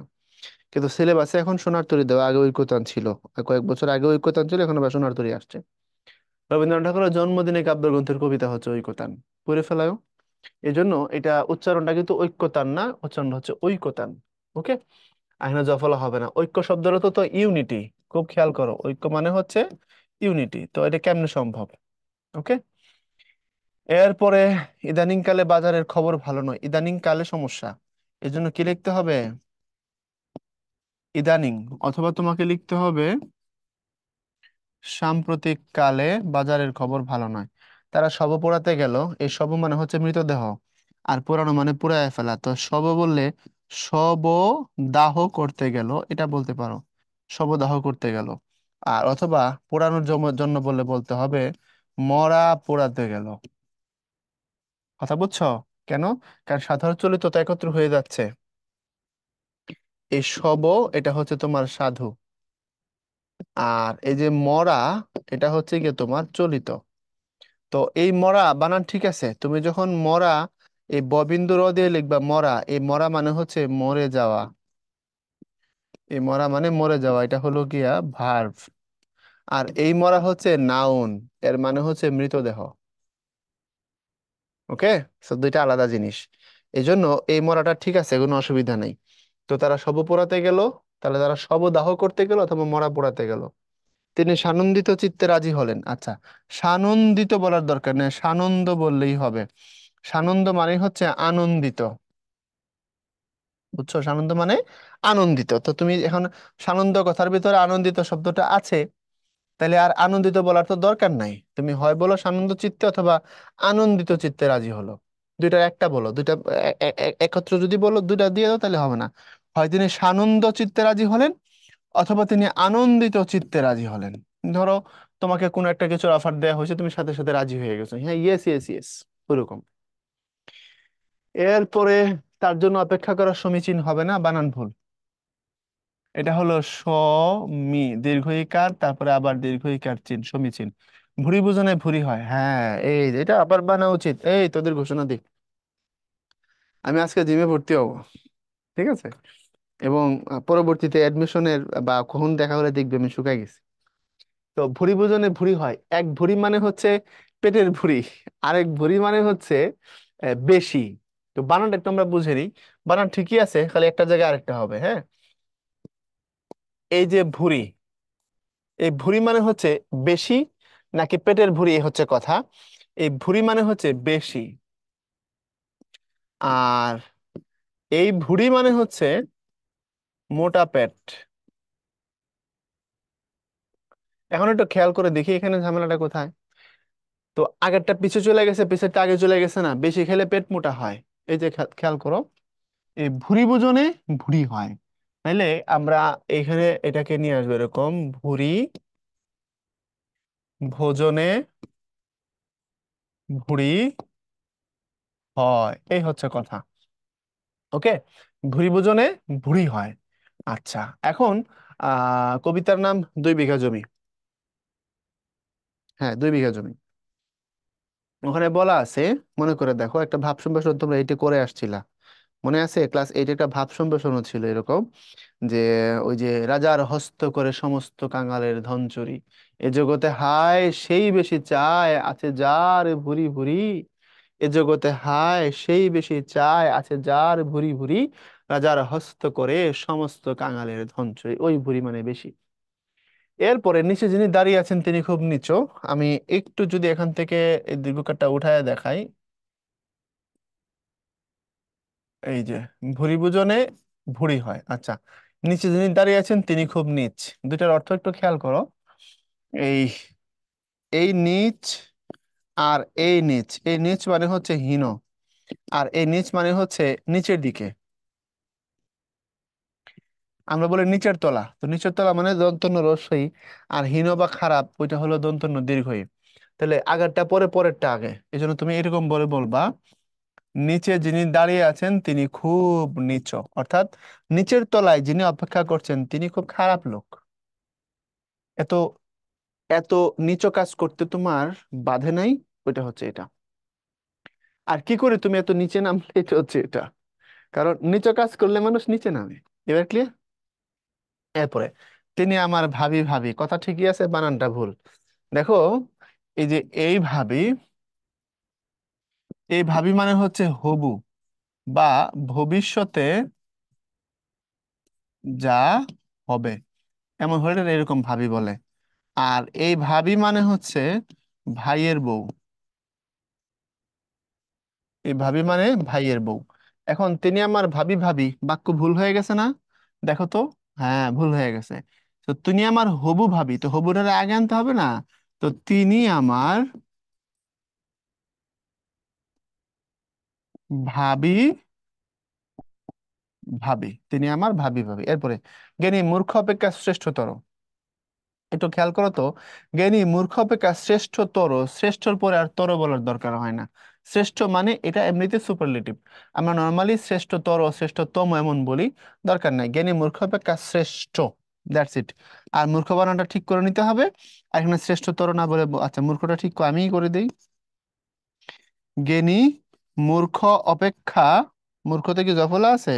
কিন্তু সিলেবাসে এখন সোনার তরী দেওয়া, আগে ঐকতান ছিল। আর কয়েক বছর আগে ঐকতান ছিল, এখন আবার সোনার তরী আসছে। রবীন্দ্রনাথ ঠাকুরের জন্মদিনে কাব্যগ্রন্থের কবিতা হচ্ছে ঐকতান, পড়ে ফেলাও। এই জন্য এটা উচ্চারণটা কিন্তু ঐক্যতান না, উচ্চারণ হচ্ছে ঐকতান। ওকে, এখানে জফলা হবে না। ঐক্য শব্দের অর্থ তো ইউনিটি, খুব খেয়াল করো, ঐক্য মানে হচ্ছে ইউনিটি। তো এটা কেমনে সম্ভব? ওকে। এরপরে ইদানিং কালে বাজারের খবর ভালো নয়, ইদানিং কালে সমস্যা, এজন্য কি লিখতে হবে? ইদানিং। অথবা তোমাকে লিখতে হবে সাম্প্রতিক কালে বাজারের খবর ভালো নয়। তারা শব পোড়াতে গেল, এই শব মানে হচ্ছে মৃতদেহ, আর পোড়ানো মানে পুড়ায় ফেলা। তো শব বললে শব দাহ করতে গেল, এটা বলতে পারো, শব দাহ করতে গেল। আর অথবা পোড়ানোর জন্য বললে বলতে হবে মরা পোড়াতে গেল। কথা বুঝছো? কেন? কারণ সাধারণ চলিত তো একত্র হয়ে যাচ্ছে। এই শব, এটা হচ্ছে তোমার সাধু, আর এই যে মরা, এটা হচ্ছে গিয়ে তোমার চলিত। তো এই মরা বানান ঠিক আছে, তুমি যখন মরা এই ববিন্দু র দিয়ে লিখবা মরা, এই মরা মানে হচ্ছে মরে যাওয়া, এই মরা মানে মরে যাওয়া, এটা হলো গিয়া ভার্ব। আর এই মরা হচ্ছে নাউন, এর মানে হচ্ছে মৃতদেহ। ওকে। সো দুইটা আলাদা জিনিস। এই জন্য এই মরাটা ঠিক আছে, কোনো অসুবিধা নেই। তো তারা শব পোড়াতে গেল, তাহলে তারা শব দাহ করতে গেল অথবা মরা পোড়াতে গেল। তিনি সানন্দিত চিত্তে রাজি হলেন। আচ্ছা, সানন্দিত বলার দরকার নেই, সানন্দ বললেই হবে। সানন্দ মানে হচ্ছে আনন্দিত। বুঝছো? সানন্দ মানে আনন্দিত। তো তুমি এখন সানন্দ কথার ভিতরে আনন্দিত শব্দটা আছে, তাহলে আর আনন্দিত বলার তো দরকার নাই। তুমি হয় বলো সানন্দ চিত্তে অথবা আনন্দিত চিত্তে রাজি হলো, দুইটার একটা বলো। দুইটা একত্র যদি বলো দুইটা দিয়ে দাও তাহলে হবে না। হয় তিনি সানন্দ চিত্তে রাজি হলেন অথবা তিনি আনন্দিত চিত্তে রাজি হলেন। ধরো তোমাকে কোনো একটা কিছুর অফার দেওয়া হয়েছে, তুমি সাথে সাথে রাজি হয়ে গেছো, হ্যাঁ ইয়েস ইয়েস ইয়েস, ওরকম। এরপরে তার জন্য অপেক্ষা করা সমীচীন হবে না, বানান ভুল। এটা হলো মি, দীর্ঘ ইকার তারপরে আবার দীর্ঘ ইকার চিন, সমীচীন। ভুরি বুঝনে ভুরি হয়, হ্যাঁ। এই যে এটা আবার বানা উচিত। এই তোদের ঘোষণা দিই, আমি আজকে জিমে ভর্তি হব, ঠিক আছে? এবং পরবর্তীতে অ্যাডমিশনের বা কখন দেখা হলে দেখবে আমি শুকাই গেছি। তো ভুরি ভোজনে ভুরি হয়, এক ভুরি মানে হচ্ছে পেটের ভুরি, আরেক ভুরি মানে হচ্ছে বেশি। তো বানানটা একটু আমরা বুঝে নিই। বানান ঠিকই আছে, খালি একটা জায়গায় আরেকটা হবে, হ্যাঁ। এই যে ভুরি, এই ভুরি মানে হচ্ছে বেশি নাকি পেটের ভুরি, এই হচ্ছে কথা। এই ভুরি মানে হচ্ছে বেশি, আর এই ভুরি মানে হচ্ছে মোটা পেট। এখন একটু খেয়াল করে দেখি এখানে ঝামেলাটা কোথায়। তো আগেরটা পিছে চলে গেছে, পিছেরটা আগে চলে গেছে না, বেশি খেলে পেট মোটা হয়। এই যে খেয়াল করো, এই ভুরি ভোজনে ভুরি হয়, তাইলে আমরা এখানে এটাকে নিয়ে আসবো এরকম, ভুরি ভোজনে ভুরি হয়, এই হচ্ছে কথা। ওকে। ভুরি ভোজনে ভুরি হয়। আচ্ছা, এখন কবিতার নাম 2 বিঘা জমি। হ্যাঁ, 2 বিঘা জমি। ওখানে বলা আছে, মনে করে দেখো, একটা ভাব সম্ভাষণ তোমরা এইটা করে আসছিলা, মনে আছে? ক্লাস 8 একটা ভাব সম্ভাষণও ছিল এরকম, যে ওই যে রাজার হস্ত করে সমস্ত কাঙালের ধন চুরি, এ জগতে হায় সেই বেশি চায় আছে যার ভুরি ভুরি, এ জগতে হায় সেই বেশি চায় আছে যার ভুরি ভুরি, রাজার হস্ত করে সমস্ত কাঙালের ধন চুরি, ওই ভুরি মানে বেশি। এরপরে নিচে যিনি দাঁড়িয়ে আছেন তিনি খুব নিচু। আমি একটু যদি এখান থেকে এই দীর্ঘকারটা উঠায় দেখাই, এই যে ভুরি ভোজনে ভুরি হয়। আচ্ছা, নিচে যিনি দাঁড়িয়ে আছেন তিনি খুব নীচ, দুটার অর্থ একটু খেয়াল করো। এই এই নিচ আর এই নিচ, এই নিচ মানে হচ্ছে হীন, আর এই নিচ মানে হচ্ছে নিচের দিকে। আমরা বলি নিচের তলা, তো নিচের তলা মানে দন্তন্য রস্যই, আর হীন বা খারাপ ওইটা হলো দন্তন্য দীর্ঘই। তাহলে আগেরটা পরে, পরেরটা আগে, এই জন্য তুমি এরকম বলে বলবা, নিচে যিনি দাঁড়িয়ে আছেন তিনি খুব নিচ, অর্থাৎ নিচের তলায় যিনি অপেক্ষা করছেন তিনি খুব খারাপ লোক। এত এত নিচু কাজ করতে তোমার বাধে নাই, ওইটা হচ্ছে এটা। আর কি করে তুমি এত নিচে নামলে, এটা হচ্ছে এটা। কারণ নিচু কাজ করলে মানুষ নিচে নামে। এবার ক্লিয়ার? এরপরে তিনি আমার ভাবি, ভাবি কথা ঠিকই আছে, বানানটা ভুল। দেখো, এই যে এই ভাবি, এই ভাবি মানে হচ্ছে হবু বা ভবিষ্যতে যা হবে। এমন হলে এরকম ভাবি বলে। আর এই ভাবি মানে হচ্ছে ভাইয়ের বউ। এই ভাবি মানে ভাইয়ের বউ। এখন তিনি আমার ভাবি ভাবি বাক্য ভুল হয়ে গেছে না? দেখো তো। হ্যাঁ, ভুল হয়ে গেছে। তো তিনি আমার হবু ভাবি, তো হবুটারে আগে আনতে হবে না? তো তিনি আমার ভাবি ভাবি, তিনি আমার ভাবি ভাবি। এরপরে জ্ঞানী মূর্খ অপেক্ষা শ্রেষ্ঠতর। একটু খেয়াল করো তো। জ্ঞানী মূর্খ অপেক্ষা শ্রেষ্ঠতর, শ্রেষ্ঠর পরে আর তর বলার দরকার হয় না। শ্রেষ্ঠ মানে এটা এমনিতে সুপারলেটিভ। আমরা নর্মালি শ্রেষ্ঠতর, শ্রেষ্ঠতম এমন বলি, দরকার নাই। জ্ঞানী মূর্খ অপেক্ষা শ্রেষ্ঠ, দ্যাটস ইট। আর মূর্খ বানানটা ঠিক করে নিতে হবে। আর এখানে শ্রেষ্ঠতর না বলে আচ্ছা, মূর্খটা ঠিক আমিই করে দিই। জ্ঞানী মূর্খ অপেক্ষা, মূর্খতে কি জফলা আছে?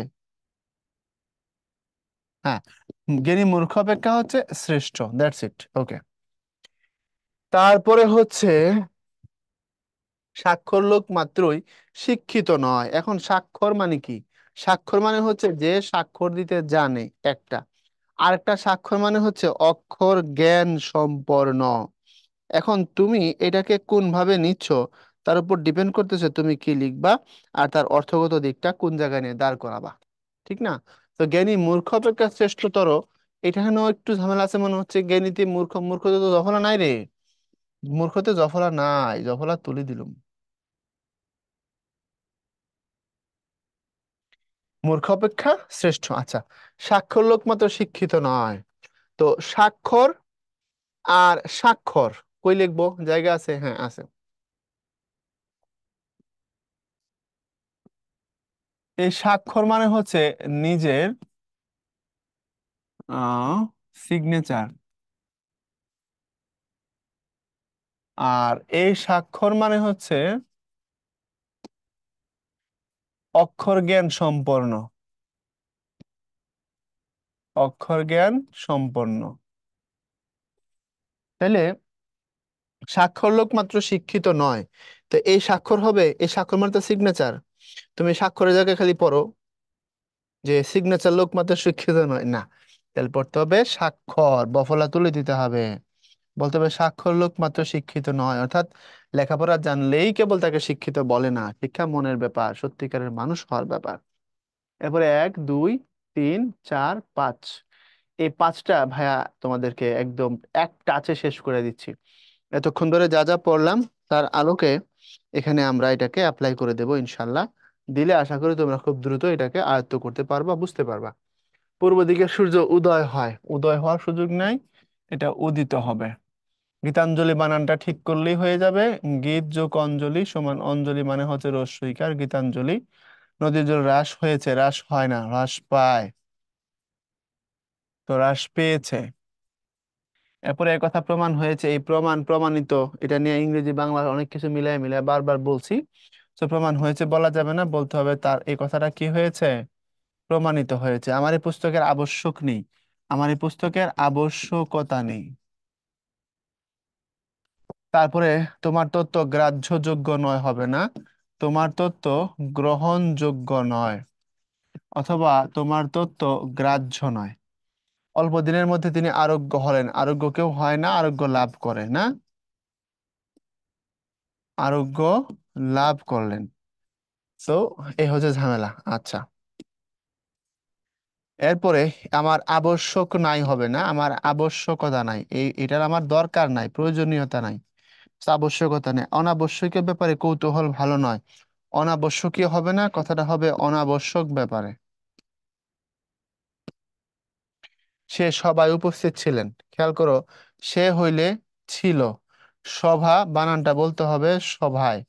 হ্যাঁ, জ্ঞানী মূর্খ অপেক্ষা হচ্ছে শ্রেষ্ঠ, দ্যাটস ইট, ওকে। তারপরে হচ্ছে স্বাক্ষর লোক মাত্রই শিক্ষিত নয়। এখন স্বাক্ষর মানে কি? স্বাক্ষর মানে হচ্ছে যে স্বাক্ষর দিতে জানে একটা। আরেকটা স্বাক্ষর মানে হচ্ছে অক্ষর জ্ঞান সম্পন্ন। এখন তুমি এটাকে কোন ভাবে নিচ্ছ তার উপর ডিপেন্ড করতেছে তুমি কি লিখবা, আর তার অর্থগত দিকটা কোন জায়গায় নিয়ে দাঁড় করাবা। ঠিক না? তো জ্ঞানী মূর্খ অপেক্ষা শ্রেষ্ঠতর, এখানেও একটু ঝামেলা আছে মনে হচ্ছে। জ্ঞানীতে মূর্খ, মূর্খতে তো জফলা নাই রে। মূর্খতে জফলা নাই, জফলা তুলে দিলুম। মূর্খ অপেক্ষা শ্রেষ্ঠ, আচ্ছা। স্বাক্ষর লোক মাত্র শিক্ষিত নয়। তো স্বাক্ষর আর স্বাক্ষর কই লিখবো? জায়গা আছে? হ্যাঁ, আছে। এই স্বাক্ষর মানে হচ্ছে নিজের সিগনেচার। আর এই স্বাক্ষর মানে হচ্ছে অক্ষর জ্ঞান সম্পন্ন। অক্ষর জ্ঞান সম্পন্ন। তাহলে স্বাক্ষর লোক মাত্র শিক্ষিত নয়। তো এই স্বাক্ষর হবে, এই স্বাক্ষর মানে তো সিগনেচার। তুমি স্বাক্ষরের জায়গায় খালি পড়ো যে সিগনেচার লোক মাত্র শিক্ষিত নয়, না। তাহলে পড়তে হবে স্বাক্ষর, বফলা তুলে দিতে হবে। বলতে হবে স্বাক্ষর লোক মাত্র শিক্ষিত নয়, অর্থাৎ লেখাপড়া জানলেই কেবল তাকে শিক্ষিত বলে না। শিক্ষা মনের ব্যাপার, সত্যিকারের মানুষ হওয়ার ব্যাপার। এরপরে এক, দুই, তিন, চার, পাঁচ। এই পাঁচটা ভাইয়া তোমাদেরকে একদম এক টাচে শেষ করে দিচ্ছি। এতক্ষণ ধরে যা যা পড়লাম তার আলোকে এখানে আমরা এটাকে অ্যাপ্লাই করে দেবো ইনশাল্লাহ। দিলে আশা করি তোমরা খুব দ্রুত এটাকে আয়ত্ত করতে পারবা, বুঝতে পারবা। পূর্ব দিকে সূর্য উদয় হয়, উদয় হওয়ার সুযোগ নাই, এটা উদিত হবে। গীতাঞ্জলি বানানটা ঠিক করলেই হয়ে যাবে। গীত যোগ অঞ্জলি সমান অঞ্জলি মানে হচ্ছে রস্বইকার, গীতাঞ্জলি। নদীর জল হ্রাস হয়েছে, হ্রাস হয় না, হ্রাস পায়। তো হ্রাস পেয়েছে। এরপরে এক কথা প্রমাণ হয়েছে, এই প্রমাণ প্রমাণিত, এটা নিয়ে ইংরেজি বাংলা অনেক কিছু মিলাই মিলাই বারবার বলছি। তো প্রমাণ হয়েছে বলা যাবে না, বলতে হবে তার এই কথাটা কি হয়েছে, প্রমাণিত হয়েছে। আমার এই পুস্তকের আবশ্যক নেই, আমার এই পুস্তকের আবশ্যকতা নেই। তারপরে তোমার তত্ত্ব গ্রাহ্যযোগ্য নয় হবে না, তোমার তত্ত্ব গ্রহণযোগ্য নয়, অথবা তোমার তত্ত্ব গ্রাহ্য নয়। অল্প দিনের মধ্যে তিনি আরোগ্য হলেন, আরোগ্য কেউ হয় না, আরোগ্য লাভ করে না, আরোগ্য লাভ করলেন। তো এই হচ্ছে ঝামেলা, আচ্ছা। এরপরে আমার আবশ্যক নাই হবে না, আমার আবশ্যকতা নাই, এটার আমার দরকার নাই, প্রয়োজনীয়তা নাই। তো আবশ্যকতা নেই, অনাবশ্যকীয় ব্যাপারে কৌতূহল ভালো নয়। অনাবশ্যকীয় হবে না, কথাটা হবে অনাবশ্যক ব্যাপারে। সে সভায় উপস্থিত ছিলেন, খেয়াল করো। সে হইলে ছিল, সভা বানানটা বলতে হবে সভায়।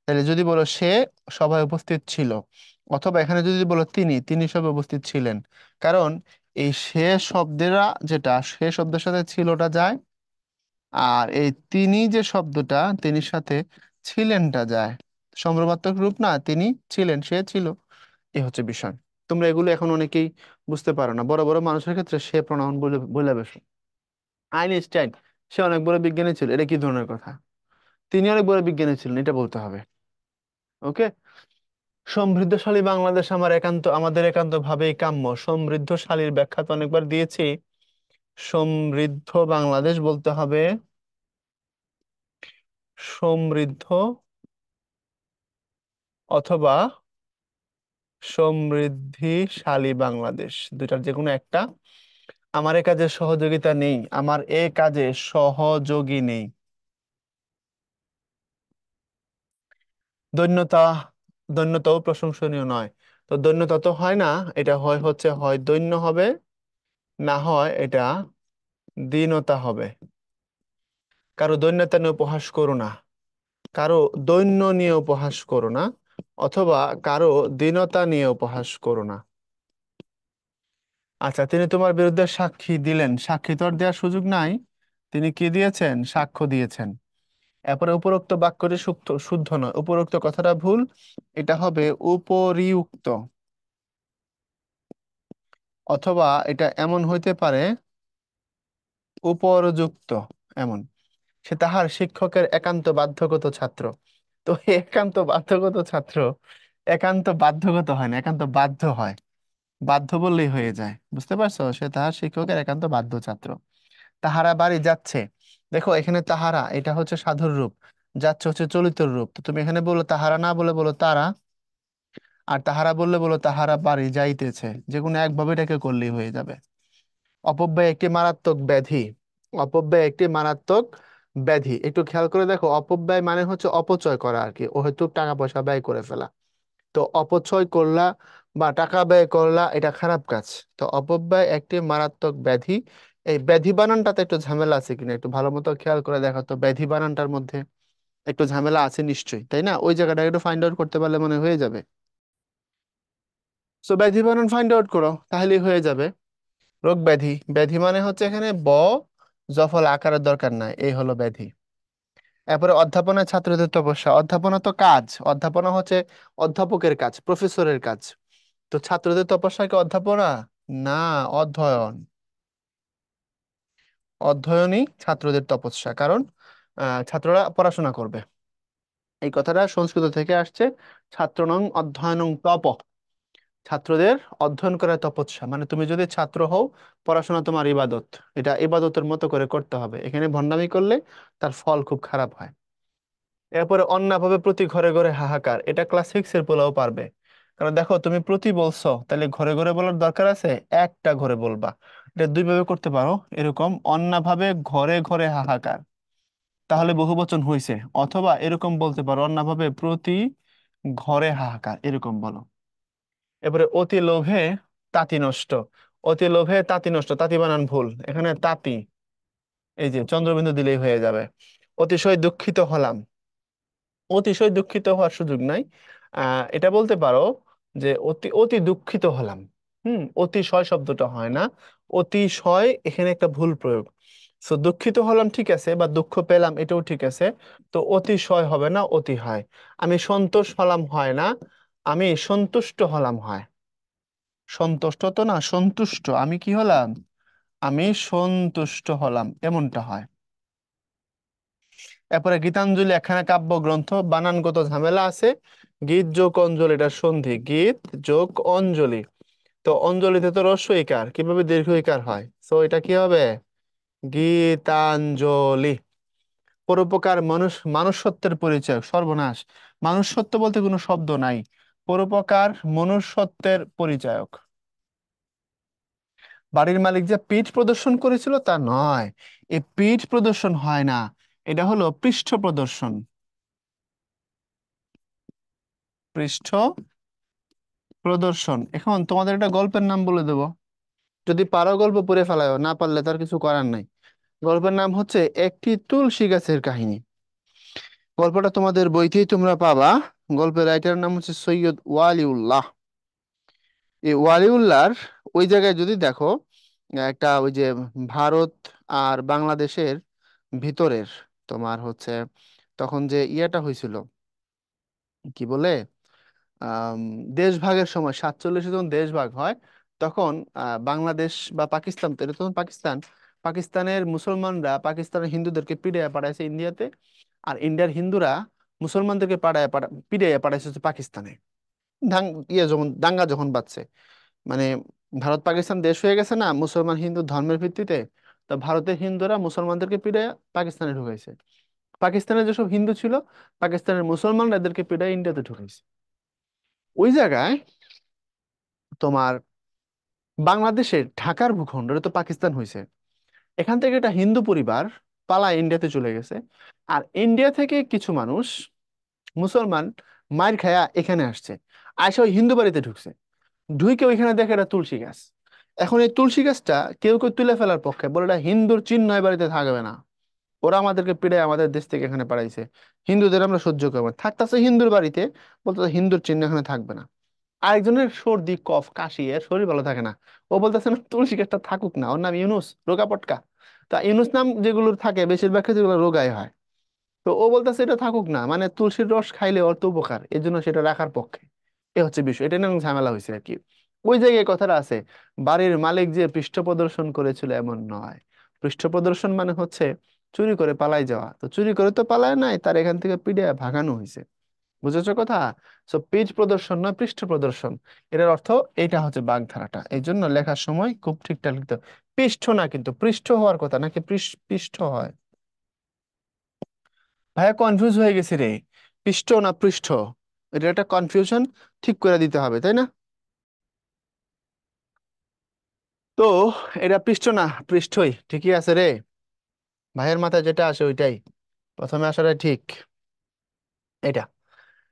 তাহলে যদি বলো সে সভায় উপস্থিত ছিল, অথবা এখানে যদি বলো তিনি, তিনি সভায় উপস্থিত ছিলেন। কারণ এই সে শব্দেরা, যেটা সে শব্দের সাথে ছিলটা যায়, আর এই তিনি যে শব্দটা, তিনির সাথে ছিলেনটা যায়। সম্ভ্রমাত্মক রূপ না, তিনি ছিলেন, সে ছিল। এই হচ্ছে বিষয়। তোমরা এগুলো এখন অনেকেই বুঝতে পারো না, বড় বড় মানুষের ক্ষেত্রে সে প্রনাউন বলে বলে বেশি। আইনস্টাইন, সে অনেক বড় বিজ্ঞানী ছিল, এটা কি ধরনের কথা? তিনি অনেক বড় বিজ্ঞানী ছিলেন, এটা বলতে হবে। ওকে। সমৃদ্ধশালী বাংলাদেশ আমার একান্ত, আমাদের একান্ত ভাবেই কাম্য। সমৃদ্ধশালীর ব্যাখ্যা তো অনেকবার দিয়েছি। সমৃদ্ধ বাংলাদেশ বলতে হবে, সমৃদ্ধ অথবা সমৃদ্ধিশালী বাংলাদেশ, দুইটার যে কোনো একটা। আমার এ কাজে সহযোগিতা নেই, আমার এ কাজে সহযোগী নেই। দৈন্যতা, দৈন্যতাও প্রশংসনীয় নয়। তো দৈন্যতা তো হয় না, এটা হয় হচ্ছে হয় দৈন্য হবে, না হয় এটা দীনতা হবে। কারো দৈন্যতা নিয়ে উপহাস করো না, কারো দৈন্য নিয়ে উপহাস করো না, অথবা কারো দীনতা নিয়ে উপহাস করো না। আচ্ছা, তিনি তোমার বিরুদ্ধে সাক্ষী দিলেন, সাক্ষী তো আর দেওয়ার সুযোগ নাই, তিনি কি দিয়েছেন? সাক্ষ্য দিয়েছেন। এরপরে উপরোক্ত বাক্যটি শুদ্ধ নয়, উপরোক্ত কথাটা ভুল, এটা হবে উপরিউক্ত। অথবা এটা এমন হইতে পারে, উপরযুক্ত। এমন, সে তাহার শিক্ষকের একান্ত বাধ্যগত ছাত্র। তো এই একান্ত বাধ্যগত ছাত্র, একান্ত বাধ্যগত হয় না, একান্ত বাধ্য হয়। বাধ্য বললেই হয়ে যায়, বুঝতে পারছো? সে তাহার শিক্ষকের একান্ত বাধ্য ছাত্র। তাহারা বাড়ি যাচ্ছে, দেখো এখানে তাহারা এটা হচ্ছে সাধুর রূপ, যাচ্ছে হচ্ছে চলিত রূপ। তো তুমি এখানে বলো তাহারা, না বলে বলো তারা। আর তাহারা বললে বলো তাহারা বাড়ি যাইতেছে, যে কোনো একভাবে এটাকে করলেই হয়ে যাবে। অপব্যয় একটি মারাত্মক ব্যাধি, অপব্যয় একটি মারাত্মক ব্যাধি। একটু খেয়াল করে দেখো, অপব্যয় মানে হচ্ছে অপচয় করা আর কি, ও হয়তো টাকা পয়সা ব্যয় করে ফেলা। তো অপচয় করলা বা টাকা ব্যয় করলা, এটা খারাপ কাজ। তো অপব্যয় একটি মারাত্মক ব্যাধি। এই ব্যাধি বানানটাতে একটু ঝামেলা আছে কিনা একটু ভালো মতো খেয়াল করে দেখো তো, ব্যাধি বানানটার মধ্যে একটু ঝামেলা আছে নিশ্চয়ই, তাই না? ওই জায়গাটা একটু ফাইন্ড আউট করতে পারলে মনে হয়ে যাবে। সো ব্যাধি বানান ফাইন্ড আউট করো, তাহলেই হয়ে যাবে। রোগ ব্যাধি, ব্যাধি মানে হচ্ছে এখানে জফল আকারের দরকার নাই, এই হলো ব্যাধি। এরপরে অধ্যাপনায় ছাত্রদের তপস্যা, অধ্যাপনা তো কাজ, অধ্যাপনা হচ্ছে অধ্যাপকের কাজ, প্রফেসরের কাজ। তো ছাত্রদের তপস্যা কি অধ্যাপনা? না, অধ্যয়ন। অধ্যয়নই ছাত্রদের তপস্যা, কারণ ছাত্ররা পড়াশোনা করবে। এই কথাটা সংস্কৃত থেকে আসছে, ছাত্রনং অধ্যয়নং তপ। ছাত্রদের অধ্যয়ন করা তপস্যা, মানে তুমি যদি ছাত্র হও, পড়াশোনা তোমার ইবাদত, এটা ইবাদতের মতো করে করতে হবে। এখানে ভণ্ডামি করলে তার ফল খুব খারাপ হয়। এরপরে অন্যভাবে প্রতি ঘরে ঘরে হাহাকার, এটা ক্লাস 6 এর পোলাও পারবে। কারণ দেখো তুমি প্রতি বলছো, তাহলে ঘরে ঘরে বলার দরকার আছে, একটা ঘরে বলবা। এটা দুই ভাবে করতে পারো, এরকম অন্যভাবে ঘরে ঘরে হাহাকার, তাহলে বহুবচন হইছে। অথবা এরকম বলতে পারো, অন্যভাবে প্রতি ঘরে হাহাকার, এরকম বলো। এবারে অতি লোভে তাঁতি নষ্ট, অতি লোভে তাঁতি নষ্ট, তাঁতি বানান ভুল, এখানে তাঁতি, এই যে চন্দ্রবিন্দু দিলেই হয়ে যাবে। অতিশয় দুঃখিত হলাম, অতিশয় দুঃখিত হওয়ার সুযোগ নাই। এটা বলতে পারো যে অতি অতি দুঃখিত হলাম। অতিশয় শব্দটা হয় না, অতিশয় এখানে একটা ভুল প্রয়োগ। সো দুঃখিত হলাম ঠিক আছে, বা দুঃখ পেলাম এটাও ঠিক আছে। তো অতিশয় হবে না, অতি হয়। আমি সন্তোষ হলাম হয় না, আমি সন্তুষ্ট হলাম হয়। সন্তুষ্ট তো না, সন্তুষ্ট, আমি কি হলাম? আমি সন্তুষ্ট হলাম, এমনটা হয়। এরপরে গীতাঞ্জলি একখানা কাব্যগ্রন্থ, বানানগত ঝামেলা আছে। গীত যোগ অঞ্জলি, এটা সন্ধি, গীত যোগ অঞ্জলি। তো অঞ্জলিতে তো রস্য ইকার, কিভাবে দীর্ঘ ইকার হয়? তো এটা কি হবে? গীতাঞ্জলি। পরোপকার মানুষ মনুষ্যত্বের পরিচয়, সর্বনাশ। মনুষ্যত্ব বলতে কোনো শব্দ নাই, পরোপকার মনুষ্যত্বের পরিচায়ক। বাড়ির মালিক যে পিঠ প্রদর্শন করেছিল তা নয়, এই পিঠ প্রদর্শন হয় না, এটা হলো পৃষ্ঠ প্রদর্শন। পৃষ্ঠ প্রদর্শন। এখন তোমাদের একটা গল্পের নাম বলে দেবো, যদি পারো গল্প পড়ে ফেলাও, না পারলে তার কিছু করার নাই। গল্পের নাম হচ্ছে একটি তুলসী গাছের কাহিনী। গল্পটা তোমাদের বইতেই তোমরা পাবা। গল্পের রাইটারের নাম হচ্ছে সৈয়দ ওয়ালিউল্লাহ। এই ওয়ালিউল্লাহর ওই জায়গায় যদি দেখো, একটা ওই যে ভারত আর বাংলাদেশের ভিতরের, তোমার হচ্ছে তখন যে ইয়েটা হয়েছিল, কি বলে, আম, দেশভাগের সময় 47-এ যখন দেশভাগ হয়, তখন বাংলাদেশ বা পাকিস্তান, তো এটা তখন পাকিস্তান, পাকিস্তানের মুসলমানরা পাকিস্তানের হিন্দুদেরকে পিড়িয়ে পাঠাইছে ইন্ডিয়াতে। আর ইন্ডিয়ার হিন্দুরা মুসলমানদেরকে পিড়িয়ে পাঠাইছে হচ্ছে পাকিস্তানে। দাং যখন দাঙ্গা যখন বাজছে, মানে ভারত পাকিস্তান দেশ হয়ে গেছে না মুসলমান হিন্দু ধর্মের ভিত্তিতে, তা ভারতের হিন্দুরা মুসলমানদেরকে পিড়ায় পাকিস্তানে ঢুকাইছে। পাকিস্তানের যেসব হিন্দু ছিল, পাকিস্তানের মুসলমানরা এদেরকে পিড়ায় ইন্ডিয়াতে ঢুকাইছে। ওই জায়গায় তোমার বাংলাদেশের ঢাকার ভূখণ্ড, এটা তো পাকিস্তান হয়েছে, এখান থেকে একটা হিন্দু পরিবার পালায় ইন্ডিয়াতে চলে গেছে। আর ইন্ডিয়া থেকে কিছু মানুষ মুসলমান মার খায়া এখানে আসছে, আয়সা ওই হিন্দু বাড়িতে ঢুকছে। ঢুকে ওইখানে দেখে একটা তুলসী গাছ। এখন এই তুলসী গাছটা কেউ কেউ তুলে ফেলার পক্ষে, বলে এটা হিন্দুর চিহ্ন, এ বাড়িতে থাকবে না। ওরা আমাদেরকে পিড়ায় আমাদের দেশ থেকে এখানে পাঠাইছে, হিন্দুদের আমরা সহ্য করবো না। থাকতেছে হিন্দুর বাড়িতে, বলতেছে হিন্দুর চিহ্ন এখানে থাকবে না। আরেকজনের সর্দি কফ কাশি, এর শরীর ভালো থাকে না, ও বলতেছে না তুলসী গাছটা থাকুক না, ওর নাম ইউনুস, রোগা পটকা। তা ইউনুস নাম যেগুলোর থাকে বেশিরভাগ ক্ষেত্রে যেগুলো রোগায় হয়, তো ও বলতেছে এটা থাকুক না, মানে তুলসীর রস খাইলে ওর তো উপকার, এই জন্য সেটা রাখার পক্ষে। এ হচ্ছে বিষয়, এটা নিয়ে অনেক ঝামেলা হয়েছে আর কি। ওই জায়গায় কথাটা আছে, বাড়ির মালিক যে পৃষ্ঠ প্রদর্শন করেছিল এমন নয়। পৃষ্ঠ প্রদর্শন মানে হচ্ছে চুরি করে পালাই যাওয়া, তো চুরি করে তো পালায় নাই, তার এখান থেকে পিড়ে ভাগানো হয়েছে। বুঝেছো কথা? সো পেজ প্রদর্শন নয়, পৃষ্ঠ প্রদর্শন। এটার অর্থ এইটা হচ্ছে বাগধারাটা, এই জন্য লেখার সময় খুব ঠিকঠাক লিখতে হবে। পৃষ্ঠ না, কিন্তু পৃষ্ঠ হওয়ার কথা, নাকি পৃষ্ঠ হয়। ভাইয়া কনফিউজ হয়ে গেছি রে, পৃষ্ঠ না পৃষ্ঠ, এটা একটা কনফিউশন, ঠিক করে দিতে হবে, তাই না? তো এটা পৃষ্ঠ না পৃষ্ঠই, ঠিকই আছে রে। ভাইয়ের মাথায় যেটা আসে ওইটাই, প্রথমে আসাটা ঠিক এটা।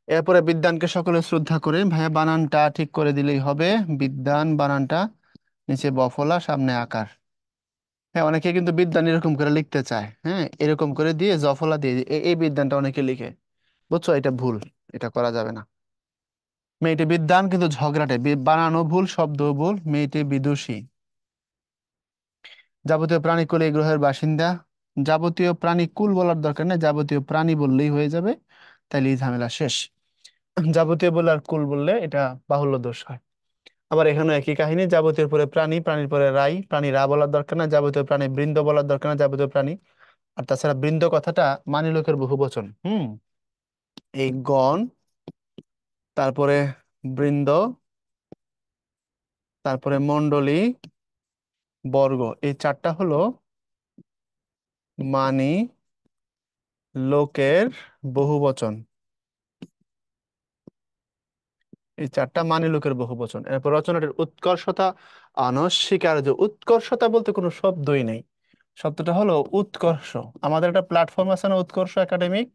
এরপরে বিদ্যানকে সকলে শ্রদ্ধা করে ভাইয়া বানানটা ঠিক করে দিলেই হবে। বিদ্যান বানানটা নিচে বফলা, সামনে আকার। হ্যাঁ, অনেকে কিন্তু বিদ্যান এরকম করে লিখতে চায়, হ্যাঁ এরকম করে দিয়ে জফলা দিয়ে এই বিদ্যানটা অনেকে লিখে। বুঝছো, এটা ভুল, এটা করা যাবে না। মেয়েটি বিদ্বান কিন্তু ঝগড়াটে, বানানো ভুল, শব্দ ভুল, মেয়েটি বিদুষী। যাবতীয় প্রাণীকুল এই গ্রহের বাসিন্দা। যাবতীয় প্রাণীকুল বলার দরকার নেই, যাবতীয় প্রাণী বললেই হয়ে যাবে, তাইলে এই ঝামেলা শেষ। যাবতীয় বললে আর কুল বললে এটা বাহুল্য দোষ হয়। আবার এখানে একই কাহিনী, যাবতীয় পরে প্রাণী, প্রাণীর পরে রাই, প্রাণী রা বলার দরকার না, যাবতীয় প্রাণী বৃন্দ বলার দরকার না, যাবতীয় প্রাণী। আর তাছাড়া বৃন্দ কথাটা মানি লোকের বহু বচন। এই গণ, তারপরে বৃন্দ, তারপরে মণ্ডলী, বর্গ, এই চারটা হলো মানি লোকের বহু বচন। এই চারটা মানি লোকের বহু বচন। এরপর রচনাটির উৎকর্ষতা অনস্বীকার্য। উৎকর্ষতা বলতে কোনো শব্দই নেই, শব্দটা হলো উৎকর্ষ। আমাদের একটা প্ল্যাটফর্ম আছে না, উৎকর্ষ একাডেমিক,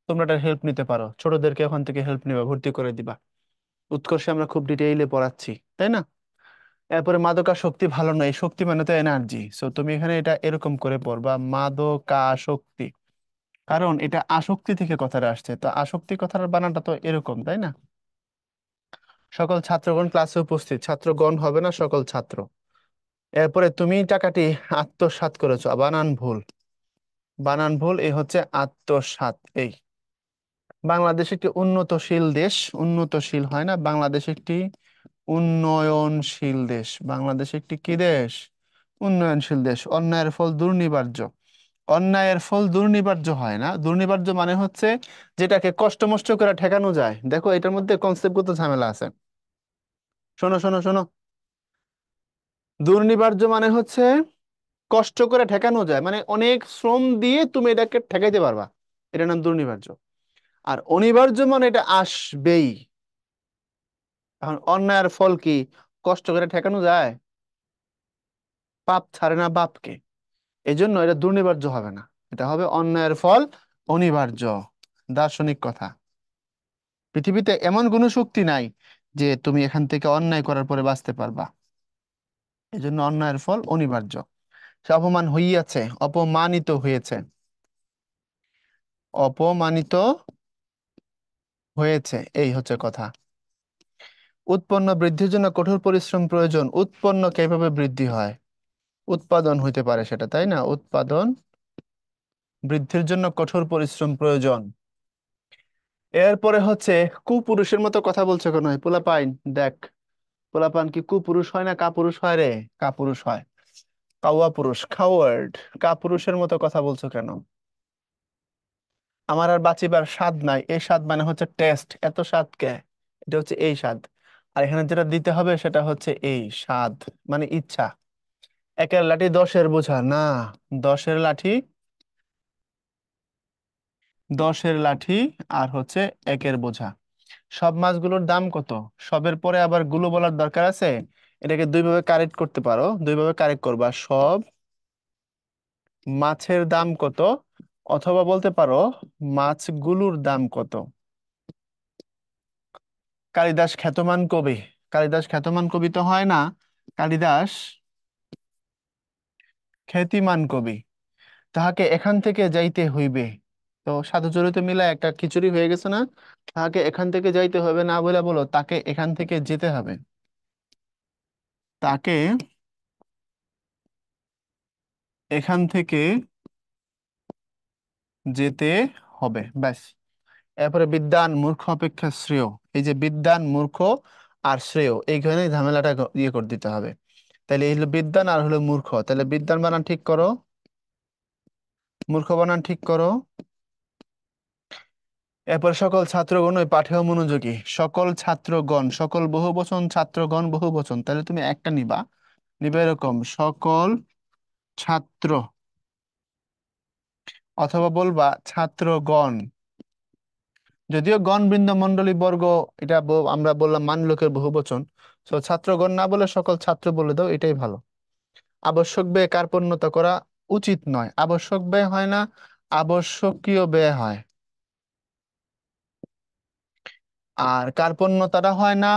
তোমরা একটা হেল্প নিতে পারো, ছোটদেরকে ওখান থেকে হেল্প নিবা, ভর্তি করে দিবা। উৎকর্ষে আমরা খুব ডিটেইলে পড়াচ্ছি, তাই না? এরপরে মাদকাসক্তি ভালো নয়, শক্তি মানে তো এনার্জি, সো তুমি এখানে এটা এরকম করে পড়বা, মাদকাসক্তি। কারণ এটা আসক্তি থেকে কথাটা আসছে, তো আসক্তি কথার বানানটা তো এরকম, তাই না? সকল ছাত্রগণ ক্লাসে উপস্থিত, ছাত্রগণ হবে না, সকল ছাত্র। এরপরে তুমি টাকাটি আত্মসাৎ করেছো, বানান ভুল, বানান ভুল, এই হচ্ছে আত্মসাৎ। এই বাংলাদেশ একটি উন্নতশীল দেশ, উন্নতশীল হয় না, বাংলাদেশ একটি উন্নয়নশীল দেশ। বাংলাদেশ একটি কি দেশ? উন্নয়নশীল দেশ। অন্যায়ের ফল দুর্নিবার্য। অন্যায়ের ফল দুর্নিবার্য হয় না, দুর্নিবার্য মানে হচ্ছে যেটাকে কষ্ট মষ্ট করে ঠেকানো যায়। দেখো এটার মধ্যে কনসেপ্টগত ঝামেলা আছে। শোনো শোনো শোনো, দুর্নিবার্য মানে হচ্ছে কষ্ট করে ঠেকানো যায়, মানে অনেক শ্রম দিয়ে তুমি এটাকে ঠেকাইতে পারবা, এটার নাম দুর্নিবার্য। আর অনিবার্য মানে এটা আসবেই। এখন অন্যায়ের ফল কি কষ্ট করে ঠেকানো যায়? পাপ ছাড়ে না বাপকে, এই জন্য এটা দুর্নিবার্য হবে না, এটা হবে অন্যায়ের ফল অনিবার্য। দার্শনিক কথা। পৃথিবীতে এমন কোনো শক্তি নাই যে তুমি এখান থেকে অন্যায় করার পরে বাঁচতে পারবা, এই জন্য অন্যায়ের ফল অনিবার্য। সে অপমান হইয়াছে, অপমানিত হয়েছে, অপমানিত হয়েছে, এই হচ্ছে কথা। উৎপন্ন বৃদ্ধির জন্য কঠোর পরিশ্রম প্রয়োজন। উৎপন্ন কিভাবে বৃদ্ধি হয়? উৎপাদন হইতে পারে সেটা, তাই না? উৎপাদন বৃদ্ধির জন্য কঠোর পরিশ্রম প্রয়োজন। এরপরে হচ্ছে কুপুরুষের মতো কথা বলছো কেন? এই পোলাপাইন দেখ, পোলাপান কি কুপুরুষ হয় না কাপুরুষ হয় রে? কাপুরুষ হয়। কাউয়া পুরুষ, কাওয়ার্ড। কাপুরুষের মতো কথা বলছো কেন? আমার আর বাঁচিবার স্বাদ নাই, এই স্বাদ মানে হচ্ছে টেস্ট, এত স্বাদ কে? এটা হচ্ছে এই স্বাদ। আর এখানে যেটা দিতে হবে সেটা হচ্ছে এই স্বাদ, মানে ইচ্ছা। একের লাঠি দশের বোঝা না। দশের লাঠি, দশের লাঠি আর হচ্ছে একের বোঝা। সব মাছগুলোর দাম কত? সবের পরে আবার গুলো বলার দরকার আছে? এটাকে দুই ভাবে কারেক্ট করতে পারো, দুই ভাবে কারেক্ট করবা, সব মাছের দাম কত, অথবা বলতে পারো মাছগুলোর দাম কত। কালিদাস খ্যাতমান কবি, কালিদাস খ্যাতমান কবি তো হয় না, কালিদাস খ্যাতিমান কবি। তাহাকে এখান থেকে যাইতে হইবে। তো সাধু চরিত মিলায় একটা খিচুড়ি হয়ে গেছে না? তাহাকে এখান থেকে যাইতে হবে না বলে বলো তাকে এখান থেকে যেতে হবে। তাকে এখান থেকে যেতে হবে, ব্যাস। এরপরে বিদ্বান মূর্খ অপেক্ষা শ্রেয়। এই যে বিদ্বান মূর্খ আর শ্রেয়, এইখানে ঝামেলাটা ইয়ে করে দিতে হবে। তাহলে এই হলো বিদ্বান আর হলো মূর্খ, তাহলে বিদ্বান বানান ঠিক করো, মূর্খ বানান ঠিক করো। এরপর সকল ছাত্রগণ ওই পাঠেও মনোযোগী। সকল ছাত্রগণ, সকল বহুবচন, ছাত্রগণ বহুবচন, তাহলে তুমি একটা নিবা, নিবে এরকম সকল ছাত্র, অথবা বলবা ছাত্রগণ। যদিও গণ বৃন্দ মণ্ডলী বর্গ, এটা আমরা বললাম মানলোকের বহুবচন। তো ছাত্রগণ না বলে সকল ছাত্র বলে দাও, এটাই ভালো। আবশ্যক ব্যয় কার্পণ্যতা করা উচিত নয়। আবশ্যক ব্যয় হয় না, আবশ্যকীয় ব্যয় হয়। আর কার্পণ্যতাটা হয় না,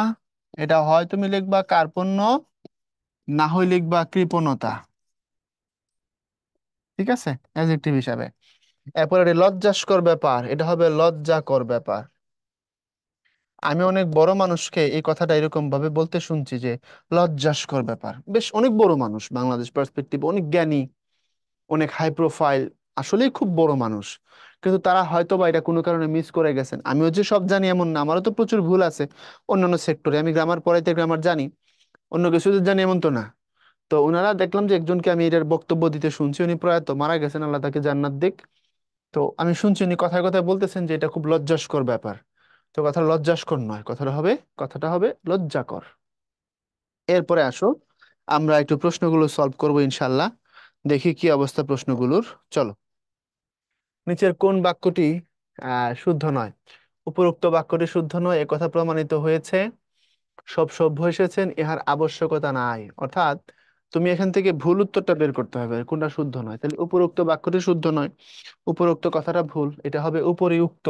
এটা হয় তুমি লিখবা কার্পণ্য, না হয় লিখবা কৃপণতা। ঠিক আছে, অ্যাডজেক্টিভ হিসাবে। এরপর এটি লজ্জাস্কর ব্যাপার, এটা হবে লজ্জাকর ব্যাপার। আমি অনেক বড় মানুষকে এই কথাটা এরকম ভাবে বলতে শুনছি যে লজ্জাস্কর ব্যাপার। বেশ অনেক বড় মানুষ, বাংলাদেশ পার্সপেক্টিভ অনেক জ্ঞানী, অনেক হাই প্রোফাইল, আসলেই খুব বড় মানুষ, কিন্তু তারা হয়তো বা এটা কোনো কারণে মিস করে গেছেন। আমিও যে সব জানি এমন না, আমারও তো প্রচুর ভুল আছে অন্যান্য সেক্টরে। আমি গ্রামার পড়াইতে গ্রামার জানি, অন্য কিছু যে জানি এমন তো না। তো ওনারা দেখলাম যে একজনকে আমি এটার বক্তব্য দিতে শুনছি, উনি প্রয়াত মারা গেছেন, আল্লাহ তাকে জান্নাত দিক। তো আমি শুনছি উনি কথায় কথায় বলতেছেন যে এটা খুব লজ্জাস্কর ব্যাপার। তো কথা লজ্জাস্কর নয়, কথাটা হবে লজ্জাকর। এরপরে আসো, আমরা একটু প্রশ্নগুলো সলভ করব ইনশাল্লাহ। দেখি কি অবস্থা প্রশ্নগুলোর। চলো। নিচের কোন বাক্যটি শুদ্ধ নয়? উপরোক্ত বাক্যটি শুদ্ধ নয়, একথা প্রমাণিত হয়েছে। সব সভ্য এসেছেন, ইহার আবশ্যকতা নাই। অর্থাৎ তুমি এখান থেকে ভুল উত্তরটা বের করতে হবে কোনটা শুদ্ধ নয়। তাহলে উপরোক্ত বাক্যটি শুদ্ধ নয়, উপরোক্ত কথাটা ভুল, এটা হবে উপরিউক্ত।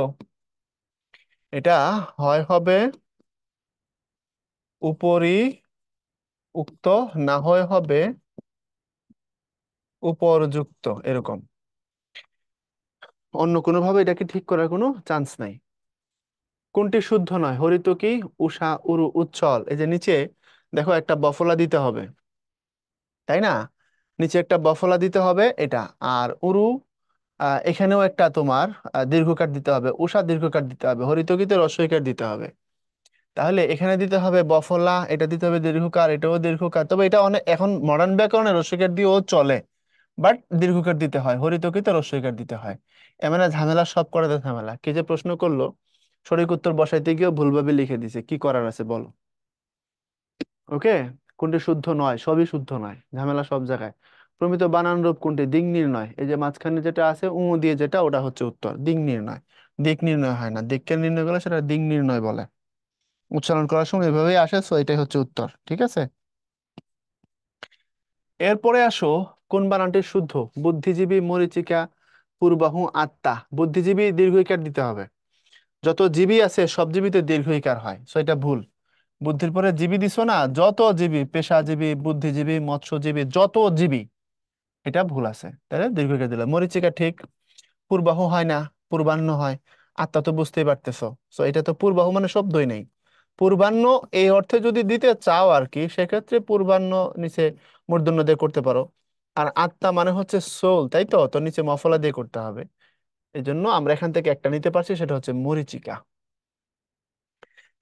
এটা হয় হবে উপরিউক্ত, না হয় হবে উপরযুক্ত, এরকম। অন্য কোনোভাবে এটাকে ঠিক করার কোনো চান্স নাই। কোনটি শুদ্ধ নয়? হরিতকি, উষা, উরু, উচ্ছল। এই যে নিচে দেখো একটা বফলা দিতে হবে, তাই না? নিচে একটা বফলা দিতে হবে এটা। আর উরু, এখানেও একটা তোমার দীর্ঘকার দিতে হবে, উষা দীর্ঘকার দিতে হবে, হরিতকিতে রস্বইকার দিতে হবে। তাহলে এখানে দিতে হবে বফলা, এটা দিতে হবে দীর্ঘকার, এটাও দীর্ঘকার। তবে এটা অনেক এখন মডার্ন ব্যাকরণে রস্বইকার দিয়েও চলে, বাট দীর্ঘকার দিতে হয়, হরিতকিতে রস্বইকার দিতে হয়। এমন ঝামেলা, সব করাতে ঝামেলা। কি যে প্রশ্ন করলো, সঠিক উত্তর বসাইতে গিয়েও ভুলভাবে লিখে দিছে, কি করার আছে বলো? ওকে। কোনটি শুদ্ধ নয়? সবই শুদ্ধ নয়, ঝামেলা সব জায়গায়। প্রমিত বানান রূপ কোনটি? দিক নির্ণয়। এই যে মাঝখানে যেটা আছে উ দিয়ে, যেটা ওটা হচ্ছে উত্তর। দিক নির্ণয়, দিক নির্ণয় হয় না, দিককে নির্ণয় করলে সেটা দিক নির্ণয় বলে। উচ্চারণ করার সময় এভাবেই আসে, সো এটাই হচ্ছে উত্তর। ঠিক আছে। এরপরে আসো, কোন বানানটি শুদ্ধ? বুদ্ধিজীবী, মরীচিকা, পূর্বাহু, আত্মা। বুদ্ধিজীবী দীর্ঘ ইকার দিতে হবে। যত জীবী আছে সব জীবীতে দীর্ঘ ইকার হয়, সো এটা ভুল। বুদ্ধির পরে জীবী দিছো না, যত জীবী, পেশাজীবী, বুদ্ধিজীবী, মৎস্যজীবী, যত জীবী, এটা ভুল আছে, তাহলে দীর্ঘ ইকার দিলাম। মরীচিকা ঠিক। পূর্বাহু হয় না, পূর্বাহ্ন হয়। আত্মা তো বুঝতেই পারতেছো, সো এটা তো পূর্বাহু মানে শব্দই নেই। পূর্বাহ্ন এই অর্থে যদি দিতে চাও আর কি, সেক্ষেত্রে পূর্বাহ্ন নিচে মূর্ধন্য দিয়ে করতে পারো। আর আত্মা মানে হচ্ছে সোল, তাই তো, তো নিচে মফলা দিয়ে করতে হবে। এই জন্য আমরা এখান থেকে একটা নিতে পারছি, সেটা হচ্ছে মরীচিকা।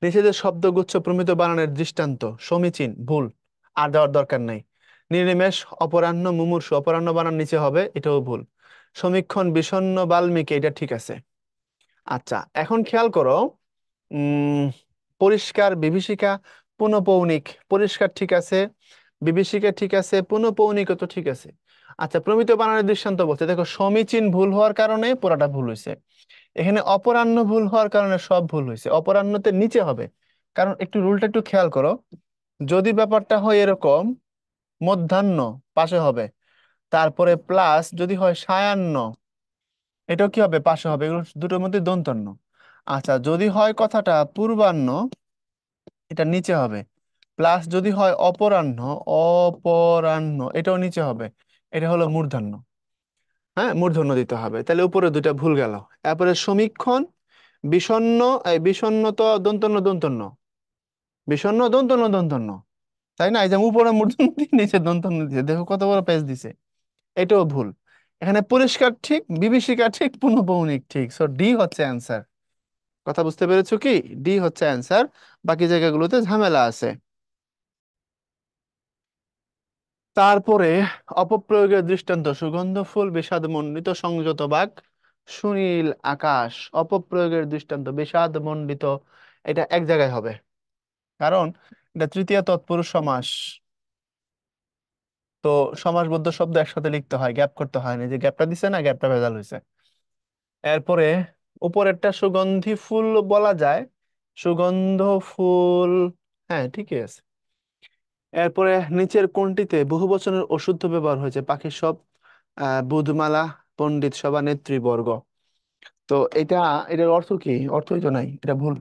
নিচে যে শব্দগুচ্ছ প্রমিত বানানের দৃষ্টান্ত, সমীচীন ভুল, আর দেওয়ার দরকার নাই। নির্নিমেষ, অপরাহ্ন, মুমূর্ষু, অপরাহ্ন বানান নিচে হবে, এটাও ভুল। সমীক্ষণ, বিষণ্ণ, বাল্মীকি, এটা ঠিক আছে। আচ্ছা, এখন খেয়াল করো। উম পরিষ্কার, বিভীষিকা, পুনঃপৌনিক। পরিষ্কার ঠিক আছে, বিভীষিকা ঠিক আছে, পুনঃপৌনিক তো ঠিক আছে। আচ্ছা, প্রমিত বানানের দৃষ্টান্ত বলছে, দেখো সমীচীন ভুল হওয়ার কারণে পুরাটা ভুল হয়েছে। এখানে অপরাহ্ন ভুল হওয়ার কারণে সব ভুল হয়েছে, অপরাহ্নতে নিচে হবে। কারণ একটু রুলটা একটু খেয়াল করো, যদি ব্যাপারটা হয় এরকম, মধ্যাহ্ন পাশে হবে, তারপরে প্লাস যদি হয় সায়াহ্ন, এটাও কি হবে, পাশে হবে, এগুলো দুটোর মধ্যে দন্তান্ন। আচ্ছা, যদি হয় কথাটা পূর্বাহ্ন, এটা নিচে হবে। প্লাস যদি হয় অপরাহ্ন, অপরাহ্ন এটাও নিচে হবে। এটা হলো মূর্ধন্য। হ্যাঁ, মূর্ধন্য দিতে হবে, তাহলে উপরে দুইটা ভুল গেল। তারপরে সমীক্ষণ, বিষণ্ণ, এই বিষণ্ণ তো দন্তন্য দন্তন্য, বিষণ্ণ দন্তন্য দন্তন্য, তাই না? এই যে উপরে মূর্ধন্য দিয়ে নিচে দন্তন্য দিছে, দেখো কত বড় পেজ দিছে। এটাও ভুল। এখানে পরিষ্কার ঠিক, বিভীষিকা ঠিক, পুনঃপৌনিক ঠিক, সো ডি হচ্ছে অ্যান্সার। কথা বুঝতে পেরেছো কি? ডি হচ্ছে অ্যান্সার। বাকি জায়গাগুলোতে ঝামেলা আছে। তারপরে অপপ্রয়োগের দৃষ্টান্ত, সুগন্ধ ফুল, বিষাদ মণ্ডিত, সংযত বাক, সুনীল আকাশ। অপপ্রয়োগের দৃষ্টান্ত বিষাদ মণ্ডিত, এটা এক জায়গায় হবে, কারণ এটা তৃতীয় তৎপুরুষ সমাস। তো সমাসবদ্ধ শব্দ একসাথে লিখতে হয়, গ্যাপ করতে হয় না, যে গ্যাপটা দিছে না, গ্যাপটা ভেজাল হয়েছে। এরপরে উপরেরটা সুগন্ধি ফুল বলা যায়, সুগন্ধ ফুল, হ্যাঁ ঠিকই আছে। এরপরে নিচের কোনটিতে বহুবচনের অশুদ্ধ ব্যবহার হয়েছে, পাখির সব, বুধমালা, পণ্ডিত সভা, নেতৃবর্গ। তো এটা, এটার অর্থ কি? অর্থই তো নাই, এটা ভুল।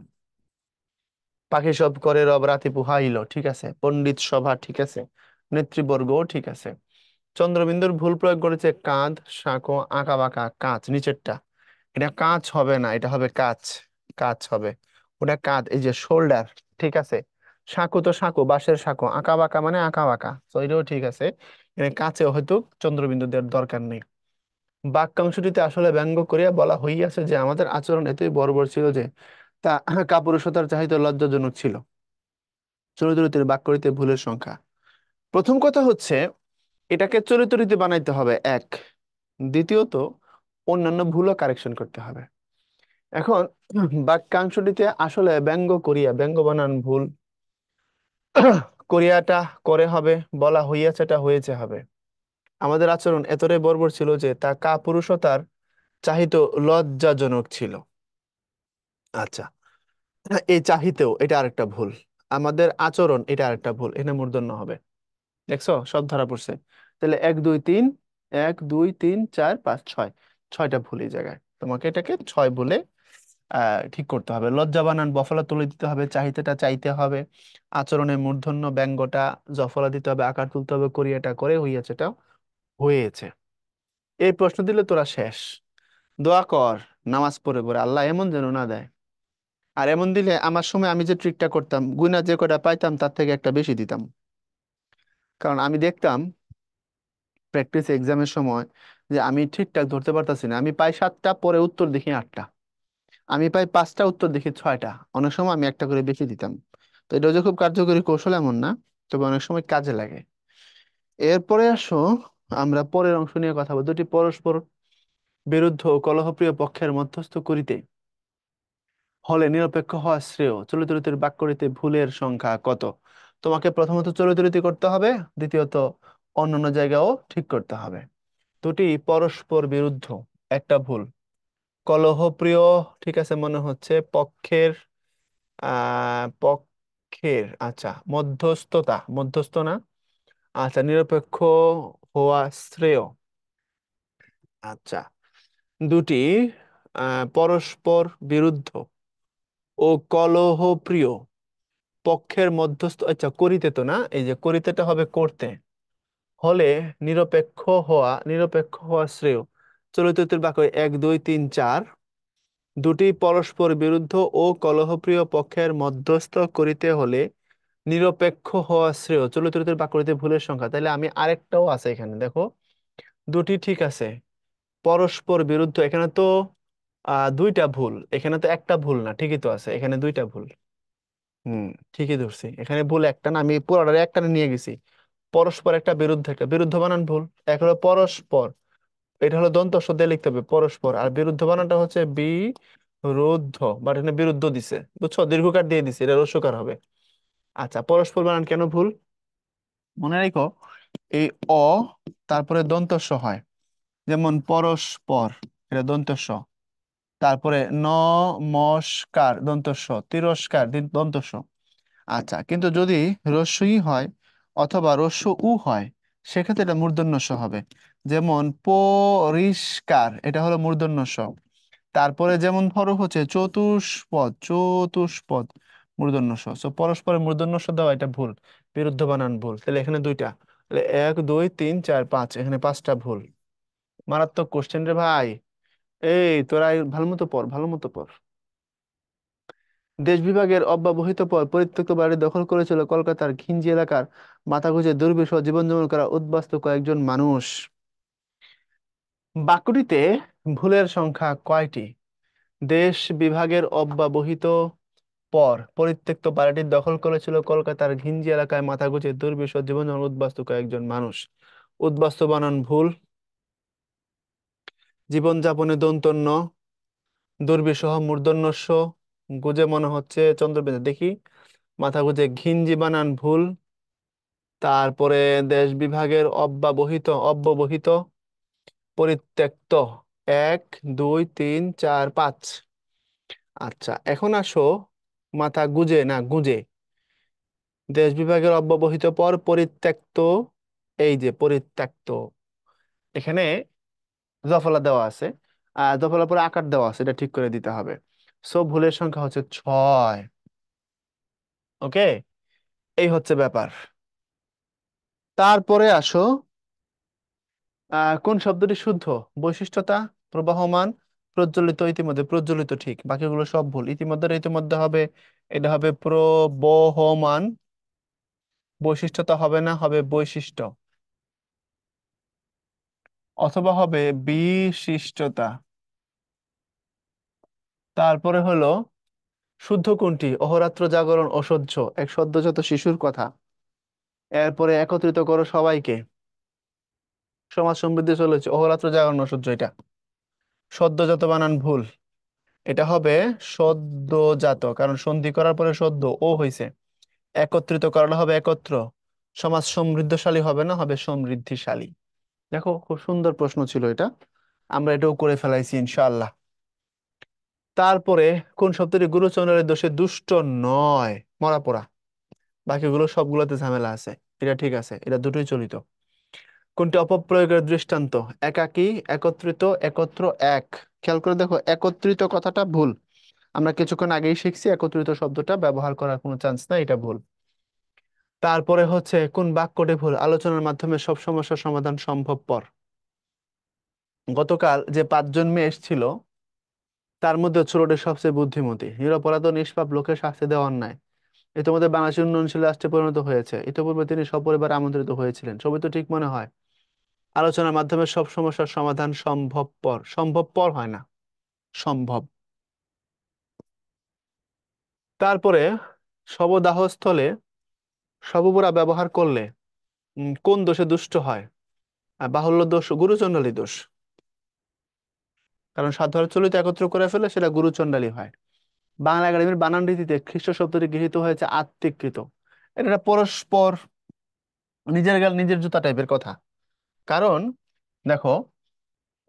পাখি সব করে রব রাতে পুহাইল, ঠিক আছে। পণ্ডিত সভা ঠিক আছে, নেতৃবর্গও ঠিক আছে। চন্দ্রবিন্দুর ভুল প্রয়োগ করেছে, কাঁধ, সাঁকো, আঁকা বাঁকা, কাঁচ নিচেরটা। এটা কাঁচ হবে না, এটা হবে কাচ, কাচ হবে। ওটা কাঁধ, এই যে শোল্ডার, ঠিক আছে। সাঁকো তো সাঁকো, বাঁশের সাঁকো, আঁকা বাঁকা মানে আঁকা বাঁকা, তো এটাও ঠিক আছে। এখানে কাছেও হয়তো চন্দ্রবিন্দু দেওয়ার দরকার নেই। বাক্যাংশটিতে আসলে ব্যঙ্গ করিয়া বলা হইয়াছে যে আমাদের আচরণ এতই বর্বর ছিল যে তা কাপুরুষতার চাহিতে লজ্জাজনক ছিল। চরিত্রের বাক্যটিতে ভুলের সংখ্যা। প্রথম কথা হচ্ছে, এটাকে চরিত্রিত বানাইতে হবে এক। দ্বিতীয়ত, অন্যান্য ভুলও কারেকশন করতে হবে। এখন বাক্যাংশটিতে আসলে ব্যঙ্গ করিয়া, ব্যঙ্গ বানান ভুল, করিয়াটা করে হবে, বলা হইয়াছেটা হয়েছে হবে। আমাদের আচরণ এতটাই বর্বর ছিল যে তা কাপুরুষতার চাহিত লজ্জাজনক ছিল। আচ্ছা, এই চাহিতেও এটা আরেকটা ভুল। আমাদের আচরণ, এটা আরেকটা ভুল, এখানে মূর্ধন্য হবে। দেখছো, সব ধরা পড়ছে। তাহলে এক দুই তিন, এক দুই তিন চার পাঁচ ছয়, ছয়টা ভুল এই জায়গায়। তোমাকে এটাকে ছয় বলে ঠিক করতে হবে। লজ্জা বানান বফলা তুলে দিতে হবে, চাহিতেটা চাইতে হবে, আচরণে মূর্ধন্য, ব্যঙ্গটা জফলা দিতে হবে, আকার তুলতে হবে, করিয়াটা করে, হইয়াছে এটা হয়েছে। এই প্রশ্ন দিলে তোরা শেষ। দোয়া কর, নামাজ পড়ে পড়ে আল্লাহ এমন যেন না দেয়। আর এমন দিলে আমার সময় আমি যে ট্রিকটা করতাম, গুনা যে কটা পাইতাম তার থেকে একটা বেশি দিতাম। কারণ আমি দেখতাম প্র্যাকটিস এক্সামের সময় যে আমি ঠিকঠাক ধরতে পারতাছি না, আমি পাই সাতটা, পরে উত্তর দেখি আটটা, আমি পাই পাঁচটা, উত্তর দেখি ছয়টা। অনেক সময় আমি একটা করে বেশি দিতাম। তো এটা যে খুব কার্যকরী কৌশল এমন না, তবে অনেক সময় কাজে লাগে। এরপরে আসো, আমরা পরের অংশ নিয়ে কথা বলবো। দুটি পরস্পর বিরুদ্ধ ও কলহপ্রিয় পক্ষের মধ্যস্থ করিতে হলে নিরপেক্ষ হওয়া শ্রেয়। চলিত বাক্যটিতে ভুলের সংখ্যা কত? তোমাকে প্রথমত চলিত করতে হবে, দ্বিতীয়ত অন্যান্য জায়গাও ঠিক করতে হবে। দুটি পরস্পর বিরুদ্ধ, একটা ভুল। কলহপ্রিয়, ঠিক আছে, মনে হচ্ছে পক্ষের, পক্ষের, আচ্ছা, মধ্যস্থতা, মধ্যস্থ না। আচ্ছা, নিরপেক্ষ হওয়া শ্রেয়। আচ্ছা, দুটি পরস্পর বিরুদ্ধ ও কলহপ্রিয় পক্ষের মধ্যস্থ, আচ্ছা করিতে তো না, এই যে করিতেটা হবে করতে, হলে নিরপেক্ষ হওয়া শ্রেয়। চলিত বাক্য এক দুই তিন চার, দুটি পরস্পর বিরুদ্ধ ও কলহপ্রিয় পক্ষের মধ্যস্থ করিতে হলে নিরপেক্ষ হওয়া শ্রেয়। চলিত বাক্যটিতে ভুলের সংখ্যা, তাহলে আমি আরেকটাও আছে এখানে, দেখো দুটি ঠিক আছে, পরস্পর বিরুদ্ধ, এখানে তো দুইটা ভুল, এখানে তো একটা ভুল না, ঠিকই তো আছে, এখানে দুইটা ভুল। হুম, ঠিকই ধরছি, এখানে ভুল একটা না, আমি পুরোটা একটা নিয়ে গেছি। পরস্পর একটা, বিরুদ্ধ একটা, বিরুদ্ধ বানান ভুল। এক হলো পরস্পর, এটা হলো দন্ত স দিয়ে লিখতে হবে পরস্পর, আর বিরুদ্ধ বানানটা হচ্ছে বিরুদ্ধ, বাট এখানে বিরুদ্ধ দিছে, বুঝছো, দীর্ঘকার দিয়ে দিছে, এটা রস্যকার হবে। আচ্ছা, পরস্পর বানান কেন ভুল? মনে রেখো, এই অ তারপরে দন্তস্ব হয়, যেমন পরস্পর, এটা দন্তস্ব। তারপরে নমস্কার দন্তস্ব, তিরস্কার দন্তস্ব। আচ্ছা, কিন্তু যদি রস্য ই হয় অথবা রস্য উ হয়, সেক্ষেত্রে এটা মূর্ধন্য ষ হবে। যেমন পরিষ্কার, এটা হলো মূর্ধন্য ষ। তারপরে যেমন ধরো হচ্ছে চতুষ্পদ, চতুষ্পদ মূর্ধন্য ষ। So, পরস্পরের মূর্ধন্য ষ দেওয়া এটা ভুল, বিরুদ্ধ বানান ভুল। তাহলে এখানে দুইটা, তাহলে এক দুই তিন চার পাঁচ, এখানে পাঁচটা ভুল। মারাত্মক কোশ্চেন রে ভাই। এই তোরা ভালো মতো পড়, ভালো মতো পড়। দেশ বিভাগের অব্যবহিত পর পরিত্যক্ত বাড়ি দখল করেছিল কলকাতার ঘিঞ্জি এলাকার মাথাগুঁজে দুর্বিষহ জীবনযাপন করা উদ্বাস্তু কয়েকজন মানুষ। বাক্যটিতে ভুলের সংখ্যা কয়টি? দেশ বিভাগের অব্যবহিত পর পরিত্যক্ত বাড়িটি দখল করেছিল কলকাতার ঘিঞ্জি এলাকায় মাথাগুঁজে দুর্বিষহ জীবনযাপন উদ্বাস্তু কয়েকজন মানুষ। উদ্বাস্তু বানান ভুল। জীবনযাপনে দন্তন্য, দুর্বিষহ মূর্ধন্য ষ, গুজে মনে হচ্ছে চন্দ্রবিন্দু, দেখি। মাথা গুঁজে ঘিঞ্জি বানান ভুল। তারপরে দেশ বিভাগের অব্যবহিত, অব্যবহিত পরিত্যক্ত, এক দুই তিন চার পাঁচ। আচ্ছা, এখন আসো মাথা গুজে, না গুজে। দেশ বিভাগের অব্যবহিত পর পরিত্যক্ত, এই যে পরিত্যক্ত, এখানে জফলা দেওয়া আছে, আর জফলার পরে আকার দেওয়া আছে, এটা ঠিক করে দিতে হবে। সো ভুলের সংখ্যা হচ্ছে 6। ওকে, এই হচ্ছে ব্যাপার। তারপরে আসো, কোন শব্দটি শুদ্ধ? বৈশিষ্ট্যতা, প্রবাহমান, প্রজ্বলিত। ইতিমধ্যে প্রজ্বলিত ঠিক, বাকিগুলো সব ভুল। ইতিমধ্যে ইতিমধ্যে হবে, এটা হবে প্রবহমান। বৈশিষ্ট্যতা হবে না, হবে বৈশিষ্ট্য, অথবা হবে বিশিষ্টতা। তারপরে হলো শুদ্ধ কোনটি? অহোরাত্র জাগরণ অসহ্য, এক সদ্যোজাত শিশুর কথা। এরপরে একত্রিত করো সবাইকে, সমাজ সমৃদ্ধি চলেছে, অহোরাত্র জাগরণ অসহ্য, এটা সদ্যোজাত বানান ভুল। এটা হবে সদ্যোজাত, কারণ সন্ধি করার পরে সদ্য ও হইছে। একত্রিত করানো হবে একত্র। সমাজ সমৃদ্ধশালী হবে না, হবে সমৃদ্ধিশালী। দেখো, খুব সুন্দর প্রশ্ন ছিল এটা, আমরা এটাও করে ফেলাইছি ইনশাআল্লাহ। তারপরে কোন শব্দটি গুরুচরণের দোষে দুষ্ট নয়? মরা পড়া। বাকিগুলো সবগুলোতে ঝামেলা আছে, এটা ঠিক আছে, এটা দুটোই চলিত। কোনটি অপপ্রয়োগের দৃষ্টান্ত? একাকী, একত্রিত, একত্র, এক। খেয়াল করে দেখো, একত্রিত কথাটা ভুল। আমরা কিছুক্ষণ আগেই শিখছি একত্রিত শব্দটা ব্যবহার করার কোনো চান্স নাই, এটা ভুল। তারপরে হচ্ছে কোন বাক্যটি ভুল? আলোচনার মাধ্যমে সব সমস্যার সমাধান সম্ভবপর। গতকাল যে 5জন মেয়ে এসেছিল, তার মধ্যে ছোটটি সবচেয়ে বুদ্ধিমতী। নিরপরাধ ও নিষ্পাপ লোকের শাস্তি দেওয়া অন্যায়। ইতিমধ্যে বাংলাদেশ উন্নয়নশীল রাষ্ট্রে পরিণত হয়েছে। ইতিপূর্বে তিনি সপরিবার আমন্ত্রিত হয়েছিলেন। ছবি তো ঠিক মনে হয়। আলোচনার মাধ্যমে সব সমস্যার সমাধান সম্ভবপর, সম্ভবপর হয় না, সম্ভব। তারপরে শবদাহস্থলে শবপুরা ব্যবহার করলে কোন দোষে দুষ্ট হয়? বাহুল্য দোষ, গুরুচণ্ডালী দোষ। কারণ সাধারণ চলিত একত্র করে ফেলে, সেটা গুরুচণ্ডালী হয়। বাংলা একাডেমির বানান রীতিতে খ্রিস্ট শব্দটি গৃহীত হয়েছে আত্মিকৃত। এটা একটা পরস্পর নিজের গাল নিজের জুতা টাইপের কথা। কারণ দেখো,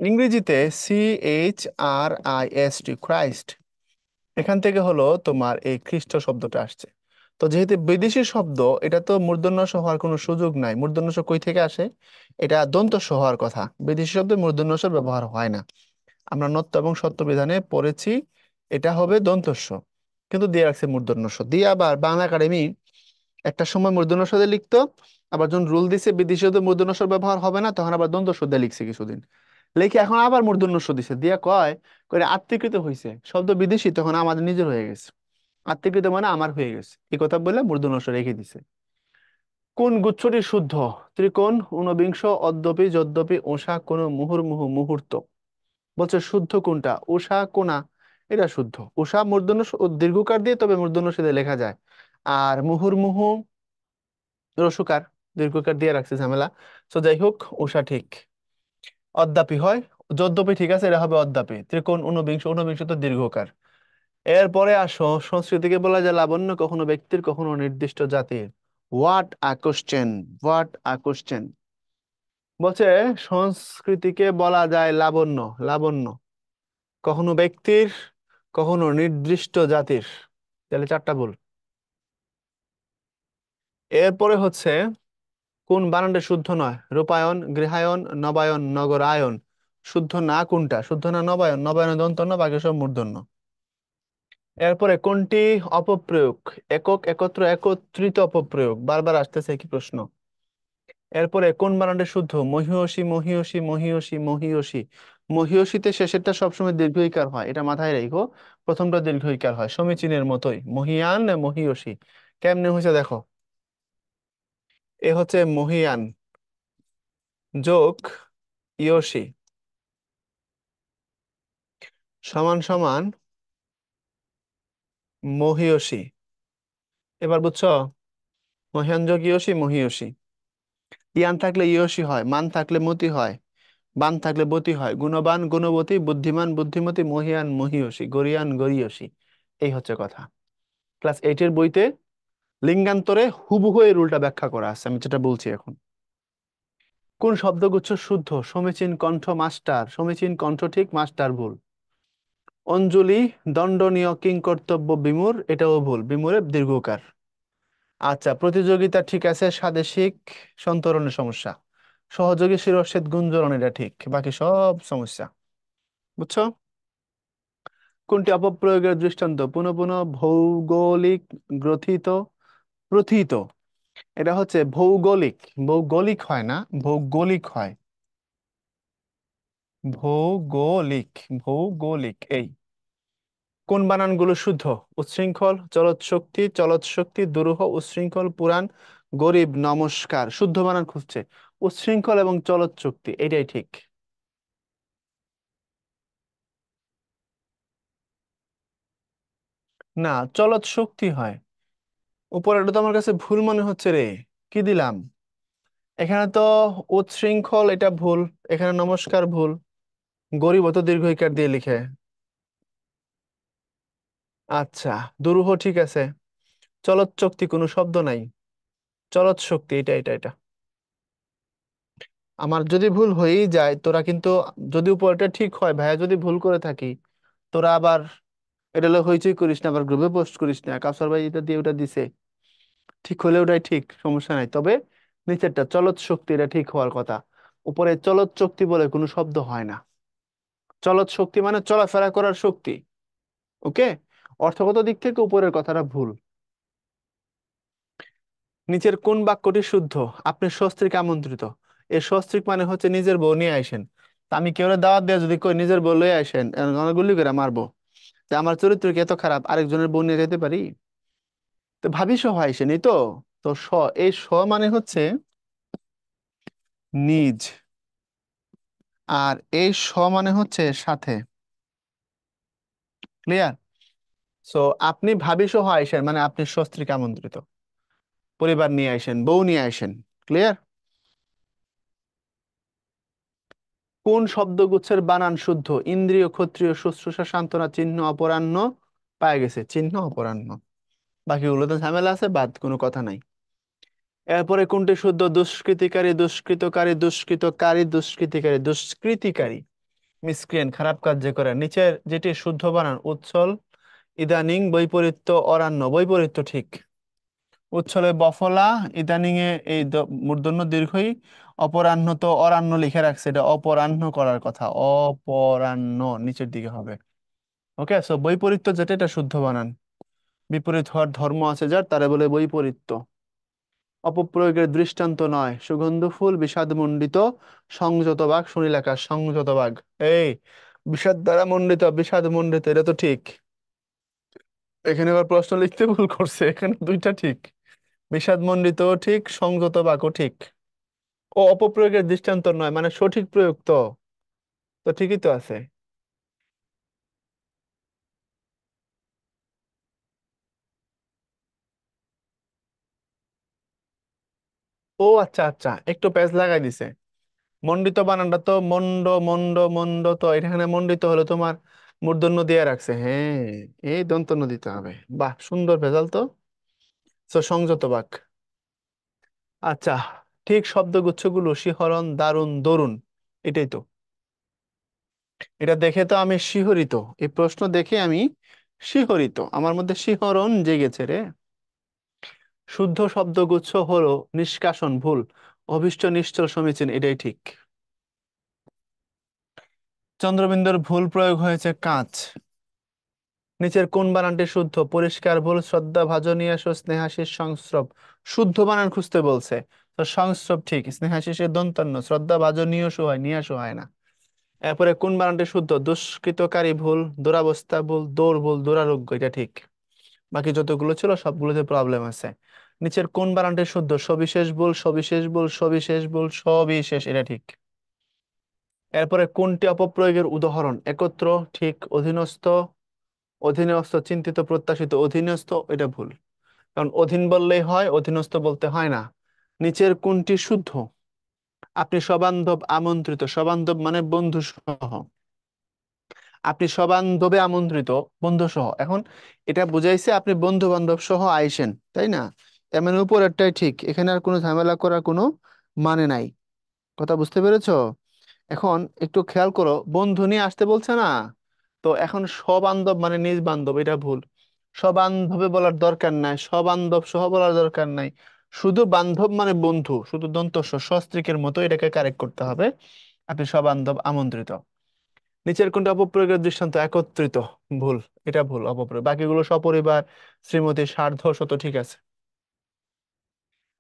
ইংরেজিতে CHRIST, ক্রাইস্ট, এখান থেকে হলো তোমার এই খ্রিস্ট শব্দটা আসছে। তো যেহেতু বিদেশি শব্দ, এটা তো মূর্ধন্য ষ হওয়ার কোনো সুযোগ নাই। মূর্ধন্য ষ কই থেকে আসে? এটা দন্ত স হওয়ার কথা। বিদেশি শব্দে মূর্ধন্য ষ ব্যবহার হয় না। আমরা নত্য এবং সত্য বিধানে পড়েছি, এটা হবে দন্তস্ব, কিন্তু দিয়ে রাখছে মূর্ধন্য ষ দিয়ে। আবার বাংলা একাডেমি একটা সময় মূর্ধন্য ষ দিয়ে লিখতো, আবার যখন রুল দিছে বিদেশি শব্দে মূর্ধন্য ষ ব্যবহার হবে না, তখন আবার দন্তস্ব দিয়ে লিখছে কিছুদিন। লিখে এখন আবার মূর্ধন্য ষ দিছে, দিয়া কয় করে আত্মীকৃত হয়েছে শব্দ বিদেশি, তখন আমাদের নিজের হয়ে গেছে। আত্মীকৃত মানে আমার হয়ে গেছে, এই কথা বলে মূর্ধন্য ষ রেখে দিছে। কোন গুচ্ছটি শুদ্ধ? ত্রিকোণ, ঊনবিংশ, অদ্যপি, যদ্যপি, ওষা, কোন, মুহুর্মুহু, মুহূর্ত। বলছে শুদ্ধ কোনটা? উষা কোনা, এটা শুদ্ধ। উষা মূর্ধন্য ও দীর্ঘকার দিয়ে, তবে মূর্ধন্য ষ দিয়ে লেখা যায়। আর মুহুর্মুহু রসুকার, দীর্ঘকার দিয়ে রাখছে, ঝামেলা। তো যাই হোক, উষা ঠিক। অদ্যাপি হয়, যদ্যপি ঠিক আছে, এটা হবে অদ্যাপি। ত্রিকোণ, ঊনবিংশ, ঊনবিংশ তো দীর্ঘকার। এরপরে আসো, সংস্কৃতিকে বলা যায় লাবণ্য, কখনো ব্যক্তির, কখনো নির্দিষ্ট জাতির। What a question, what a question. বলছে সংস্কৃতিকে বলা যায় লাবণ্য। লাবণ্য কখনো ব্যক্তির, কখনো নির্দিষ্ট জাতির। তাহলে চারটা ভুল। এরপরে হচ্ছে কোন বানানটা শুদ্ধ নয়? রূপায়ণ, গৃহায়ন, নবায়ন, নগরায়ন। শুদ্ধ না কোনটা? শুদ্ধ না নবায়ন? নবায়ন দন্তন্য, বাকি সব মূর্ধন্য। এরপরে কোনটি অপপ্রয়োগ? একক, একত্র, একত্রিত অপপ্রয়োগ। বারবার আসতেছে কি প্রশ্ন। এরপরে কোন বানানটা শুদ্ধ? মহিয়সী, মহিয়সী, মহিয়সী, মহিয়সী। মহিয়সীতে শেষেরটা সবসময় দীর্ঘইকার হয়, এটা মাথায় রেখো। প্রথমটা দীর্ঘইকার হয়, সমীচীনের মতোই। মহিয়ান, মহিয়সী। কেমনে হয়েছে দেখো। এ হচ্ছে মহিয়ান যোগ ইয়সী সমান সমান মহিয়সী। এবার বুঝছো? মহিয়ান যোগ ইয়সী, মহিয়সী। ইয়ান থাকলে ইয়সী হয়, মান থাকলে মতি হয়, বান থাকলে বতী হয়। গুণবান, গুণবতী, বুদ্ধিমান, বুদ্ধিমতী, মহিয়ান, মহীয়সী, গরিয়ান, গরীয়সী। এই হচ্ছে কথা। ক্লাস 8 এর বইতে লিঙ্গান্তরে হুবহু এর উল্টা ব্যাখ্যা করা আছে, আমি যেটা বলছি এখন। কোন শব্দগুচ্ছ শুদ্ধ? সমীচীন কণ্ঠ, মাস্টার। সমীচীন কণ্ঠ ঠিক, মাস্টার ভুল। অঞ্জলি, দণ্ডনীয়, কিংকর্তব্য, বিমূঢ়, এটাও ভুল। বিমূঢ়ে দীর্ঘকার। আচ্ছা, প্রতিযোগিতা ঠিক আছে, সাদেশিক সন্তরণের সমস্যা। সহযোগী, শিরচ্ছেদ, গুঞ্জরণ, এটা ঠিক, বাকি সব সমস্যা। বুঝছো? কোনটি অপপ্রয়োগের দৃষ্টান্ত? পুনঃ পুনঃ, ভৌগোলিক, গ্রথিত, প্রথিত। এটা হচ্ছে ভৌগোলিক। ভৌগোলিক হয় না, ভৌগোলিক হয়। ভৌগোলিক, ভৌগোলিক এই। কোন বানানগুলো শুদ্ধ? উচ্ছৃঙ্খল, চলৎ শক্তি, চলৎ শক্তি, দুরূহ, উচ্ছৃঙ্খল, পুরাণ, গরিব, নমস্কার। শুদ্ধ বানান খুঁজছে, উচ্ছৃঙ্খল এবং চলৎ শক্তি, এটাই ঠিক। না, চলৎ শক্তি হয়। উপরেরটা তো আমার কাছে ভুল মনে হচ্ছে রে। কি দিলাম এখানে তো? উচ্ছৃঙ্খল এটা ভুল, এখানে নমস্কার ভুল। গরিব তো দীর্ঘ ইকার দিয়ে লিখে। আচ্ছা, দুরূহ ঠিক আছে। চলৎ শক্তি কোনো শব্দ নাই। চলৎ শক্তি, এটা এটা এটা। আমার যদি ভুল হয়েই যায় তোরা কিন্তু, যদি উপরটা ঠিক হয় ভাইয়া, যদি ভুল করে থাকি তোরা আবার এটা হলো হইচই করিস না, আবার গ্রুপে পোস্ট করিস না, কাউসার ভাই এটা দিয়ে ওটা দিছে। ঠিক হলে ওটাই ঠিক, সমস্যা নাই। তবে নিচেরটা চলৎ শক্তি, এটা ঠিক হওয়ার কথা। উপরে চলৎ শক্তি বলে কোনো শব্দ হয় না। চলৎ শক্তি মানে চলাফেরা করার শক্তি। ওকে, অর্থগত দিক থেকে উপরের কথাটা ভুল। নিচের কোন বাক্যটি শুদ্ধ? আপনি সস্ত্রীক আমন্ত্রিত। এই সস্ত্রীক মানে হচ্ছে নিজের বউ নিয়ে আইসেন। তা আমি কেউ দাওয়াত দিয়ে যদি কই নিজের বউ লয়ে আইসেন, গুলি করে মারবো। যে আমার চরিত্র কি এত খারাপ আরেকজনের বউ নিয়ে যেতে পারি? তো ভাবি সহ আইসেন, এই তো। তো এই মানে হচ্ছে নিজ, আর এই মানে হচ্ছে সাথে। ক্লিয়ার? সো আপনি ভাবি সহ আইসেন মানে আপনি সস্ত্রীক আমন্ত্রিত, পরিবার নিয়ে আইসেন, বউ নিয়ে আইসেন। ক্লিয়ার? কোন শব্দগুচ্ছের বানান শুদ্ধ? ইন্দ্রিয়, ক্ষত্রিয়, শুশ্রূষা, সান্ত্বনা, চিহ্ন, অপরাহ্ন। পায়ে গেছে চিহ্ন, অপরাহ্ন। বাকিগুলোতে ঝামেলা আছে, বাদ, কোনো কথা নাই। এরপরে কোনটি শুদ্ধ? দুষ্কৃতিকারী, দুষ্কৃতকারী, দুষ্কৃতকারী, দুষ্কৃতিকারী, দুষ্কৃতিকারী। মিসক্রিয়েন্ট, খারাপ কাজ যে করে। নিচের যেটি শুদ্ধ বানান? উচ্ছল, ইদানিং, বৈপরীত্য, অরণ্য। বৈপরীত্য ঠিক। উচ্ছলে বফলা, ইদানিং এ এই মূর্ধন্য দীর্ঘই। অপরাহ্ন তো অরণ্য লিখে রাখছে, এটা অপরাহ্ন করার কথা, অপরাহ্ন নিচের দিকে হবে। ওকে, সো বৈপরীত্য যেটা, এটা শুদ্ধ বানান। বিপরীত হওয়ার ধর্ম আছে যার, তারা বলে বৈপরীত্য। অপপ্রয়োগের দৃষ্টান্ত নয়। সুগন্ধ ফুল, বিষাদ মণ্ডিত, সংযত বাগ। সুনীল আকাশ, সংযত বাগ। এই বিষাদ দ্বারা মণ্ডিত, বিষাদ মণ্ডিত, এটা তো ঠিক। এখানে আবার প্রশ্ন লিখতে ভুল করছে, এখানে দুইটা ঠিক। বিষাদ মণ্ডিত ঠিক, সংযত বাক্য ঠিক। ও অপপ্রয়োগের দৃষ্টান্ত নয় মানে সঠিক প্রয়োগ তো। তো ঠিকই তো আছে। ও আচ্ছা আচ্ছা, একটু প্যাচ লাগাই দিছে। মণ্ডিত বানানটা তো মন্ড, মন্ড, মন্ড, তো এখানে মণ্ডিত হলো তোমার মূর্ধন্য দিয়ে রাখছে, হ্যাঁ। এই দন্তন্য দিতে হবে। বাহ, সুন্দর ভেজাল তো। তো সংযত বাক্য। আচ্ছা, ঠিক শব্দগুচ্ছগুলো শিহরণ, দারুণ, দরুন, এটাই তো। এটা দেখে তো আমি শিহরিত, এই প্রশ্ন দেখে আমি শিহরিত, আমার মধ্যে শিহরণ জেগেছে রে। শুদ্ধ শব্দগুচ্ছ হলো নিষ্কাশন ভুল, অভীষ্ট নিশ্চল সমীচীন, এটাই ঠিক। চন্দ্রবিন্দুর ভুল প্রয়োগ হয়েছে কাঁচ। নিচের কোন বানানটি শুদ্ধ? পরিষ্কার ভুল, শ্রদ্ধা ভাজনীয়, স্নেহাশিস সংস্রব। শুদ্ধ বানান খুঁজতে বলছে, তো সংস্রব ঠিক, স্নেহাশিসের দন্তান্ন, শ্রদ্ধা ভাজনীয় হয়, নিয়াসও হয় না। এরপরে কোন বানানটি শুদ্ধ? দুষ্কৃতকারী ভুল, দুরাবস্থা ভুল, দৌড় ভুল, দুরারোগ্য, এটা ঠিক। বাকি যতগুলো ছিল সবগুলোতে প্রবলেম আছে। নিচের কোন বানানটি শুদ্ধ? সবিশেষ ভুল, সবিশেষ ভুল, সবিশেষ ভুল, সবিশেষ, এটা ঠিক। এরপরে কোনটি অপপ্রয়োগের উদাহরণ? একত্র ঠিক, অধীনস্থ, অধীনস্থ, চিন্তিত, প্রত্যাশিত, অধীনস্থ, এটা ভুল। কারণ অধীন বললেই হয়, অধীনস্থ বলতে হয় না। নিচের কোনটি শুদ্ধ? আপনি সবান্ধব আমন্ত্রিত, সবান্ধব মানে বন্ধু সহ, আপনি সবান্ধবে আমন্ত্রিত, বন্ধু সহ। এখন এটা বুঝাইছে আপনি বন্ধু বান্ধব সহ আইসেন, তাই না? এমন উপরেরটাই ঠিক, এখানে আর কোনো ঝামেলা করার কোনো মানে নাই। কথা বুঝতে পেরেছো? এখন একটু খেয়াল করো, বন্ধু নিয়ে আসতে বলছে না, তো এখন সবান্ধব মানে নিজ বান্ধব, এটা ভুল। সবান্ধবে বলার দরকার নাই, সবান্ধব সহ বলার দরকার নাই, শুধু বান্ধব মানে বন্ধু, শুধু দন্ত স, সস্ত্রীকের মতো, এটাকে কারেক্ট করতে হবে। আপনি সবান্ধব আমন্ত্রিত। নিচের কোনটা অপপ্রয়োগের দৃষ্টান্ত? একত্রিত, ভুল, এটা ভুল অপপ্রয়োগ, বাকিগুলো সপরিবার, শ্রীমতী, সার্ধ, শত, ঠিক আছে।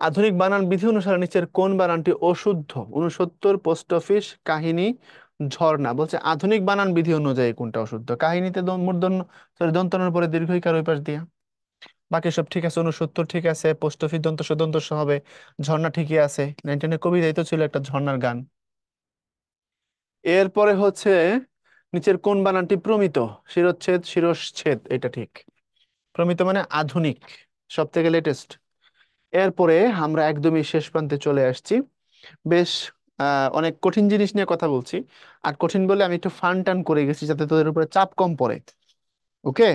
আধুনিক বানান বিধি অনুসারে নিচের কোন বানানটি অশুদ্ধ? 69, পোস্ট অফিস, কাহিনী, ঝর্ণা। বলছে আধুনিক বানান বিধি অনুযায়ী কোনটা অশুদ্ধ? কাহিনীতে মূর্ধন্য, সরি দন্তনের পরে দীর্ঘইকার ওই পাশ দিয়া। বাকি সব ঠিক আছে, 69 ঠিক আছে, পোস্ট অফিস দন্ত স, দন্ত স হবে, ঝর্ণা ঠিকই আছে, 19 কবিতায় তো ছিল একটা ঝর্ণার গান। এরপরে হচ্ছে নিচের কোন বানানটি প্রমিত? শিরচ্ছেদ, শিরশ্ছেদ, এটা ঠিক। প্রমিত মানে আধুনিক, সব থেকে লেটেস্ট। এরপরে আমরা একদমই শেষ প্রান্তে চলে আসছি। বেশ অনেক কঠিন জিনিস নিয়ে কথা বলছি, আর কঠিন বলে আমি একটু ফান টান করে গেছি যাতে তোদের উপরে চাপ কম পড়ে। ওকে,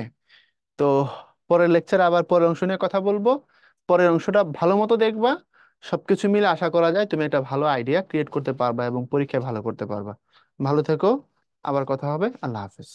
তো পরের লেকচারে আবার পরের অংশ নিয়ে কথা বলবো। পরের অংশটা ভালো মতো দেখবা, সবকিছু মিলে আশা করা যায় তুমি একটা ভালো আইডিয়া ক্রিয়েট করতে পারবা এবং পরীক্ষায় ভালো করতে পারবা। ভালো থেকো, আবার কথা হবে, আল্লাহ হাফেজ।